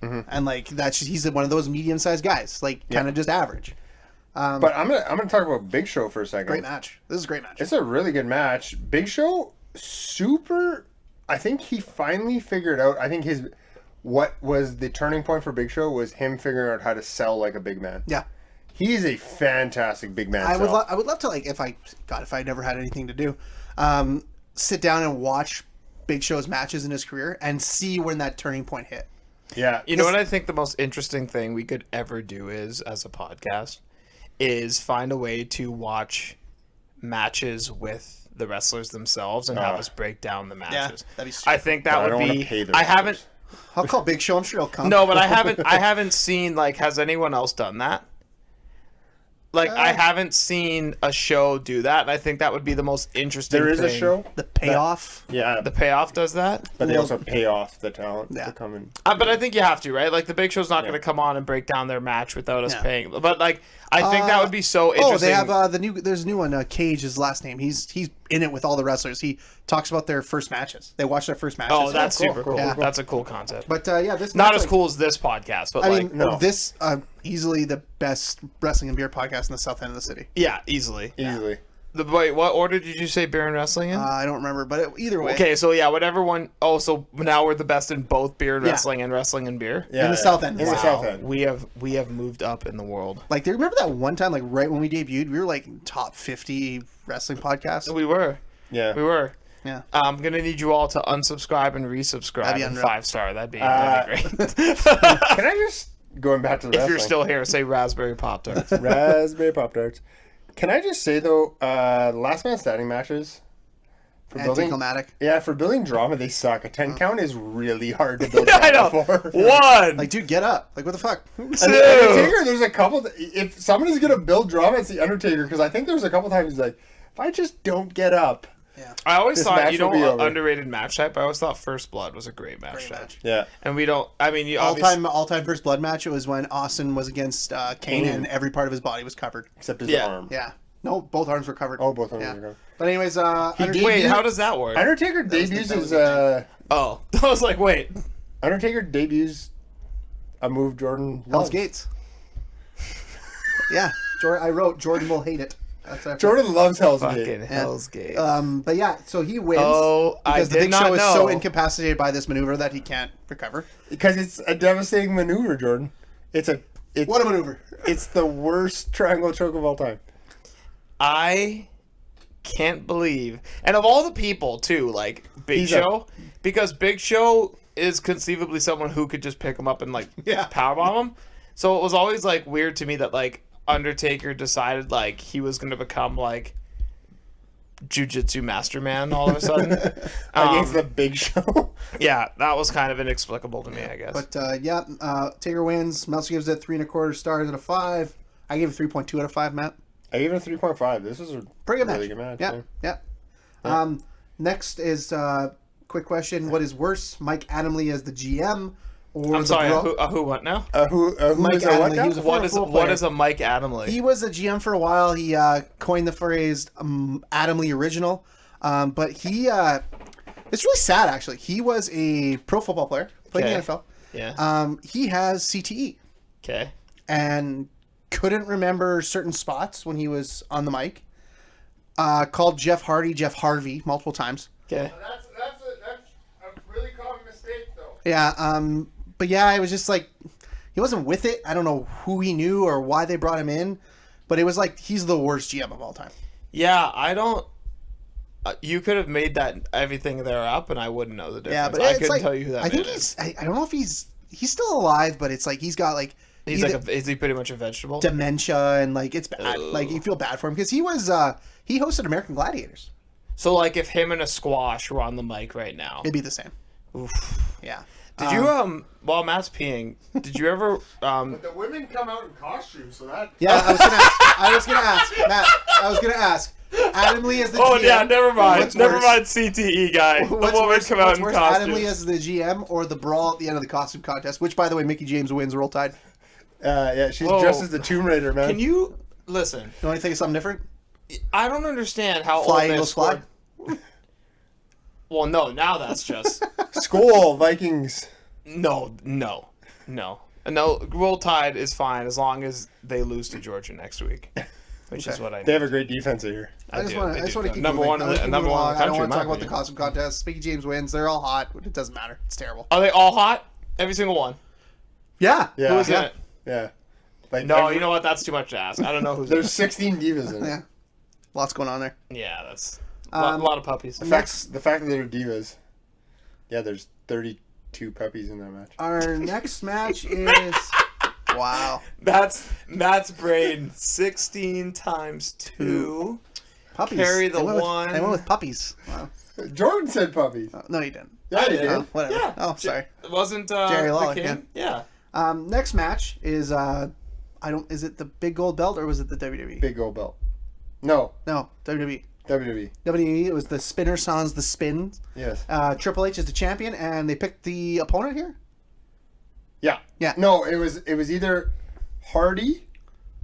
And like he's one of those medium-sized guys, like kind of just average. But I'm gonna talk about Big Show for a second. Great match. This is a great match. It's a really good match. Big Show, super. I think he finally figured out. I think what was the turning point for Big Show was him figuring out how to sell like a big man. Yeah. He's a fantastic big man. I would sell. I would love to like if I never had anything to do, sit down and watch Big Show's matches in his career and see when that turning point hit. Yeah. You know what I think the most interesting thing we could ever do is, as a podcast, is find a way to watch matches with the wrestlers themselves and have us break down the matches. that'd be I think that But I would don't wanna be. pay the I wrestlers. haven't. I'll call Big Show. I'm sure he'll come. No, but I haven't seen like. Has anyone else done that? Like I haven't seen a show do that, and I think that would be the most interesting. There is a thing. show. The payoff. Yeah. The payoff does that. But they also pay off the talent Yeah. to come in. But I think you have to, right? Like the Big Show's not going to come on and break down their match without us Yeah. paying. But like, I think that would be so interesting. Oh, they have there's a new one. Cage, his last name. He's in it with all the wrestlers. He talks about their first matches. They watch their first matches. Oh, that's super cool. Yeah. That's a cool concept. But yeah, this Not match, as like, cool as this podcast, but I like, mean, this easily the best wrestling and beer podcast in the south end of the city. yeah, easily. Easily. Wait, what order did you say beer and wrestling in? I don't remember, but either way, Okay, so yeah, whatever one. Oh, so now we're the best in both beer and Yeah. wrestling and wrestling and beer. Yeah, in the south end. In the Wow. south end. We have moved up in the world. Like, do you remember that one time, like right when we debuted, we were like top 50 wrestling podcasts. We were. Yeah. We were. Yeah. I'm gonna need you all to unsubscribe and resubscribe That'd be and unreal. 5-star. That'd be great. Can I just going back to the If you're wrestling? still here, say raspberry pop tarts. Raspberry Pop Tarts. Can I just say though, last man standing matches, anticlimactic. Yeah, for building drama, they suck. A 10 count is really hard to build I drama know. for. One. Like, dude, get up. Like, what the fuck? Undertaker, there's a couple. If somebody's gonna build drama, it's the Undertaker, because I think there's a couple times he's like, if I just don't get up. I always This thought, match you know, will be over. underrated match type. I always thought First Blood was a great match type. match. Yeah. And we don't. I mean, you obviously. All-time First Blood match. It was when Austin was against Kane, and every part of his body was covered. Except his Yeah. arm. Yeah. No, both arms were covered. Oh, both arms Yeah. were covered. But anyways, Wait, how does that work? Undertaker was the- debuts that was his. the Oh, I was like, wait. Undertaker debuts a move Jordan Hell's loves. Gates. Yeah, I wrote Jordan will hate it. That's what I put. Jordan loves Hell's Fucking Gate. Hell's Gate. But yeah, so he wins Oh, I because the did Big not Show is so know. incapacitated by this maneuver that he can't recover. Because it's a devastating maneuver, Jordan. It's What a maneuver! It's the worst triangle choke of all time. I can't believe, and of all the people too, like Big He's a- Show, because Big Show is conceivably someone who could just pick him up and like Yeah. powerbomb him. So it was always like weird to me that like Undertaker decided like he was going to become like Jiu-Jitsu Master Man all of a sudden. Against the Big Show. Yeah, that was kind of inexplicable to me, I guess. But Taker wins. Meltzer gives it 3.25 stars out of 5. I gave it 3.2 out of 5, Matt. I gave it a 3.5. This was a Pretty good really match. good match. Yeah. Next is quick question: what is worse, Mike Adamle as the GM, or I'm the sorry, Brawl? who what now? Who Mike is a what Adamle, now? he was a What is football what player. is a Mike Adamle? He was a GM for a while. He coined the phrase Adamle original. But he it's really sad actually. He was a pro football player, played in the NFL. Yeah. He has CTE Okay. and couldn't remember certain spots when he was on the mic. Called Jeff Harvey multiple times. Okay. That's a really common mistake, though. Yeah, but yeah, it was just like he wasn't with it. I don't know who he knew or why they brought him in, but it was like he's the worst GM of all time. Yeah, I don't. You could have made that everything there up, and I wouldn't know the difference. Yeah, but I it's couldn't like tell you who that I think man is. I don't know if he's still alive, but it's like he's got like He's either like is he pretty much a vegetable? dementia and like it's bad. Like you feel bad for him because he was he hosted American Gladiators. So like if him and a squash were on the mic right now. It'd be the same. Oof. Yeah. Did you while Matt's peeing, did you ever The women come out in costumes, so that. Yeah, I was gonna ask Matt. I was gonna ask Adam Lee as the Oh GM. yeah, never mind. What's Never worse? mind CTE guy. The What's woman worse, come out what's in worse, costume. Adam Lee as the GM or the brawl at the end of the costume contest? Which, by the way, Mickey James wins. Roll Tide. Yeah, she's Whoa. dressed as the Tomb Raider, man. Can you listen? You want to think of something different? I don't understand how Fly old they Eagles fly. scored. Well, no, now that's just Skull Vikings. no. Roll Tide is fine as long as they lose to Georgia next week, which is what I They need. have a great defense here. I just want to keep number moving. one in I wanna the keep number moving one in along. the I don't country. want in to my talk about the opinion. costume contest. Mickey James wins. They're all hot. It doesn't matter. It's terrible. Are they all hot? Every single one. Yeah. Yeah. Who's in it? Yeah. Like No, you know what? That's too much to ask. I don't know who's. There's 16 divas in it. Yeah. Lots going on there. Yeah, that's a Um, lot of puppies. The fact that they're divas. Yeah, there's 32 puppies in that match. Our next match is wow. That's Matt's brain. 16 times 2. Puppies. Carry the They went with- one. They went with puppies. Wow. Jordan said puppies. No, you didn't. Yeah, he did. did. Oh, whatever. Yeah. Oh, sorry. It wasn't Jerry Lawler, the king? Yeah. Next match is is it the big gold belt or was it the WWE? Big gold belt. No, No, WWE. WWE. WWE, it was the Spinner Sans the Spin. Yes. Triple H is the champion, and they picked the opponent here. Yeah. Yeah. No, it was either Hardy,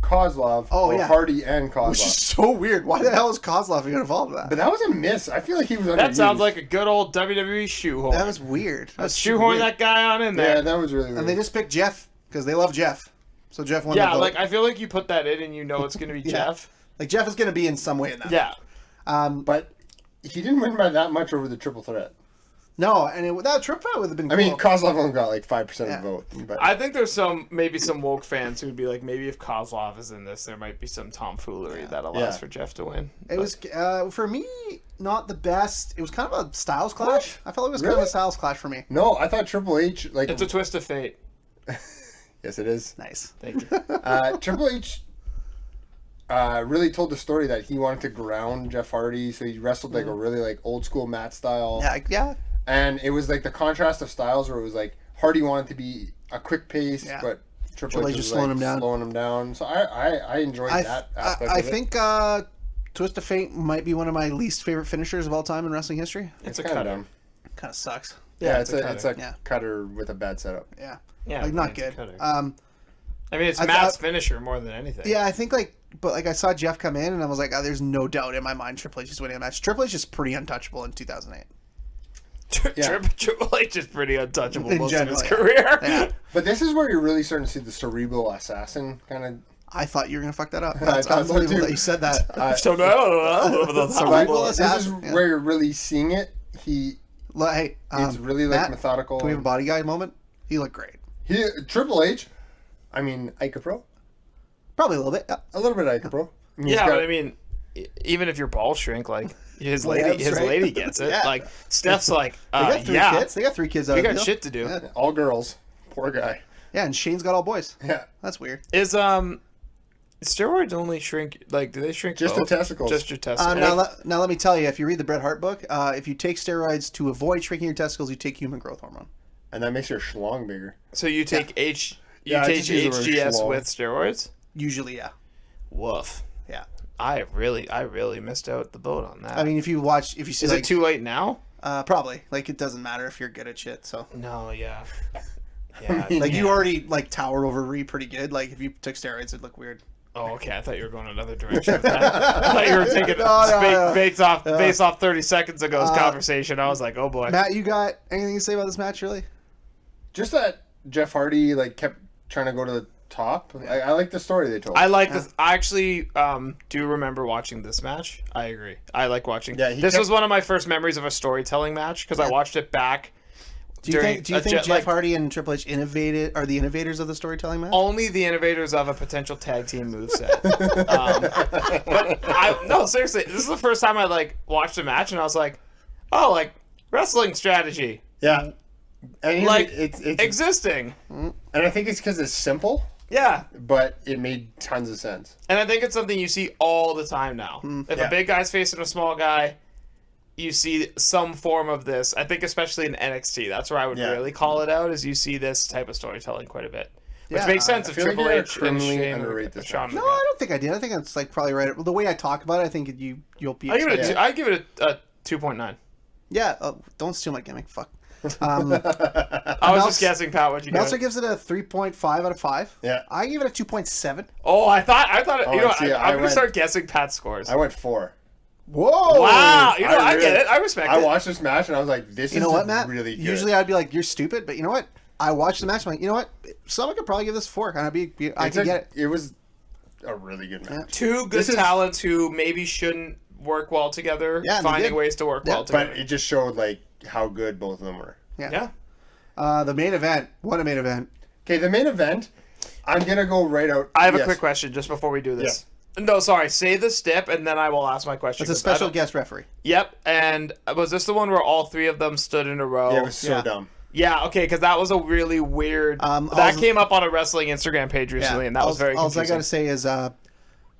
Kozlov, Oh, or yeah. Hardy and Kozlov. Which is so weird. Why the hell is Kozlov even involved in that? But that was a miss. I feel like he was underused. That sounds like a good old WWE shoehorn. That was weird. That was super shoehorn weird. that guy on in there. Yeah, that was really weird. And they just picked Jeff because they love Jeff. So Jeff won the Yeah, vote. like I feel like you put that in and you know it's gonna be Yeah. Jeff. Like Jeff is going to be in some way in that. Yeah. But he didn't win by that much over the triple threat. No, and that triple threat would have been I cool. mean, Kozlov only got like 5% Yeah. of the vote. But I think there's maybe some woke fans who would be like, maybe if Kozlov is in this, there might be some tomfoolery that allows Yeah. for Jeff to win. It was, for me, not the best. It was kind of a styles clash. I felt like it was kind of Really? a styles clash for me. no, I thought Triple H like It's a twist of fate. yes, it is. Nice. Thank you. Triple H really told the story that he wanted to ground Jeff Hardy, so he wrestled like a really like old school mat style. Yeah. And it was like the contrast of styles where it was like Hardy wanted to be a quick pace, but Triple H was slowing like him down. So I enjoyed that aspect of it. I think Twist of Fate might be one of my least favorite finishers of all time in wrestling history. It's kind of dumb. Kind of sucks. Yeah, it's a Yeah. cutter with a bad setup. Yeah. Yeah, Like, not it's a good. cutter. I mean, it's Matt's finisher more than anything. Yeah, I think I saw Jeff come in and I was like, there's no doubt in my mind Triple H is winning a match. Triple H is pretty untouchable in 2008. Triple H is pretty untouchable In most general, of his yeah. career. Yeah. But this is where you're really starting to see the cerebral assassin kind of. I thought you were gonna fuck that up. I That's thought so, unbelievable too. that you said that. So no. Cerebral This is assassin. Yeah. where you're really seeing it. Hey, It's really like Matt, methodical. Can we have a body guy moment? He looked great. Triple H. I mean, Ica Pro. Probably a little bit. Yeah. A little bit of Ica Pro. Yeah, but I mean, even if your balls shrink, like his lady gets it. Yeah. Like Steph's like, They got three kids. They got 3 kids out we of the got deal. shit to do. Yeah. all girls. Poor guy. Yeah, and Shane's got all boys. Yeah. That's weird. Is steroids only shrink? Like, do they shrink Just both? the testicles. Just your testicles. Now let me tell you, if you read the Bret Hart book, if you take steroids to avoid shrinking your testicles, you take human growth hormone. And that makes your schlong bigger. So you take Yeah, I take just use the word HGS schlong. with steroids? Usually, yeah. Woof. Yeah. I really missed out the boat on that. I mean, if you see, is like, it too late now? probably. Like, it doesn't matter if you're good at shit. So, No, yeah. Yeah. like, you already like tower over Ree pretty good. Like, if you took steroids, it'd look weird. Oh, okay. I thought you were going another direction with that. I thought you were taking No. based off 30 seconds ago's conversation. I was like, oh boy. Matt, you got anything to say about this match, really? Just that Jeff Hardy like kept trying to go to the top. I like the story they told. I like this. I actually do remember watching this match. I agree. I like watching. Yeah, This was one of my first memories of a storytelling match because I watched it back. Do you think Jeff like, Hardy and Triple H are the innovators of the storytelling match? only the innovators of a potential tag team moveset? But no, seriously, this is the first time I like watched a match and I was like, oh, like wrestling strategy, Yeah. And like it's existing. and I think it's because it's simple, Yeah. but it made tons of sense. And I think it's something you see all the time now. If Yeah. a big guy's facing a small guy, you see some form of this. I think especially in NXT, that's where I would really call it out, is you see this type of storytelling quite a bit. Which Yeah, makes sense I if feel like Triple you're H and criminally Shane underrate this Shawn match. No, McMahon. I don't think I did. I think it's like probably right. The way I talk about it, I think you'll be. I give it excited. I give it a 2.9. Yeah, don't steal my gimmick. Fuck. I was Meltz- just guessing, Pat, what you Meltzer got. gives it a 3.5 out of 5. Yeah. I give it a 2.7. Oh, I thought you know, see, I'm gonna went- start guessing Pat's scores. I went 4. Whoa! Wow, you know, I really- get it. I respect I it. watched this match and I was like, "This You is know what, Matt? really good." Usually I'd be like, "You're stupid," but you know what? I watched the match. I'm like, you know what? Someone could probably give this a 4, and I could get it. It was a really good match. Two good This is- talents who maybe shouldn't work well together, Yeah, and they finding did. ways to work well together. But it just showed like how good both of them were. Yeah. The main event. What a main event! Okay, the main event. I'm gonna go right out. I have a Yes. quick question just before we do this. No, sorry. Say the stip, and then I will ask my question. It's a 'cause I special don't- guest referee. Yep. And was this the one where all three of them stood in a row? Yeah, it was so Yeah. dumb. Yeah, okay, because that was a really weird. That came up on a wrestling Instagram page recently, and that was very All I confusing. gotta say is,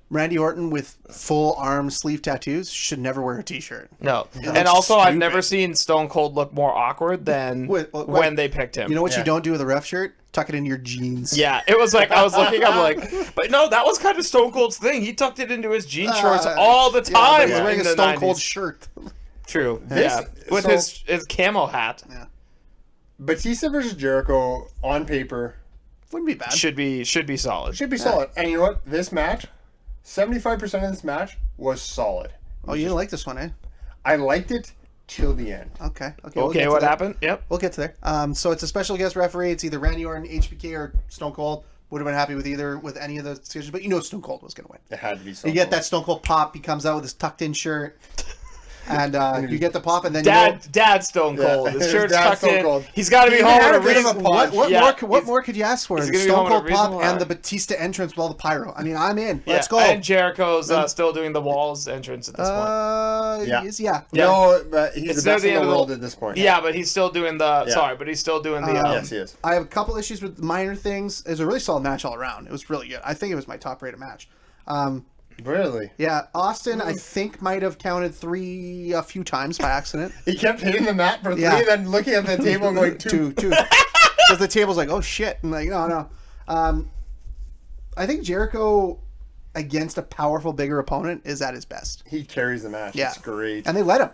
Randy Orton with full arm sleeve tattoos should never wear a t-shirt. No, and looks also I've stupid. never seen Stone Cold look more awkward than when they picked him. You know what Yeah. you don't do with a ref shirt? Tuck it into your jeans. Yeah, it was like I was looking. I'm like, but no, that was kind of Stone Cold's thing. He tucked it into his jean shorts all the Yeah, time. but he's wearing in a the Stone Cold 90s. shirt. True. This- Yeah, with so- his camo hat. Batista versus Jericho on paper Wouldn't be bad. Should be solid. should be solid. And you know what? This match, 75% of this match was solid. Oh, you didn't like this one, eh? I liked it till the end. Okay. We'll Okay, get to what that. happened? Yep. We'll get to there. So it's a special guest referee. It's either Randy Orton, HBK, or Stone Cold. Would have been happy with any of those decisions, but you know Stone Cold was going to win. It had to be so. You get that Stone Cold pop. He comes out with his tucked-in shirt, and you get the pop, and then Dad Stone Cold. His His shirt's dad's tucked Stone in. Cold. He's got to be He home had at a a bit of a reason. punch. what more could you ask for? he's The gonna be Stone home at a Cold pop reasonable and hour. the Batista entrance with all the pyro. I mean, I'm in. Yeah, Let's go. And Jericho's still doing the Walls entrance at this point. Yeah. yeah. No, but he's It's the best near in the the end of world the- at this point. Yeah, but he's still doing the. Yeah. Sorry, but he's still doing the. Yes, he is. I have a couple issues with minor things. It was a really solid match all around. It was really good. I think it was my top rated match. Really? Yeah, Austin, I think, might have counted 3 a few times by accident. He kept hitting the mat for 3, Yeah. then looking at the table and going 2. 2. Because the table's like, oh shit. And like, no. I think Jericho against a powerful, bigger opponent is at his best. He carries the match. Yeah. It's great. And they let him.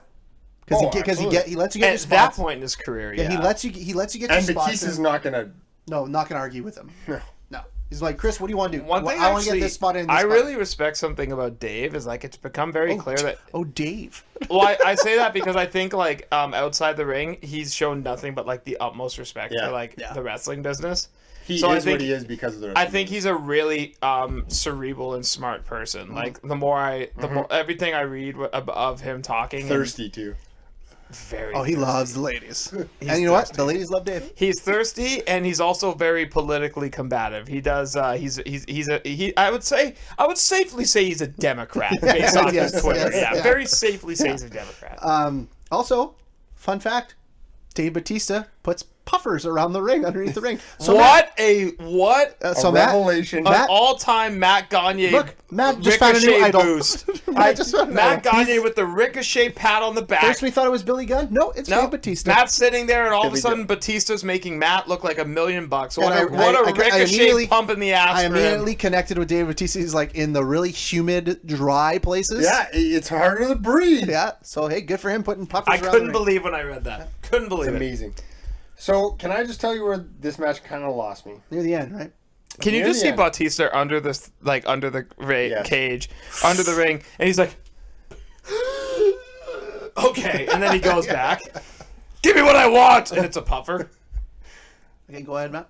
Because Oh, he lets you get your At that spots. point in his career, Yeah, yeah. he lets you get your And spots. Batista's in. not going to... No, not gonna argue with him. No. No. He's like, Chris, what do you want to do? One thing I want to actually, get this spot in. This I spot. really respect something about Dave is like it's become very clear that. Oh, Dave. Well, I say that because I think like outside the ring, he's shown nothing but like the utmost respect Yeah. for like the wrestling business. He So I is think- what he is because of the I think he's a really cerebral and smart person. Like the more everything I read of him talking, thirsty, too. very. Oh, he loves the ladies. And you know what? The ladies love Dave. He's thirsty and he's also very politically combative. He does. I would safely say he's a Democrat based off Yes, his Twitter. yes, yeah. Very safely say he's a Democrat. Also, fun fact: Dave Batista puts puffers around the ring, underneath the ring. So what so A revelation. Matt, an all-time Matt Gagne look, Matt just found a new ricochet idol. boost. Matt just found an Matt idol. Gagne with the ricochet pat on the back. First we thought it was Billy Gunn. No, it's Dave Batista. Matt's sitting there, and all of a Billy sudden, Gunn. Batista's making Matt look like $1 million. What And a I ricochet immediately- pump in the ass I for him. immediately connected with Dave Batista. He's like in the really humid, dry places. Yeah, it's harder to breathe. Yeah. So hey, good for him putting puffers I around the couldn't ring. believe when I read that. Couldn't believe It's it. amazing. So, can I just tell you where this match kind of lost me? Near the end, right? Can you Near just the see end. Batista under this, like under the Yes. cage, under the ring, and he's like, okay, and then he goes back. Give me what I want, and it's a puffer. Okay, go ahead, Matt.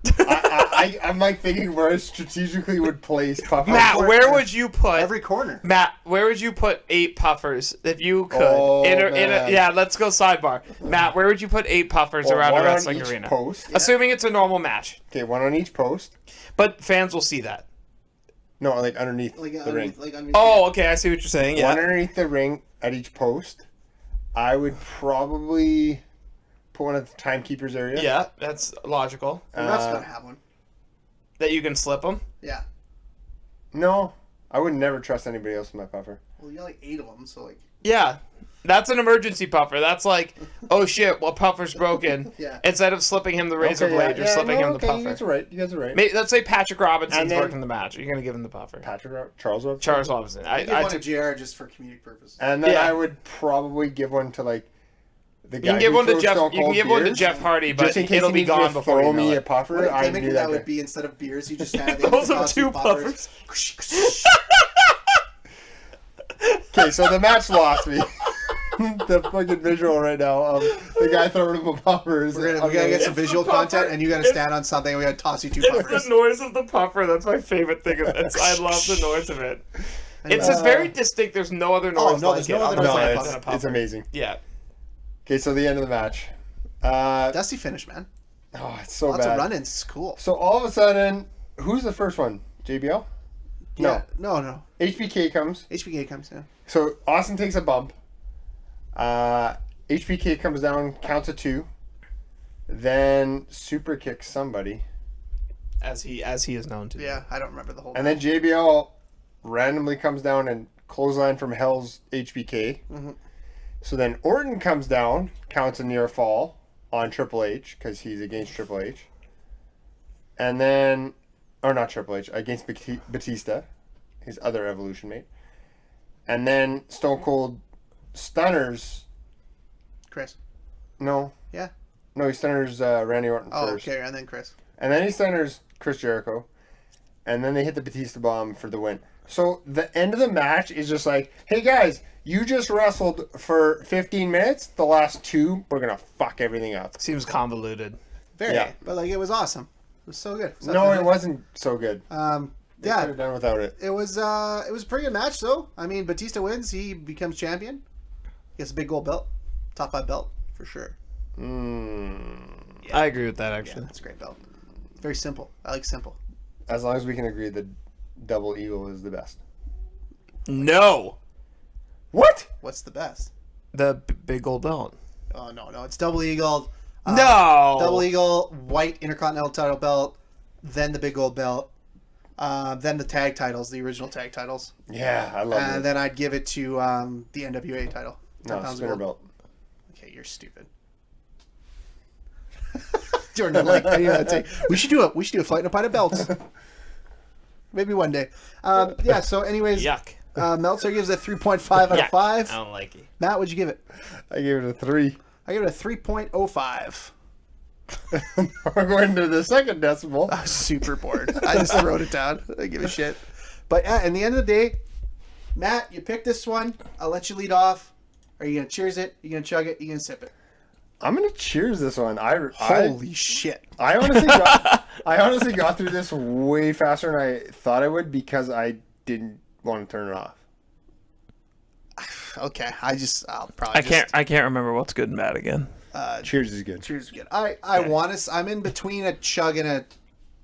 I'm like thinking where I strategically would place Puffer. Matt, where would you put Every corner. Matt, where would you put 8 puffers if you could? Oh, man. Yeah, let's go sidebar. Matt, where would you put 8 puffers Well, around one a on wrestling each arena? post. Assuming it's a normal match. Okay, one on each post. But fans will see that. No, like underneath Like the ring. Oh, okay, I see what you're saying. One Yeah. underneath the ring at each post. I would probably put one at the timekeeper's area. Yeah, that's logical. The ref's gonna have one. That you can slip them. Yeah. No, I would never trust anybody else with my puffer. Well, you got like 8 of them, so like. Yeah. That's an emergency puffer. That's like, oh shit, well, puffer's broken. Yeah. Instead of slipping him the razor Okay, blade, you're slipping him the okay, puffer. You guys are right. You guys are right. Maybe, let's say Patrick Robinson's And then- working the match. You're gonna give him the puffer. Charles Robinson. Charles Robinson. I give one to JR just for comedic purposes. And then Yeah. I would probably give one to like the guy. You can give who one to throws Jeff. Stone You can Cold give one to beers, Jeff Hardy, but just in case it'll he be needs to gone before throw you know me a it. puffer. What a I gimmick knew that that would be instead of beers, you just have Those are 2 puffers. Okay, so the match lost me. The fucking visual right now of the guy throwing him a puffer. is We gotta get some visual content, and you gotta stand on something. And we gotta toss you 2 puffers. It's the noise of the puffer. That's my favorite thing. I love the noise of it. It's just very distinct. There's no other noise no, like there's it. no other other noise than like a it. it's puffer. amazing. Yeah. Okay, so the end of the match. Dusty finish, man. Oh, it's so Lots bad. of run-ins. It's cool. So all of a sudden, who's the first one? JBL? Yeah. No. HBK comes. HBK comes in. So Austin takes a bump. HBK comes down, counts a 2. Then super kicks somebody. As he is known to. Yeah, I don't remember the whole. And then JBL randomly comes down and clothesline from Hell's HBK. So then Orton comes down, counts a near fall on Triple H because he's against Triple H. And then, or not Triple H, against Batista, his other Evolution mate. And then Stone Cold stunners. Chris. No. Yeah. No, he stunners Randy Orton Oh, first. okay, and then Chris. And then he stunners Chris Jericho. And then they hit the Batista bomb for the win. So the end of the match is just like, hey guys, you just wrestled for 15 minutes. The last 2, we're going to fuck everything up. Seems convoluted. Very. Yeah. But like, it was awesome. It was so good. So No, it wasn't so good. They could Yeah. have done without it. It was a pretty good match though. I mean, Batista wins. He becomes champion. Gets a big gold belt, top 5 belt for sure. I agree with that actually. That's a great belt. Very simple. I like simple. As long as we can agree that Double Eagle is the best. No. What? What's the best? The big gold belt. Oh no, it's double eagle. No. Double eagle, white intercontinental title belt, then the big gold belt. then the tag titles, the original tag titles. Yeah, I love And it. then I'd give it to the NWA title. 10 No, pounds of spinner gold. belt. Okay, you're stupid. Jordan, like, we should do a fight in a pint of belts. Maybe one day. Yeah. So, anyways, Yuck. Meltzer gives it 3.5 out of 5. I don't like it. Matt, what'd you give it? I gave it a 3. I give it a 3.05. We're going to the second decimal. I was super bored. I just wrote it down. I didn't give a shit. But yeah, in the end of the day, Matt, you picked this one. I'll let you lead off. Are you gonna cheers it? You gonna chug it? You gonna sip it? I'm gonna cheers this one. Holy shit! I honestly got through this way faster than I thought I would because I didn't want to turn it off. Okay, I'll probably. I can't remember what's good and bad again. Cheers is good. Cheers again. I'm in between a chug and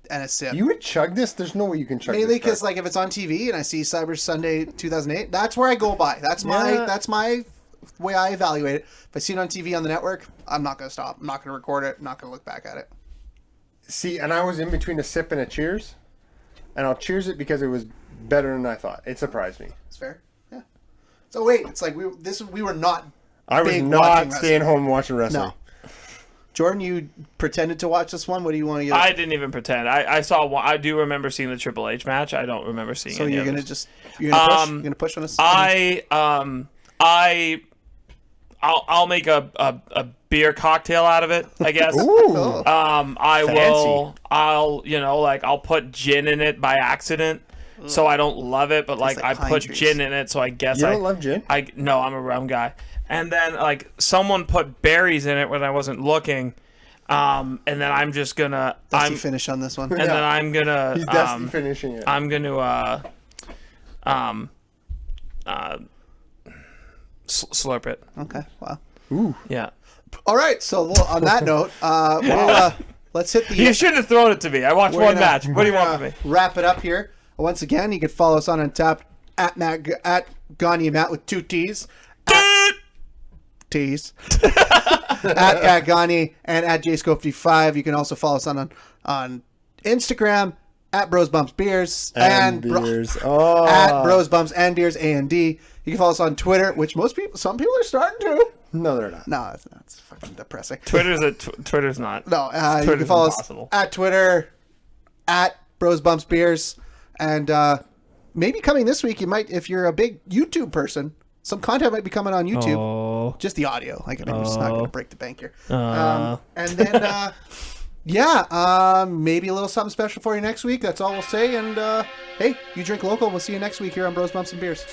a sip. You would chug this? There's no way you can chug Mainly this. because, like, if it's on TV and I see Cyber Sunday 2008, that's where I go by. That's my way I evaluate it. If I see it on TV on the network, I'm not gonna stop. I'm not gonna record it. I'm not gonna look back at it. See, and I was in between a sip and a cheers, and I'll cheers it because it was better than I thought. It surprised me. It's fair. Yeah. So wait, it's like we were not. I was big not watching staying wrestling. home watching wrestling. No. Jordan, you pretended to watch this one. What do you want to get? I didn't even pretend. I saw one. I do remember seeing the Triple H match. I don't remember seeing. So any you're others. gonna just you're gonna push. You're gonna push on us. I'll make a beer cocktail out of it, I guess. Ooh. I'll put gin in it by accident, so I don't love it, but like I pine put trees. gin in it, so I guess You don't love gin? No, I'm a rum guy. And then like someone put berries in it when I wasn't looking, and then I'm just gonna Dusty finish on this one. and then I'm gonna He's definitely finishing it. I'm gonna slurp it. Okay. Wow. Yeah. All right. So on that note, let's hit the. You shouldn't have thrown it to me. I watched We're one gonna- match. What do you want from me? Wrap it up here. Once again, you can follow us on Untapped at Gagne Matt with 2 T's. T's. At Pat Gagne and at JScope55. You can also follow us on Instagram at Bros Bumps Beers and beers. Oh. at Bros Bumps and Beers A&D. You can follow us on Twitter, which some people are starting to. No, they're not. No, that's fucking depressing. Twitter's not. No, you Twitter's can follow impossible. us at Twitter at Bros Bumps Beers, and maybe coming this week, you might, if you're a big YouTube person, some content might be coming on YouTube. Oh. Just the audio. Like, I mean, we're just not going to break the bank here. And then, maybe a little something special for you next week. That's all we'll say. And hey, you drink local. We'll see you next week here on Bros Bumps and Beers.